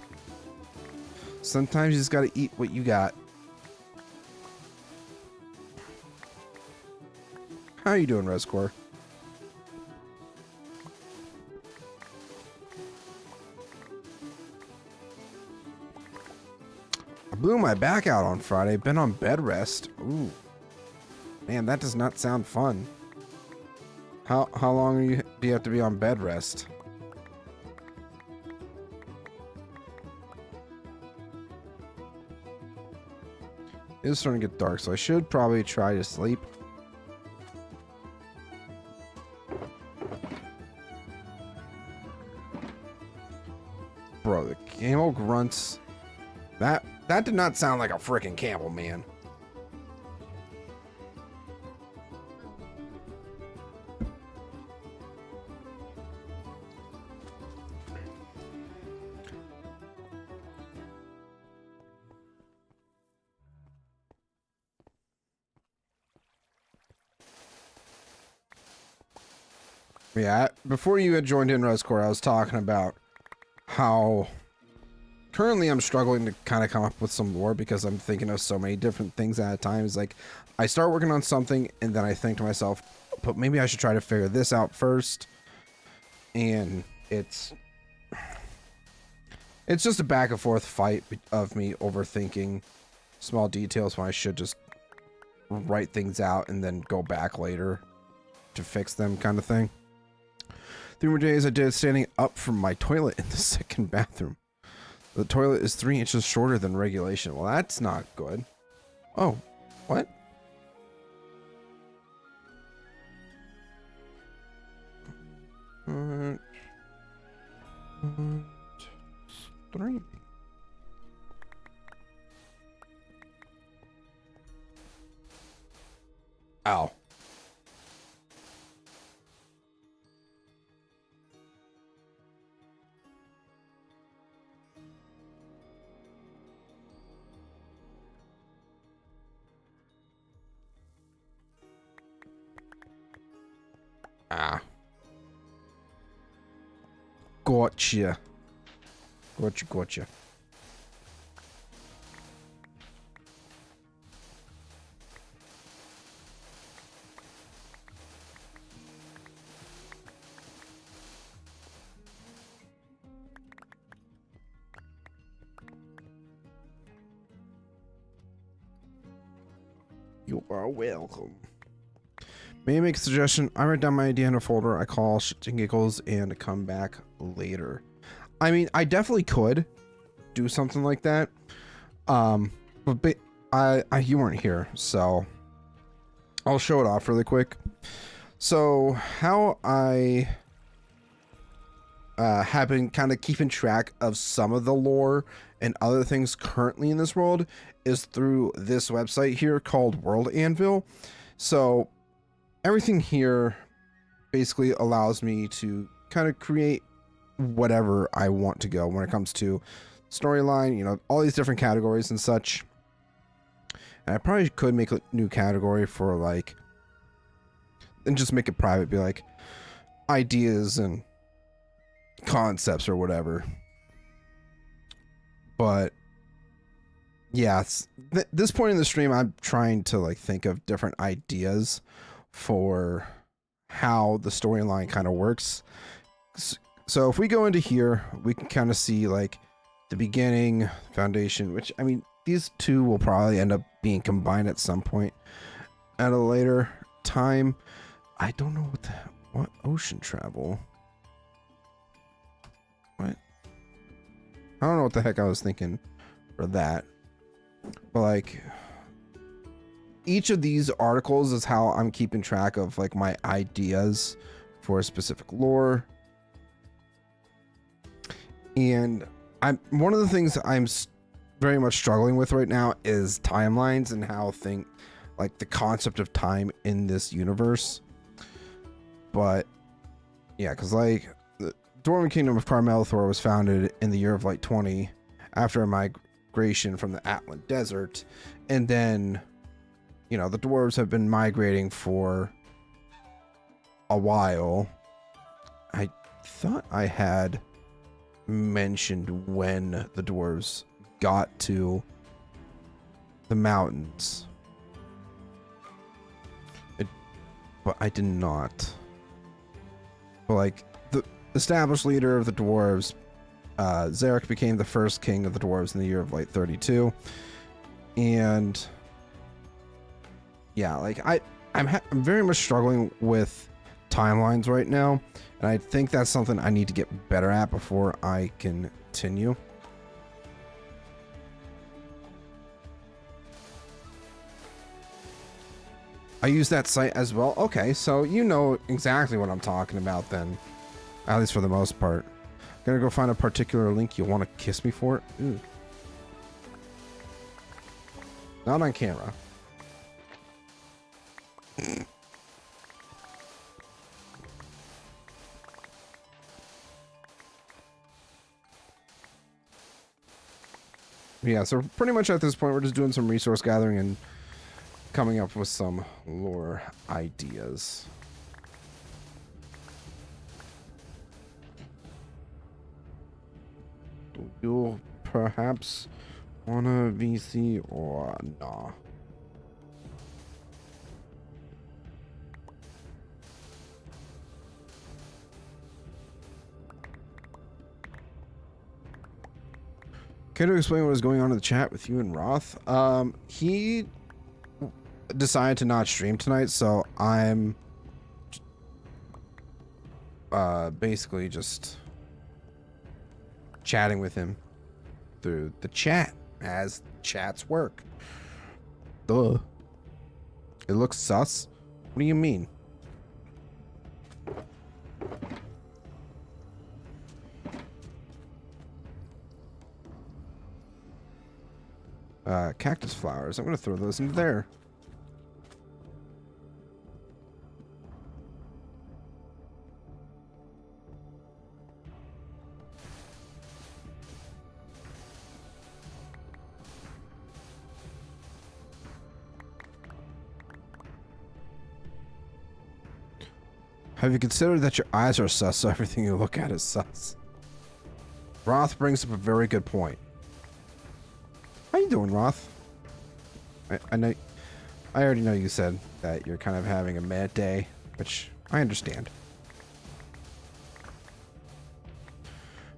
Sometimes you just gotta eat what you got. How you doing, Rescore? I blew my back out on Friday. Been on bed rest. Ooh. Man, that does not sound fun. How long do you have to be on bed rest? It's starting to get dark, so I should probably try to sleep. Bro, the camel grunts. That did not sound like a freaking camel, man. Yeah, before you had joined in, Rescore, I was talking about how currently I'm struggling to kind of come up with some lore because I'm thinking of so many different things at a time. It's like I start working on something and then I think to myself, But maybe I should try to figure this out first. And it's just a back and forth fight of me overthinking small details when I should just write things out and then go back later to fix them, kind of thing. 3 more days I did standing up from my toilet in the second bathroom. The toilet is 3 inches shorter than regulation. Well, that's not good. Oh, what? Streaming. Ow. Ah. Gotcha. Gotcha. You are welcome. May I make a suggestion? I write down my idea in a folder, I call shits and giggles, and come back later. I mean, I definitely could do something like that. But you weren't here, so I'll show it off really quick. So how I have been kind of keeping track of some of the lore and other things currently in this world is through this website here called WorldAnvil. So everything here basically allows me to kind of create whatever I want to go when it comes to storyline, you know, all these different categories and such. And I probably could make a new category for like, and just make it private, be like ideas and concepts or whatever. But yeah, this point in the stream, I'm trying to like think of different ideas for how the storyline kind of works. So if we go into here, we can kind of see like the beginning, foundation, which I mean, these two will probably end up being combined at some point at a later time. I don't know what ocean travel. What? I don't know what the heck I was thinking for that. But like each of these articles is how I'm keeping track of like my ideas for a specific lore. And one of the things I'm very much struggling with right now is timelines and how like the concept of time in this universe. But yeah, because like the Dwarven Kingdom of Kar-Melethor was founded in the year of like 20 after a migration from the Atlan Desert, and then you know the dwarves have been migrating for a while. I thought I had mentioned when the dwarves got to the mountains, but I did not. But like the established leader of the dwarves, Zarek, became the first king of the dwarves in the year of like 32, and yeah, like I'm very much struggling with timelines right now, and I think that's something I need to get better at before I can continue. I use that site as well. Okay, so you know exactly what I'm talking about then, at least for the most part. Gonna go find a particular link you want to kiss me for. Ooh. Not on camera. Yeah, so pretty much at this point we're just doing some resource gathering and coming up with some lore ideas. Do you perhaps wanna VC or nah? Care to explain what is going on in the chat with you and Roth? He decided to not stream tonight, so I'm basically just chatting with him through the chat, as chats work. Duh. It looks sus? What do you mean? Cactus flowers. I'm gonna throw those into there. Have you considered that your eyes are sus, so everything you look at is sus? Roth brings up a very good point. How you doing, Roth? I know, I already know you said that you're kind of having a mad day, which I understand.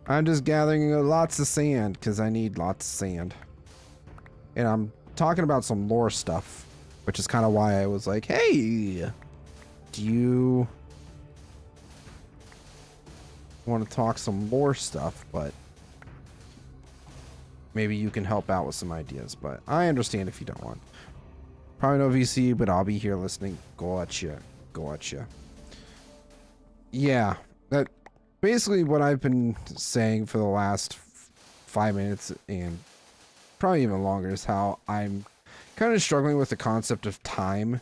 I'm just gathering lots of sand because I need lots of sand. And I'm talking about some lore stuff, which is kind of why I was like, hey, do you want to talk some lore stuff? But maybe you can help out with some ideas, but I understand if you don't want. Probably no VC, but I'll be here listening. Gotcha. Gotcha. Yeah, that basically what I've been saying for the last 5 minutes and probably even longer is how I'm kind of struggling with the concept of time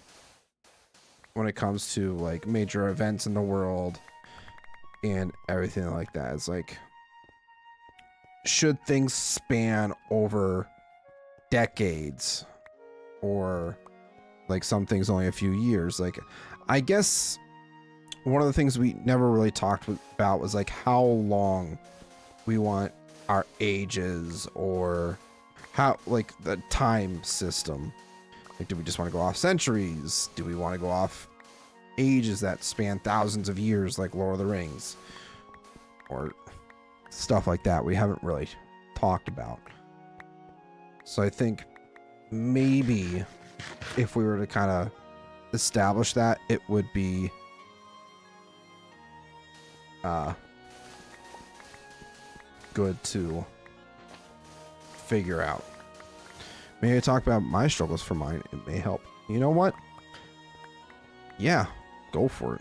when it comes to like major events in the world and everything like that. It's like, should things span over decades, or like some things only a few years? Like, I guess one of the things we never really talked about was like how long we want our ages, or how, like, the time system. Like, do we just want to go off centuries? Do we want to go off ages that span thousands of years like Lord of the Rings? Or stuff like that we haven't really talked about. So I think maybe if we were to kind of establish that, it would be good to figure out. Maybe I talk about my struggles for mine. It may help. You know what? Yeah, go for it.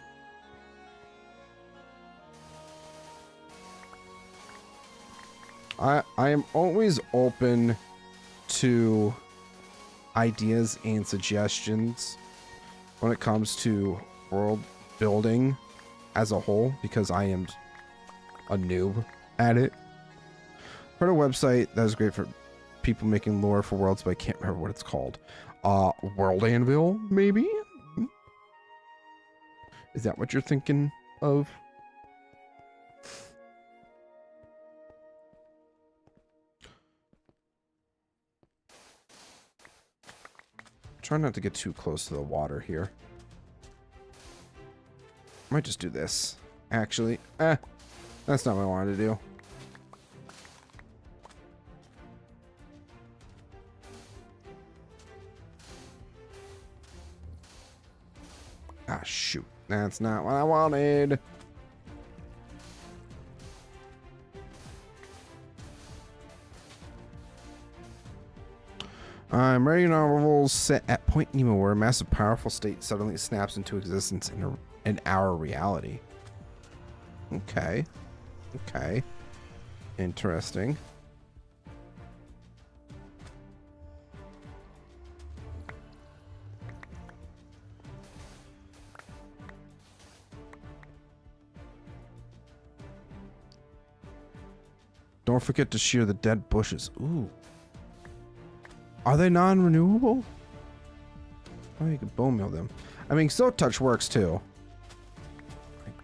I am always open to ideas and suggestions when it comes to world building as a whole, because I am a noob at it. Heard a website that is great for people making lore for worlds, but I can't remember what it's called. WorldAnvil, maybe? Is that what you're thinking of? Try not to get too close to the water here. Might just do this. Actually, that's not what I wanted to do. Ah, shoot. That's not what I wanted. I'm writing novels set at Point Nemo, where a massive, powerful state suddenly snaps into existence in our reality. Okay. Okay. Interesting. Don't forget to shear the dead bushes. Ooh. Are they non-renewable? Oh, you can bone meal them. I mean, Silk Touch works too.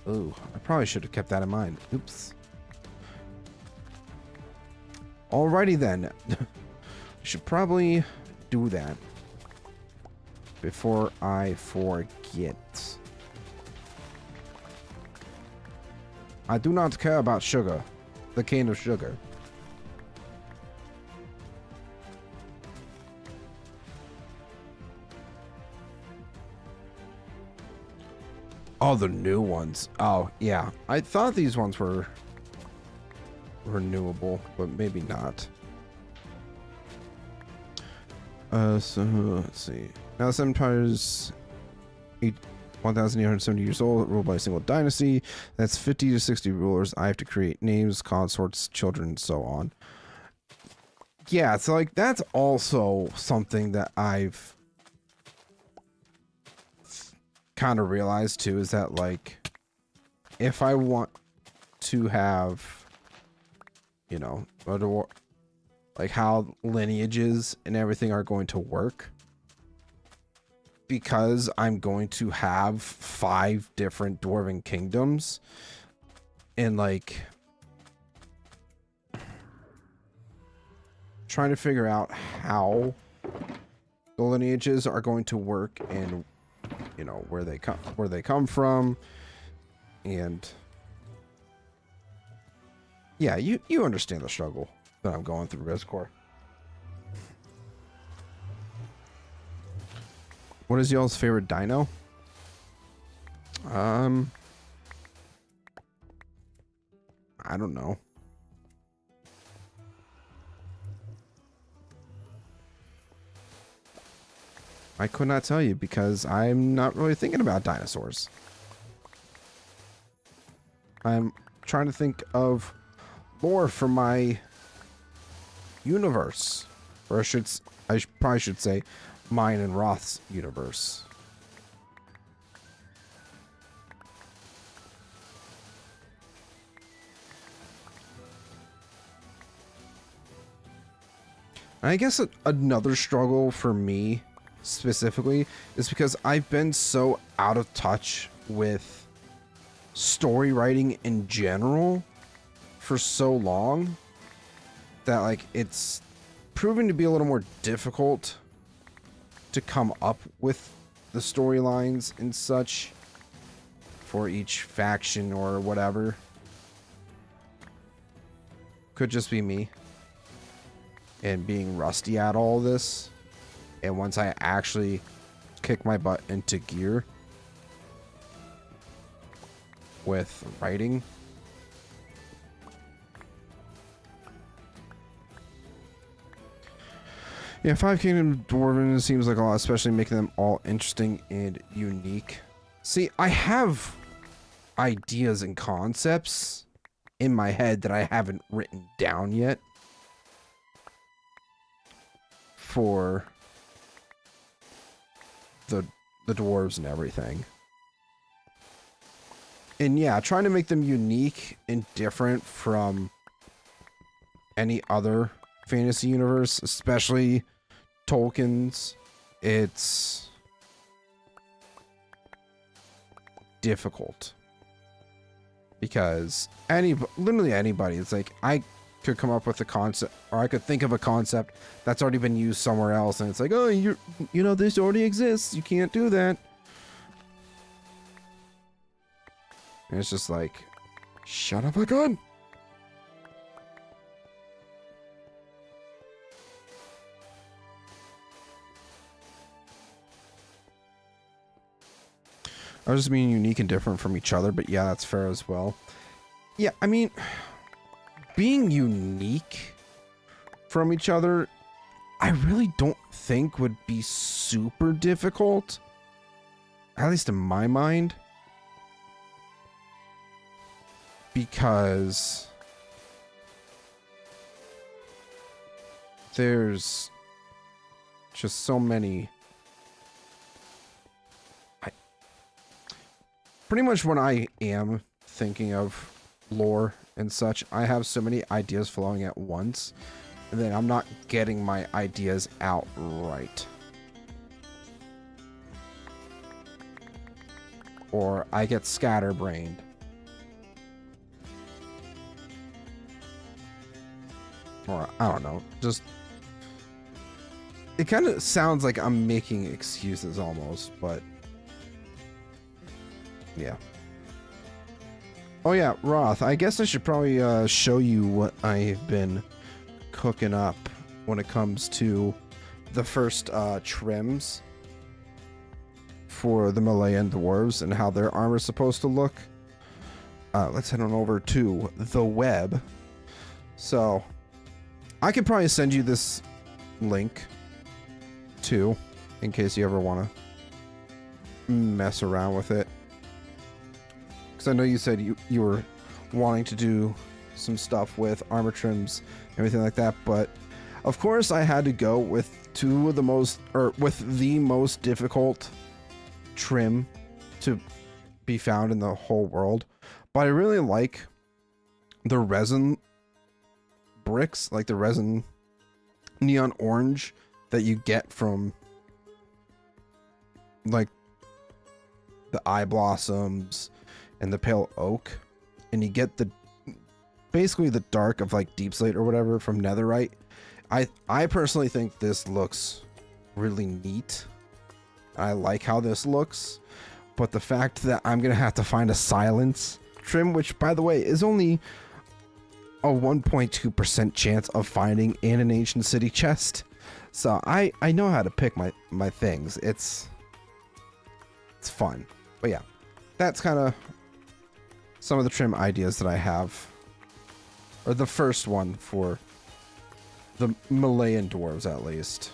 Ooh, I probably should have kept that in mind. Oops. Alrighty then. We should probably do that before I forget. I do not care about sugar. The cane of sugar. Oh, the new ones. Oh, yeah. I thought these ones were renewable, but maybe not. So let's see. Now this empire's 1,870 years old, ruled by a single dynasty. That's 50 to 60 rulers. I have to create names, consorts, children, and so on. Yeah, so like that's also something that I've kind of realized too, is that like if I want to have, you know, like how lineages and everything are going to work, because I'm going to have 5 different dwarven kingdoms, and like trying to figure out how the lineages are going to work, and you know where they come from, and yeah, you understand the struggle that I'm going through, Rizcore. What is y'all's favorite dino? I don't know. I could not tell you because I'm not really thinking about dinosaurs. I'm trying to think of lore for my universe, or I probably should say mine and Roth's universe. And I guess another struggle for me specifically is because I've been so out of touch with story writing in general for so long that like it's proven to be a little more difficult to come up with the storylines and such for each faction or whatever. Could just be me and being rusty at all this. And once I actually kick my butt into gear with writing, yeah, 5 Kingdom Dwarven seems like a lot, especially making them all interesting and unique. See, I have ideas and concepts in my head that I haven't written down yet for the dwarves and everything. And yeah, trying to make them unique and different from any other fantasy universe, especially Tolkien's, it's difficult because literally anybody, it's like I could come up with a concept, or I could think of a concept that's already been used somewhere else, and it's like, oh, you know, this already exists, you can't do that. And it's just like, shut up, a gun. I was just being unique and different from each other, but yeah, that's fair as well. Yeah, I mean, being unique from each other, I really don't think would be super difficult. At least in my mind. Because there's just so many. Pretty much when I am thinking of lore and such, I have so many ideas flowing at once, and then I'm not getting my ideas out right. Or I get scatterbrained. Or I don't know, just it kind of sounds like I'm making excuses almost, but yeah. Oh yeah, Roth, I guess I should probably show you what I've been cooking up when it comes to the first trims for the Malayan dwarves and how their armor is supposed to look, let's head on over to the web. So I could probably send you this link too, in case you ever want to mess around with it. Because I know you said you were wanting to do some stuff with armor trims, everything like that, but of course I had to go with the most difficult trim to be found in the whole world. But I really like the resin bricks, like the resin neon orange that you get from like the eye blossoms and the pale oak, and you get the basically the dark of like deep slate or whatever from Netherite. I personally think this looks really neat. I like how this looks, but the fact that I'm gonna have to find a silence trim, which by the way is only a 1.2% chance of finding in an ancient city chest. So I know how to pick my things. It's fun. But yeah, that's kind of some of the trim ideas that I have. Or the first one for the Malayan dwarves, at least.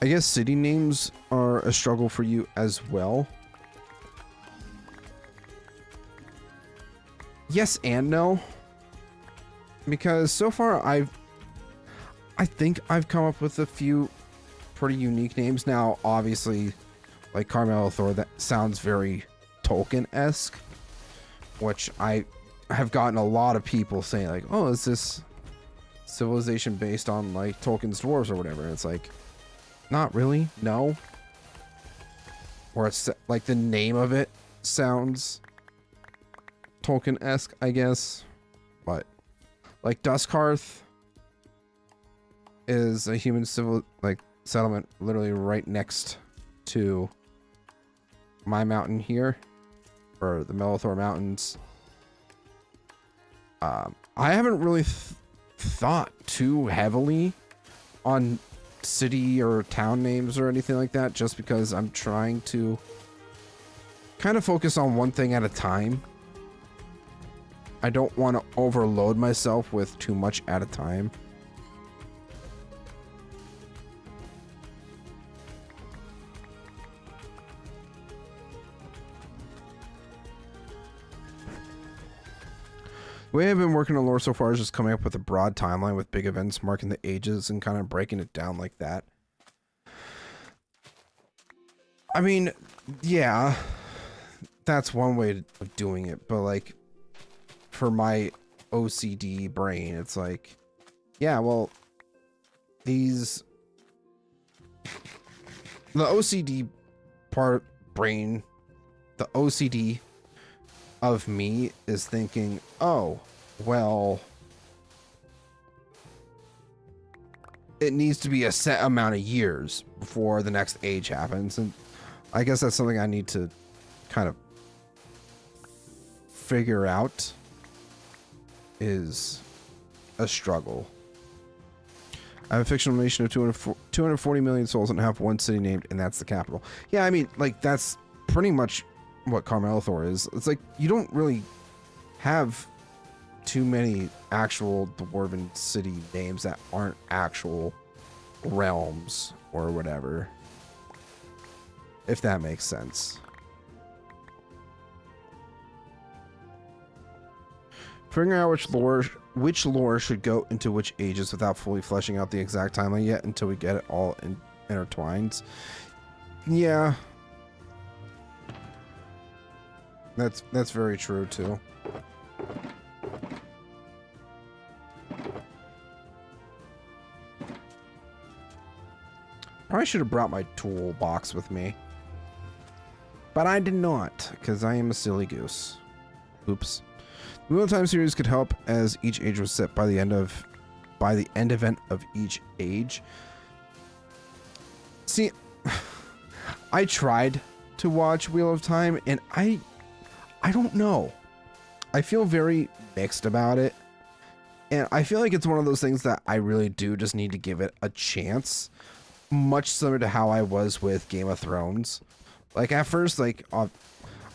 I guess city names are a struggle for you as well. Yes and no. Because so far I think I've come up with a few pretty unique names. Now, obviously, like Kar-Melethor, that sounds very Tolkien-esque, which I have gotten a lot of people saying like, oh, is this civilization based on like Tolkien's dwarves or whatever? And it's like, not really, no. Or it's like the name of it sounds Tolkien-esque, I guess. But like Duskhearth is a human settlement literally right next to my mountain here, or the Melethor Mountains. I haven't really thought too heavily on city or town names or anything like that, just because I'm trying to kind of focus on one thing at a time. I don't want to overload myself with too much at a time. The way I've been working on lore so far is just coming up with a broad timeline with big events marking the ages and kind of breaking it down like that. I mean, yeah, that's one way of doing it, but like for my OCD brain, it's like, yeah, well, the OCD brain, the OCD of me is thinking, oh, well, it needs to be a set amount of years before the next age happens. And I guess that's something I need to kind of figure out, is a struggle. I have a fictional nation of 240 million souls and have one city named, and that's the capital. Yeah, I mean, like, that's pretty much what Kar-Melethor is. It's like you don't really have too many actual dwarven city names that aren't actual realms or whatever, if that makes sense. Figuring out which lore should go into which ages without fully fleshing out the exact timeline yet until we get it all intertwined. Yeah. That's very true too. Probably should have brought my toolbox with me. But I did not, because I am a silly goose. Oops. The Wheel of Time series could help as each age was set by the end event of each age. See, I tried to watch Wheel of Time and I don't know. I feel very mixed about it. And I feel like it's one of those things that I really do just need to give it a chance. Much similar to how I was with Game of Thrones. Like at first, like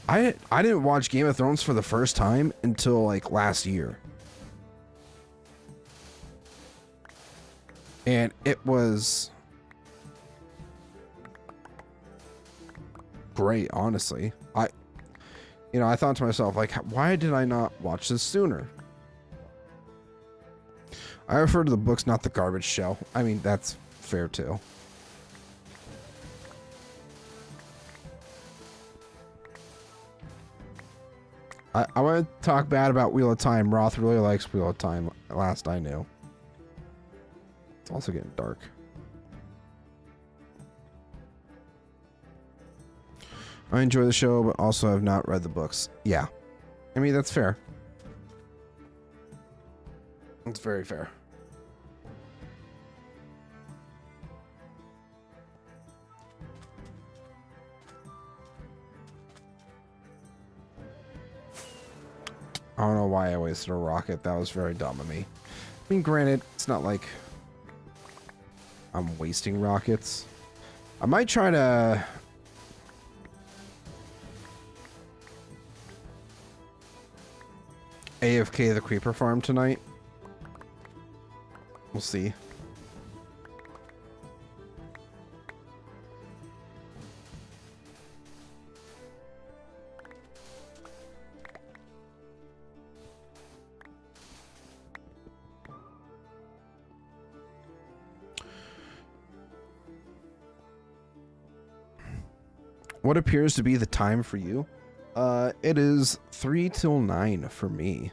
I didn't watch Game of Thrones for the first time until like last year. And it was great, honestly. I thought to myself, like, why did I not watch this sooner? I refer to the books, not the garbage show. I mean, that's fair too. I want to talk bad about Wheel of Time. Roth really likes Wheel of Time, last I knew. It's also getting dark. I enjoy the show, but also have not read the books. Yeah. I mean, that's fair. It's very fair. I don't know why I wasted a rocket. That was very dumb of me. I mean, granted, it's not like I'm wasting rockets. I might try to... AFK the creeper farm tonight. We'll see. What appears to be the time for you? It is 3 till 9 for me.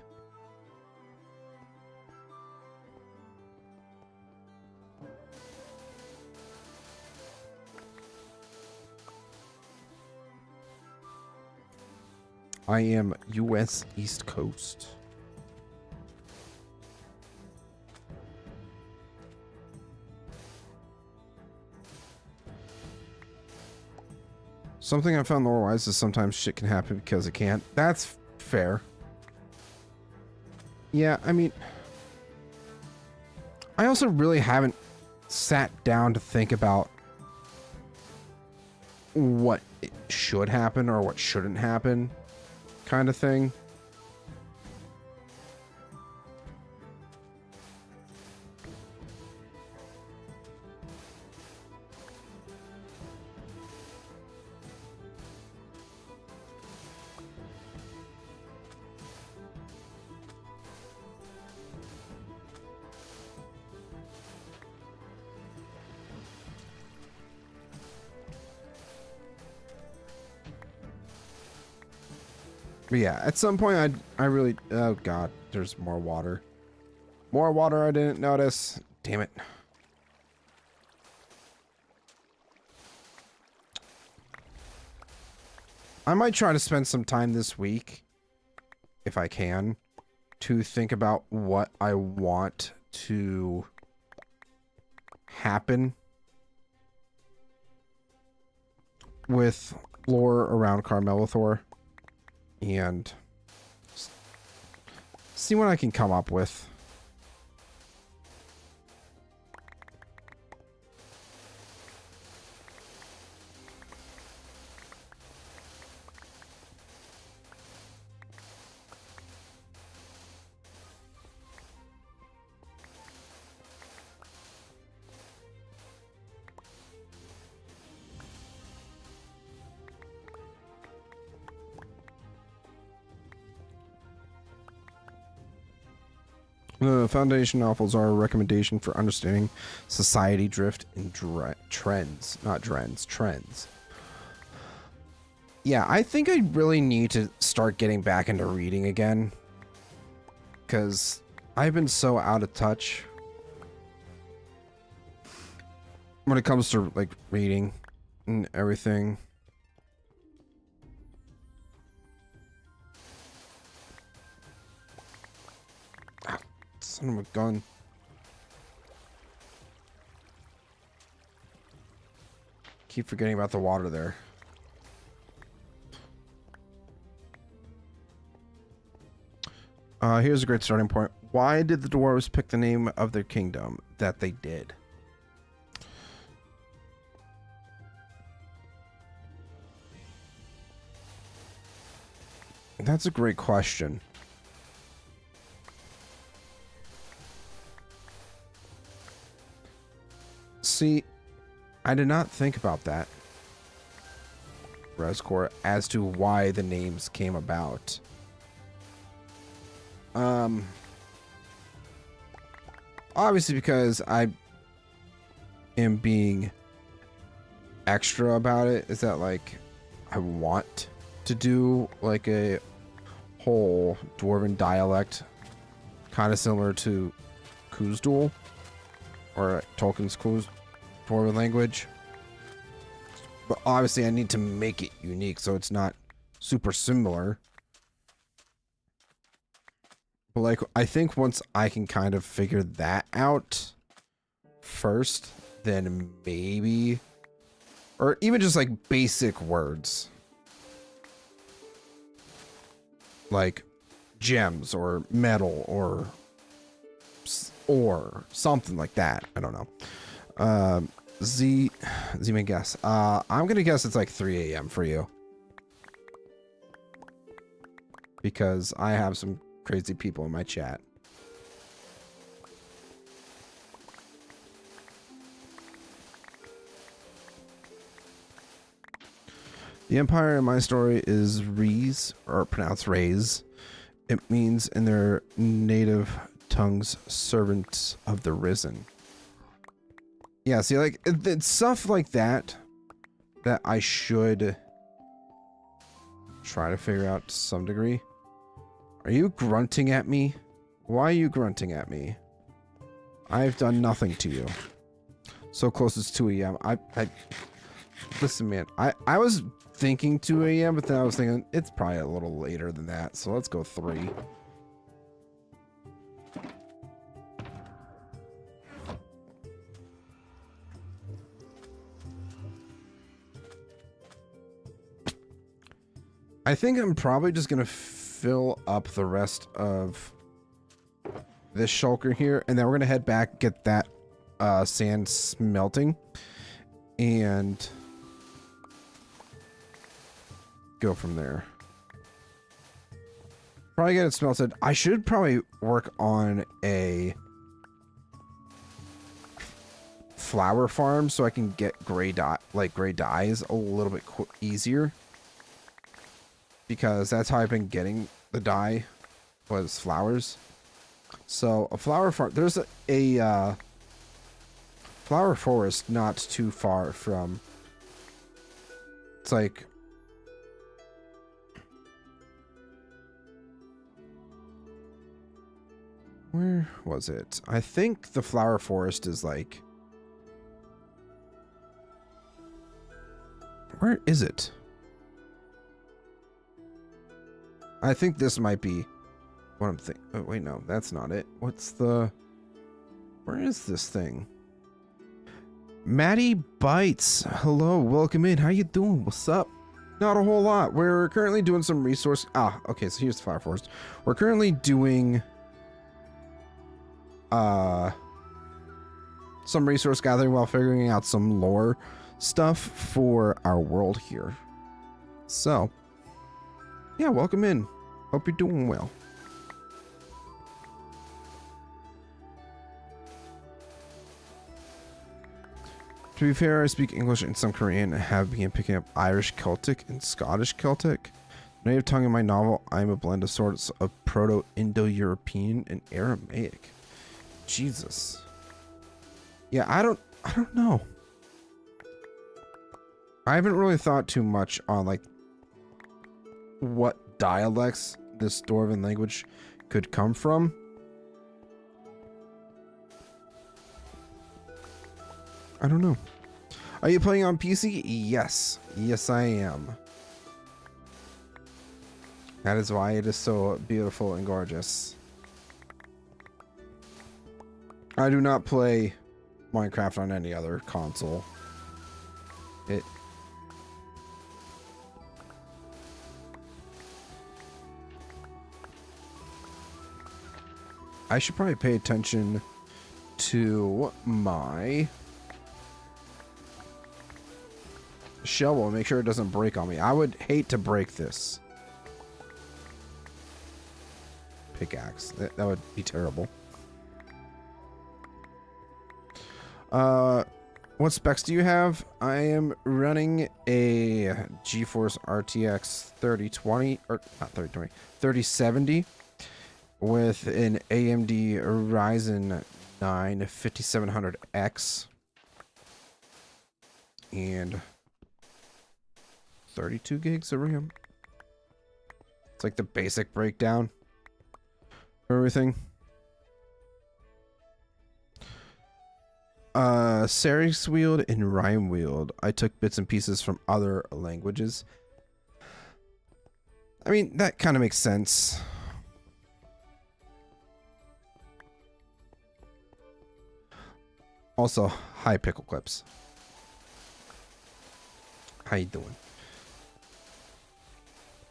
I am US East Coast. Something I found lore-wise is sometimes shit can happen because it can't. That's fair. Yeah, I mean... I also really haven't sat down to think about what should happen or what shouldn't happen, kind of thing. But yeah, at some point I really... Oh god, there's more water. More water I didn't notice. Damn it. I might try to spend some time this week, if I can, to think about what I want to happen with lore around Kar-Melethor. And see what I can come up with. The foundation novels are a recommendation for understanding society drift and trends, not trends, trends. Yeah, I think I really need to start getting back into reading again, because I've been so out of touch. when it comes to like reading and everything. Ah, son of a gun. Keep forgetting about the water there. Here's a great starting point. Why did the dwarves pick the name of their kingdom that they did? That's a great question. See, I did not think about that, Rescore, as to why the names came about. Obviously because I am being extra about it. Is that like I want to do like a whole dwarven dialect, kind of similar to Khuzdul or Tolkien's dwarven language. But obviously I need to make it unique so it's not super similar. But like, I think once I can kind of figure that out first, then maybe, or even just like basic words like gems or metal or something like that. I don't know. Z-Man guess. I'm gonna guess it's like 3 a.m. for you, because I have some crazy people in my chat. The Empire in my story is Rees, or pronounced Rays. It means in their native tongues, servants of the risen. Yeah, see, like, it's stuff like that that I should try to figure out to some degree. Are you grunting at me? Why are you grunting at me? I've done nothing to you. So close it's 2 a.m. Listen, man, I was thinking 2 a.m., but then I was thinking it's probably a little later than that. So let's go 3. I think I'm probably just going to fill up the rest of this shulker here, and then we're going to head back, get that sand smelting, and go from there. Probably get it smelted. I should probably work on a flower farm so I can get gray dyes a little bit easier, because that's how I've been getting the dye, was flowers. So a flower farm, there's a flower forest not too far from, it's like, where was it? I think the flower forest is like, where is it? I think this might be what I'm thinking. Oh, wait, no, that's not it. What's the... Where is this thing? Maddie Bites. Hello, welcome in. How you doing? What's up? Not a whole lot. We're currently doing some resource... Ah, okay, so here's the Fire Forest. We're currently doing... some resource gathering while figuring out some lore stuff for our world here. So... yeah, welcome in. Hope you're doing well. To be fair, I speak English and some Korean and have begun picking up Irish Celtic and Scottish Celtic. Native tongue in my novel, I'm a blend of sorts of Proto-Indo-European and Aramaic. Jesus. Yeah, I don't know. I haven't really thought too much on like what dialects this Dwarven language could come from. I don't know. Are you playing on PC? Yes. Yes, I am. That is why it is so beautiful and gorgeous. I do not play Minecraft on any other console. I should probably pay attention to my shovel and make sure it doesn't break on me. I would hate to break this pickaxe. That would be terrible. What specs do you have? I am running a GeForce RTX 3020 or not 3020, 3070 with an AMD Ryzen 9 5700X and 32 gigs of RAM. It's like the basic breakdown for everything. Soulless World and WorldAnvil. I took bits and pieces from other languages. I mean, that kind of makes sense. Also, hi Pickle Clips. How you doing?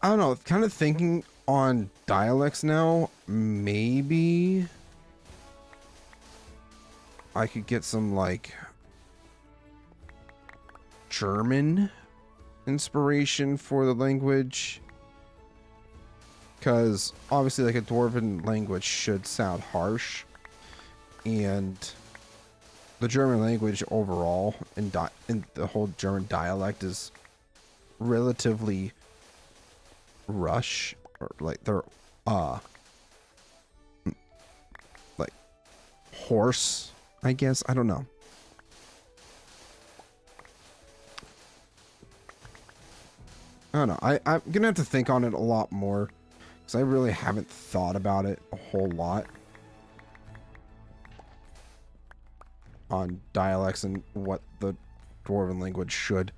I don't know, kind of thinking on dialects now, maybe I could get some like German inspiration for the language, because obviously like a dwarven language should sound harsh, and the German language overall in the whole German dialect is relatively rush, or like they're like hoarse, I guess. I don't know. I don't know. I'm gonna have to think on it a lot more, because I really haven't thought about it a whole lot on dialects and what the dwarven language should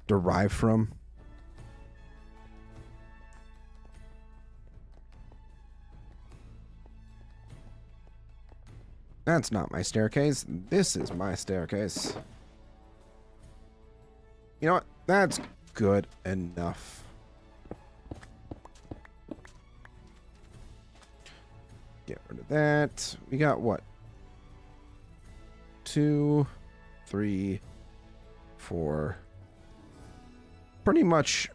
derive from. That's not my staircase. This is my staircase. You know what? That's good enough. Get rid of that. We got what? 2, 3, 4. Pretty much.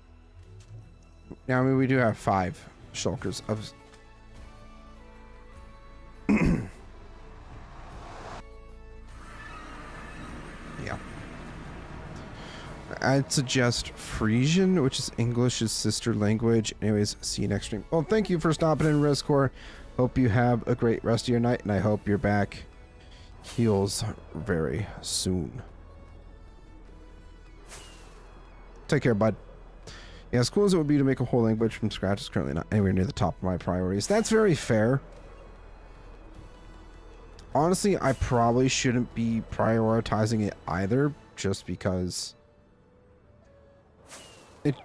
Now, I mean, we do have 5 shulkers of. Yeah. I'd suggest Frisian, which is English's sister language. Anyways, see you next stream. Well, thank you for stopping in, Rescore. Hope you have a great rest of your night, and I hope you're back heals very soon. Take care, bud. Yeah, as cool as it would be to make a whole language from scratch, is currently not anywhere near the top of my priorities. That's very fair. Honestly, I probably shouldn't be prioritizing it either, just because it's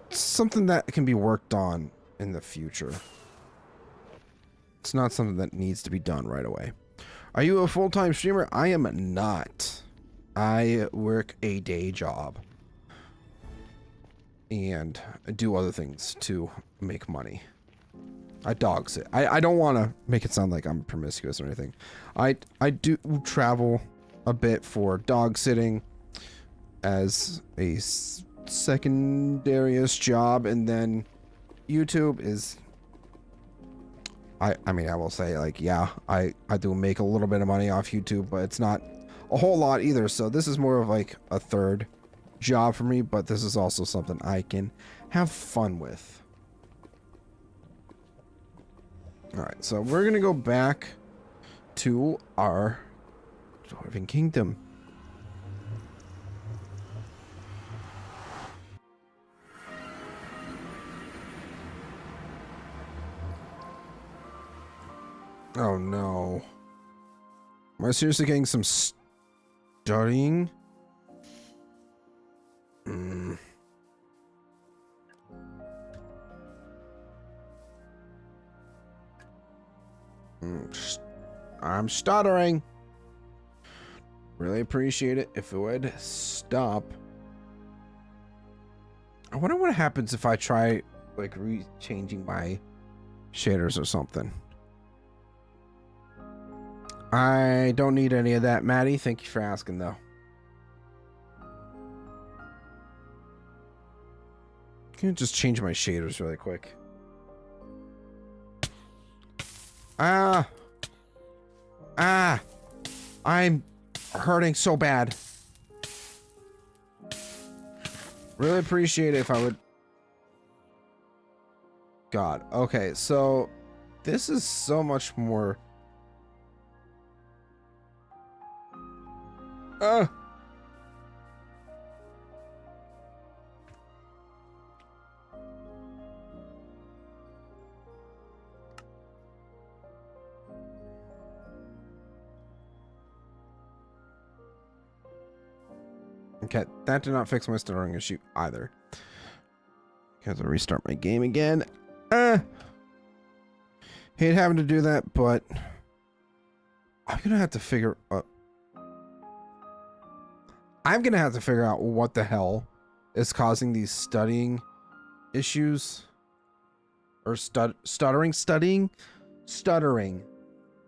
something that can be worked on in the future. It's not something that needs to be done right away. Are you a full-time streamer? I am not. I work a day job and do other things to make money. I dog sit. I don't want to make it sound like I'm promiscuous or anything. I do travel a bit for dog sitting as a secondarious job, and then YouTube is. I mean, I will say, like, yeah, I do make a little bit of money off YouTube, but it's not a whole lot either. So this is more of like a third job for me, but this is also something I can have fun with. All right, so we're gonna go back to our Dwarven Kingdom. Oh no. Am I seriously getting some studying? Mm. I'm stuttering. Really appreciate it if it would stop. I wonder what happens if I try like changing my shaders or something. I don't need any of that, Maddie. Thank you for asking, though. Can I just change my shaders really quick? Ah! I'm hurting so bad. Really appreciate it if I would... God. Okay, so this is so much more... Okay, that did not fix my stuttering issue either. Have to restart my game again. Hate having to do that, but I'm gonna have to figure out what the hell is causing these stuttering issues or stuttering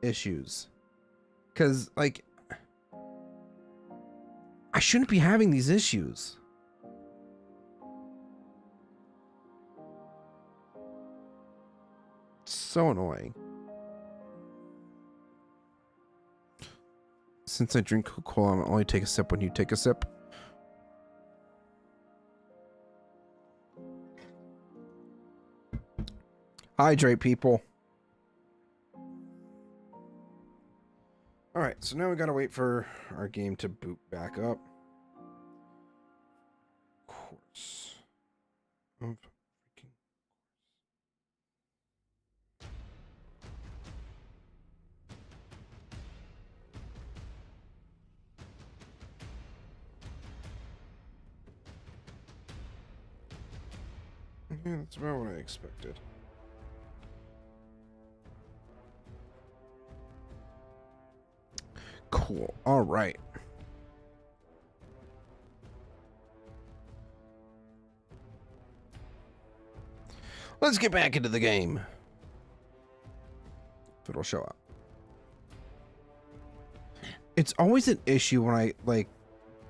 issues. Cause like I shouldn't be having these issues. It's so annoying. Since I drink Coca-Cola, I'm only take a sip when you take a sip. Hydrate, people. Alright, so now we gotta wait for our game to boot back up. Course. Of freaking yeah, that's about what I expected. Cool. All right. Let's get back into the game. If it'll show up. It's always an issue when I like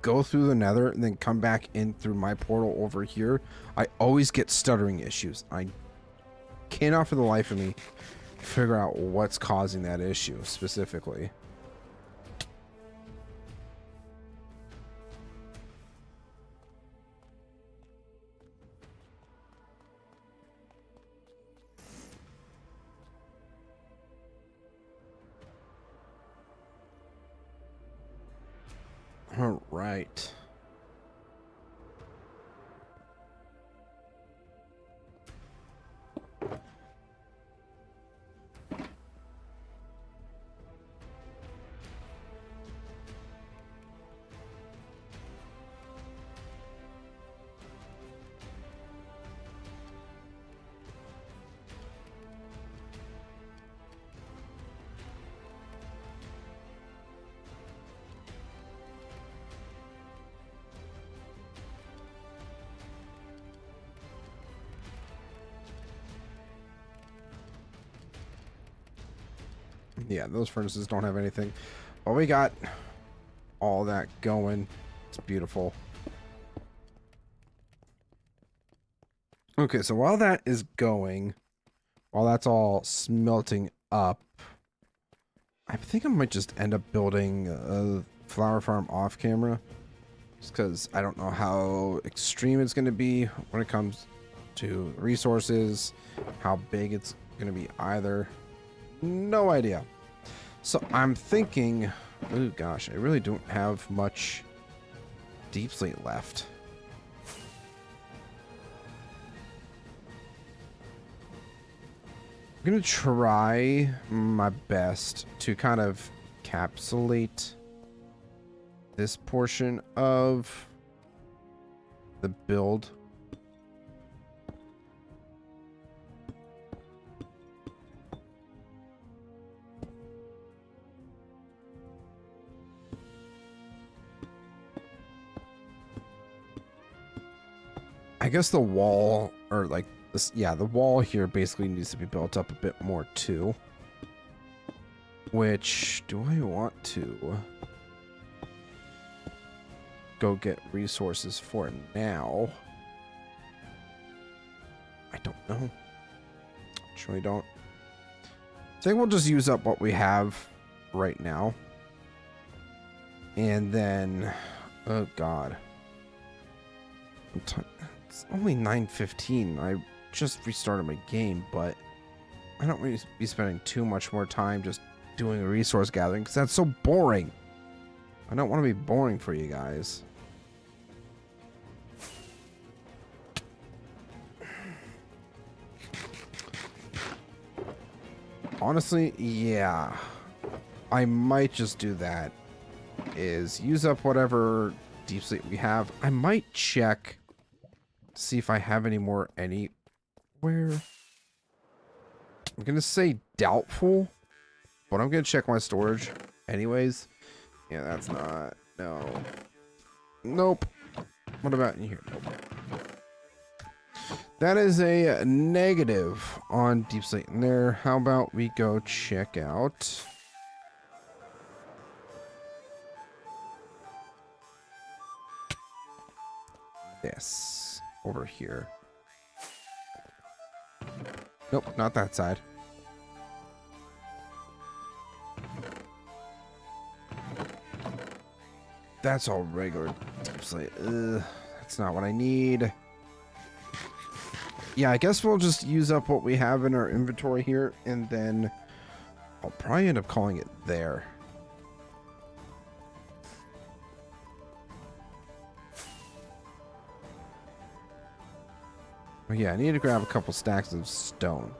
go through the Nether and then come back in through my portal over here. I always get stuttering issues. I cannot for the life of me figure out what's causing that issue specifically. All right. Yeah, those furnaces don't have anything. But we got all that going. It's beautiful. Okay, so while that is going, while that's all smelting up, I think I might just end up building a flower farm off camera. Just because I don't know how extreme it's going to be when it comes to resources, how big it's going to be either. No idea. So I'm thinking, oh gosh, I really don't have much deep slate left. I'm gonna try my best to kind of encapsulate this portion of the build. I guess the wall, or like this, yeah, the wall here basically needs to be built up a bit more too. Which, do I want to go get resources for now? I don't know. Actually don't. I think we'll just use up what we have right now. And then, oh God. It's only 9:15. I just restarted my game, but I don't really be spending too much more time just doing resource gathering because that's so boring. I don't want to be boring for you guys. Honestly, yeah. I might just do that. Is use up whatever deep sleep we have. I might check to see if I have any more anywhere. I'm gonna say doubtful, but I'm gonna check my storage anyways. Yeah, that's not, no. Nope. What about in here? Nope. That is a negative on deep slate in there. How about we go check out this over here. Nope, not that side. That's all regular deep slate. That's not what I need. Yeah, I guess we'll just use up what we have in our inventory here, and then I'll probably end up calling it there. Oh yeah, I need to grab a couple stacks of stone.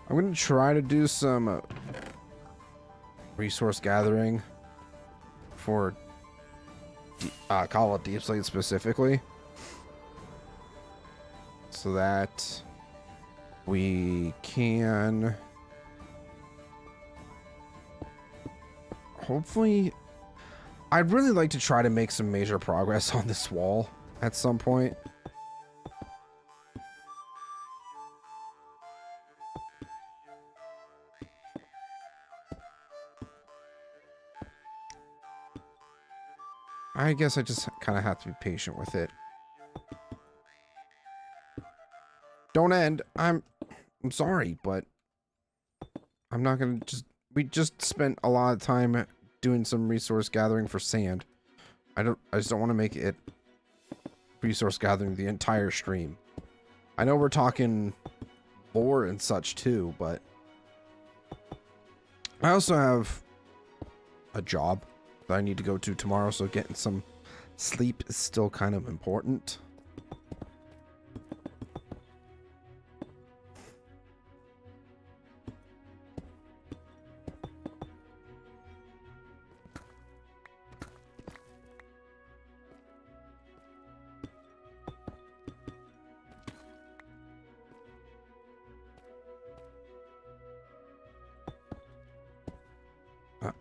I'm going to try to do some resource gathering for Call of Deep Slate specifically, so that we can hopefully, I'd really like to try to make some major progress on this wall at some point. I guess I just kind of have to be patient with it. Don't end. I'm sorry, but I'm not gonna we just spent a lot of time doing some resource gathering for sand. I just don't want to make it resource gathering the entire stream. I know we're talking lore and such too, but I also have a job that I need to go to tomorrow, so getting some sleep is still kind of important.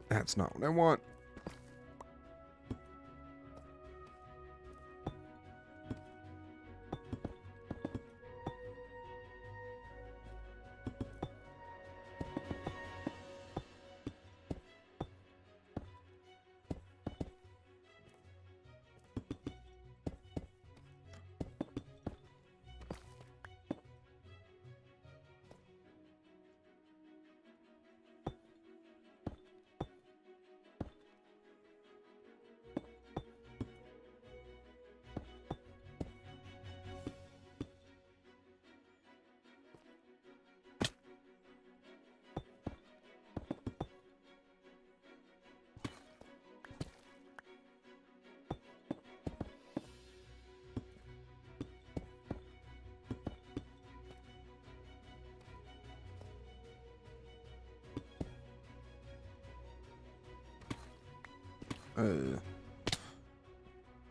That's not what I want.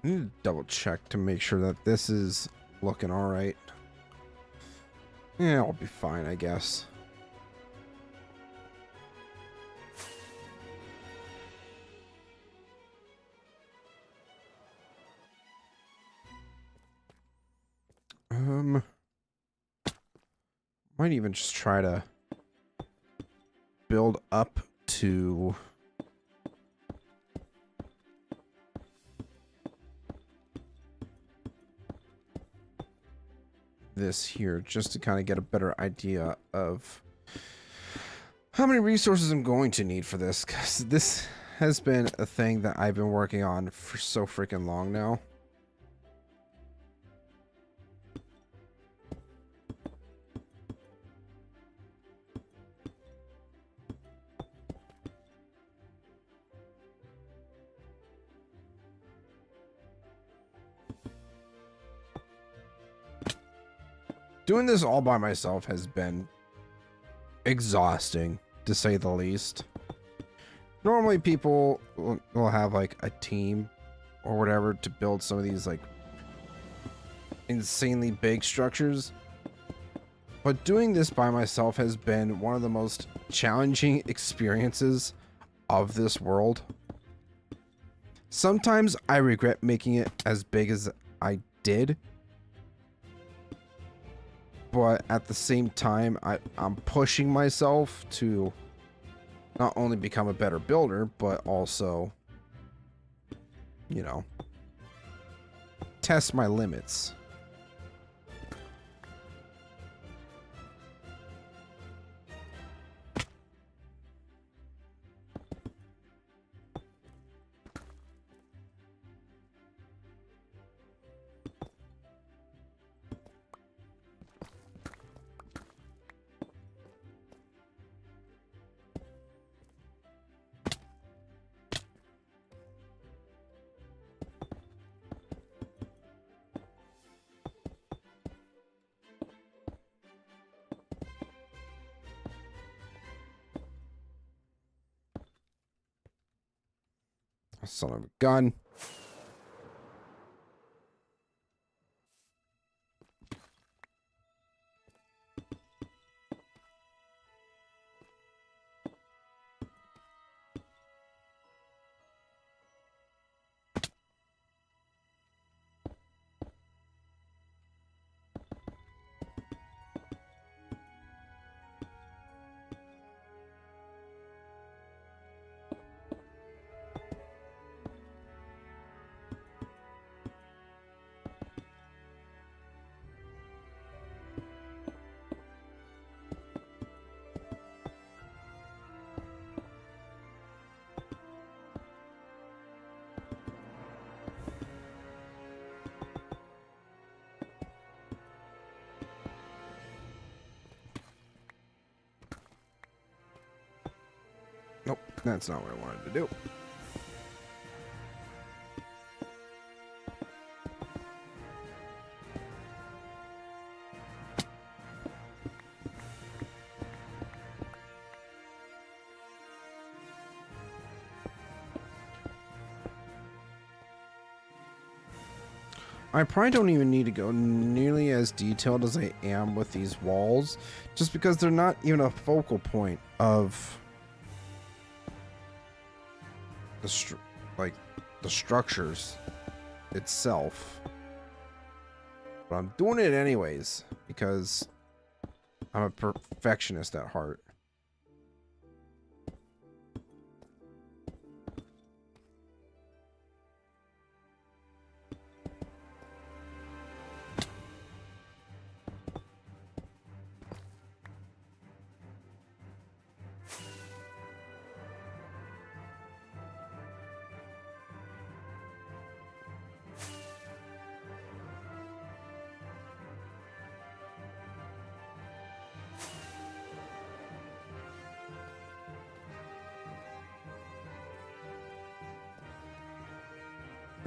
I need to double check to make sure that this is looking all right. Yeah, I'll be fine, I guess. Might even just try to build up to this here, just to kind of get a better idea of how many resources I'm going to need for this, because this has been a thing that I've been working on for so freaking long now. Doing this all by myself has been exhausting, to say the least. Normally people will have like a team or whatever to build some of these like insanely big structures. But doing this by myself has been one of the most challenging experiences of this world. Sometimes I regret making it as big as I did. But at the same time, I'm pushing myself to not only become a better builder, but also, you know, test my limits. Son of a gun. Nope, that's not what I wanted to do. I probably don't even need to go nearly as detailed as I am with these walls, just because they're not even a focal point of the structures itself. But I'm doing it anyways because I'm a perfectionist at heart.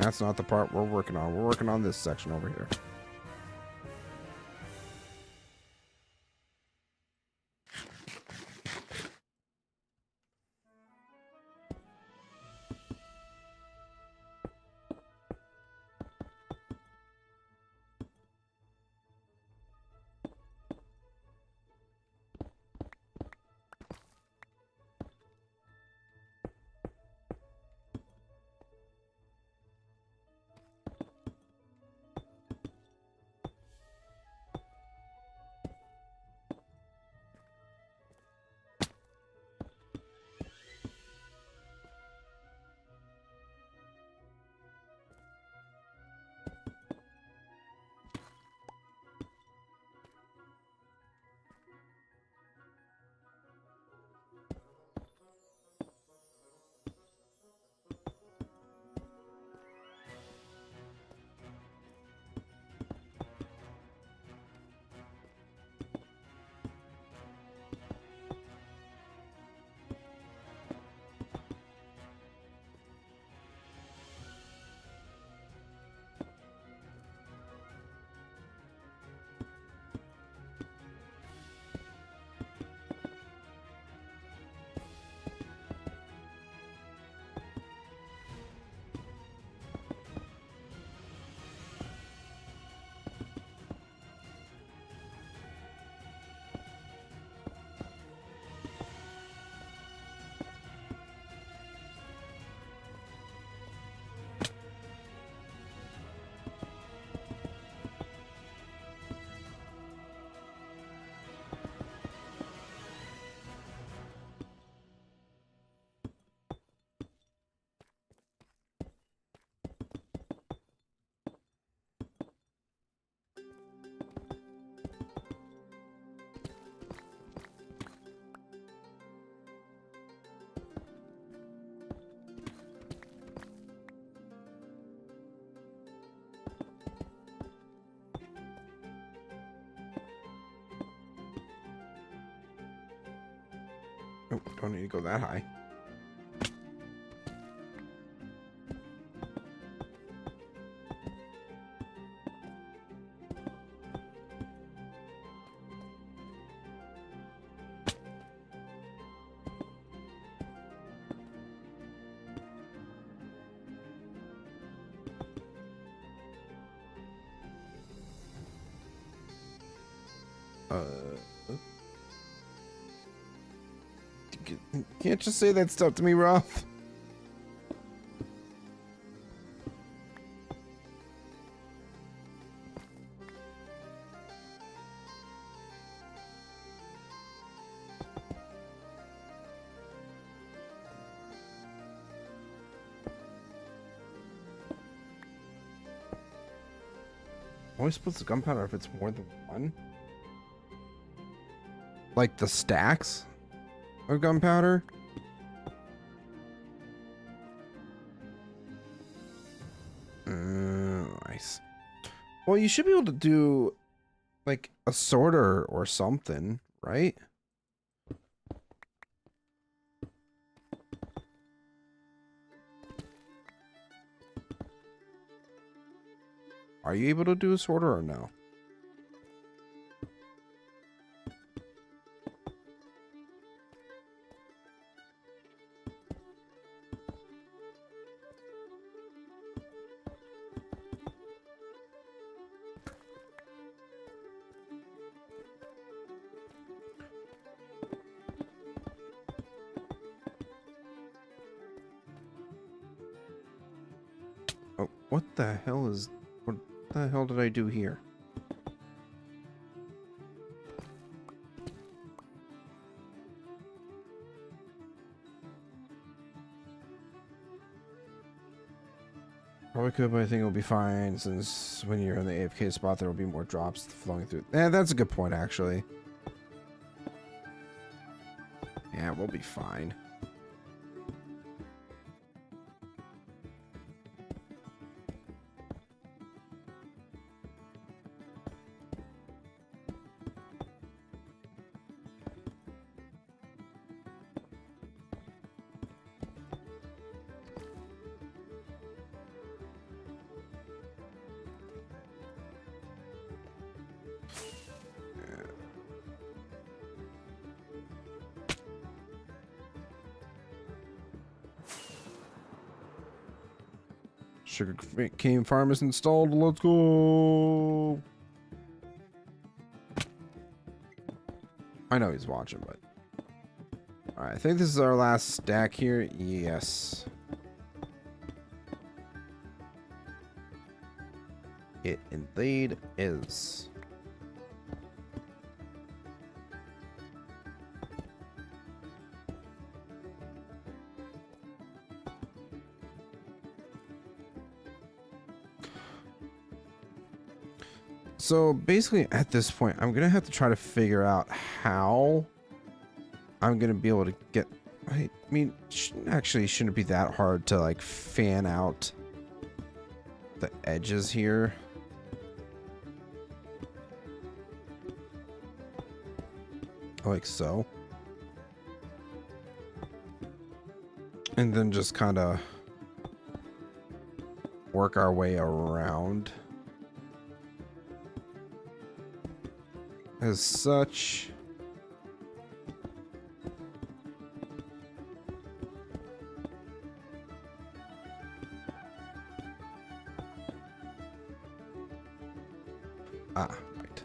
That's not the part we're working on. We're working on this section over here. Oh, don't need to go that high. Can't just say that stuff to me, Ruff. Always splits the gunpowder if it's more than one. Like the stacks of gunpowder. Nice. Well, you should be able to do like a sorter or something, right? Are you able to do a sorter or no? Oh, what the hell is... What the hell did I do here? Probably could, but I think it'll be fine since when you're in the AFK spot, there will be more drops flowing through. Yeah, that's a good point, actually. Yeah, we'll be fine. Sugar cane farm is installed. Let's go. I know he's watching, but all right. I think this is our last stack here. Yes. It indeed is. So basically at this point, I'm going to have to try to figure out how I'm going to be able to get, I mean, shouldn't be that hard to like fan out the edges here. Like so. And then just kind of work our way around. As such. Ah, right.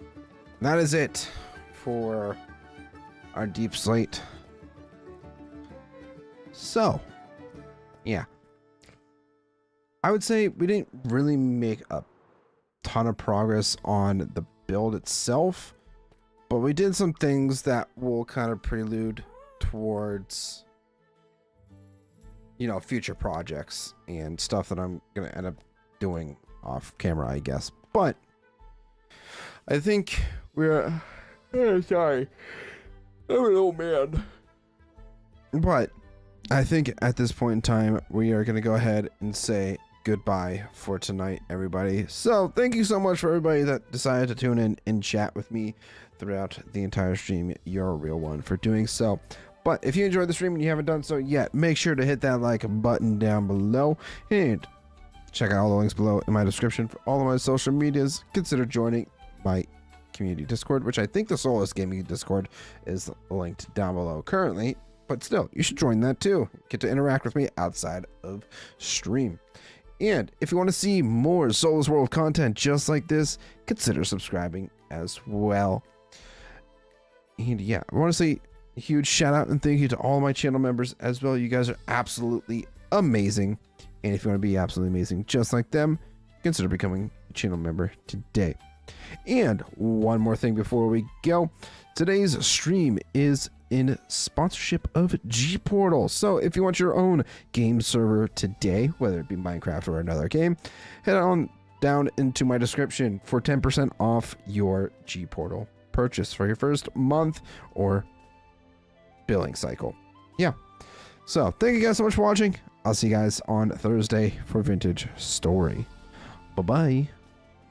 That is it for our deep slate. So, yeah. I would say we didn't really make a ton of progress on the build itself. But we did some things that will kind of prelude towards, you know, future projects and stuff that I'm going to end up doing off camera, I guess. But I think we're... Oh, sorry. I'm an old man. But I think at this point in time, we are going to go ahead and say goodbye for tonight, everybody. So thank you so much for everybody that decided to tune in and chat with me throughout the entire stream. You're a real one for doing so. But if you enjoyed the stream and you haven't done so yet, make sure to hit that like button down below and check out all the links below in my description for all of my social medias. Consider joining my community Discord, which I think the Soulless Gaming Discord is linked down below currently, but still, you should join that too. Get to interact with me outside of stream. And if you want to see more Soulless World content just like this, consider subscribing as well. And yeah, I want to say a huge shout out and thank you to all my channel members as well. You guys are absolutely amazing. And if you want to be absolutely amazing just like them, consider becoming a channel member today. And one more thing before we go. Today's stream is in sponsorship of G-Portal. So if you want your own game server today, whether it be Minecraft or another game, head on down into my description for 10% off your G-Portal purchase for your first month or billing cycle. Yeah. So thank you guys so much for watching. I'll see you guys on Thursday for Vintage Story. Bye-bye.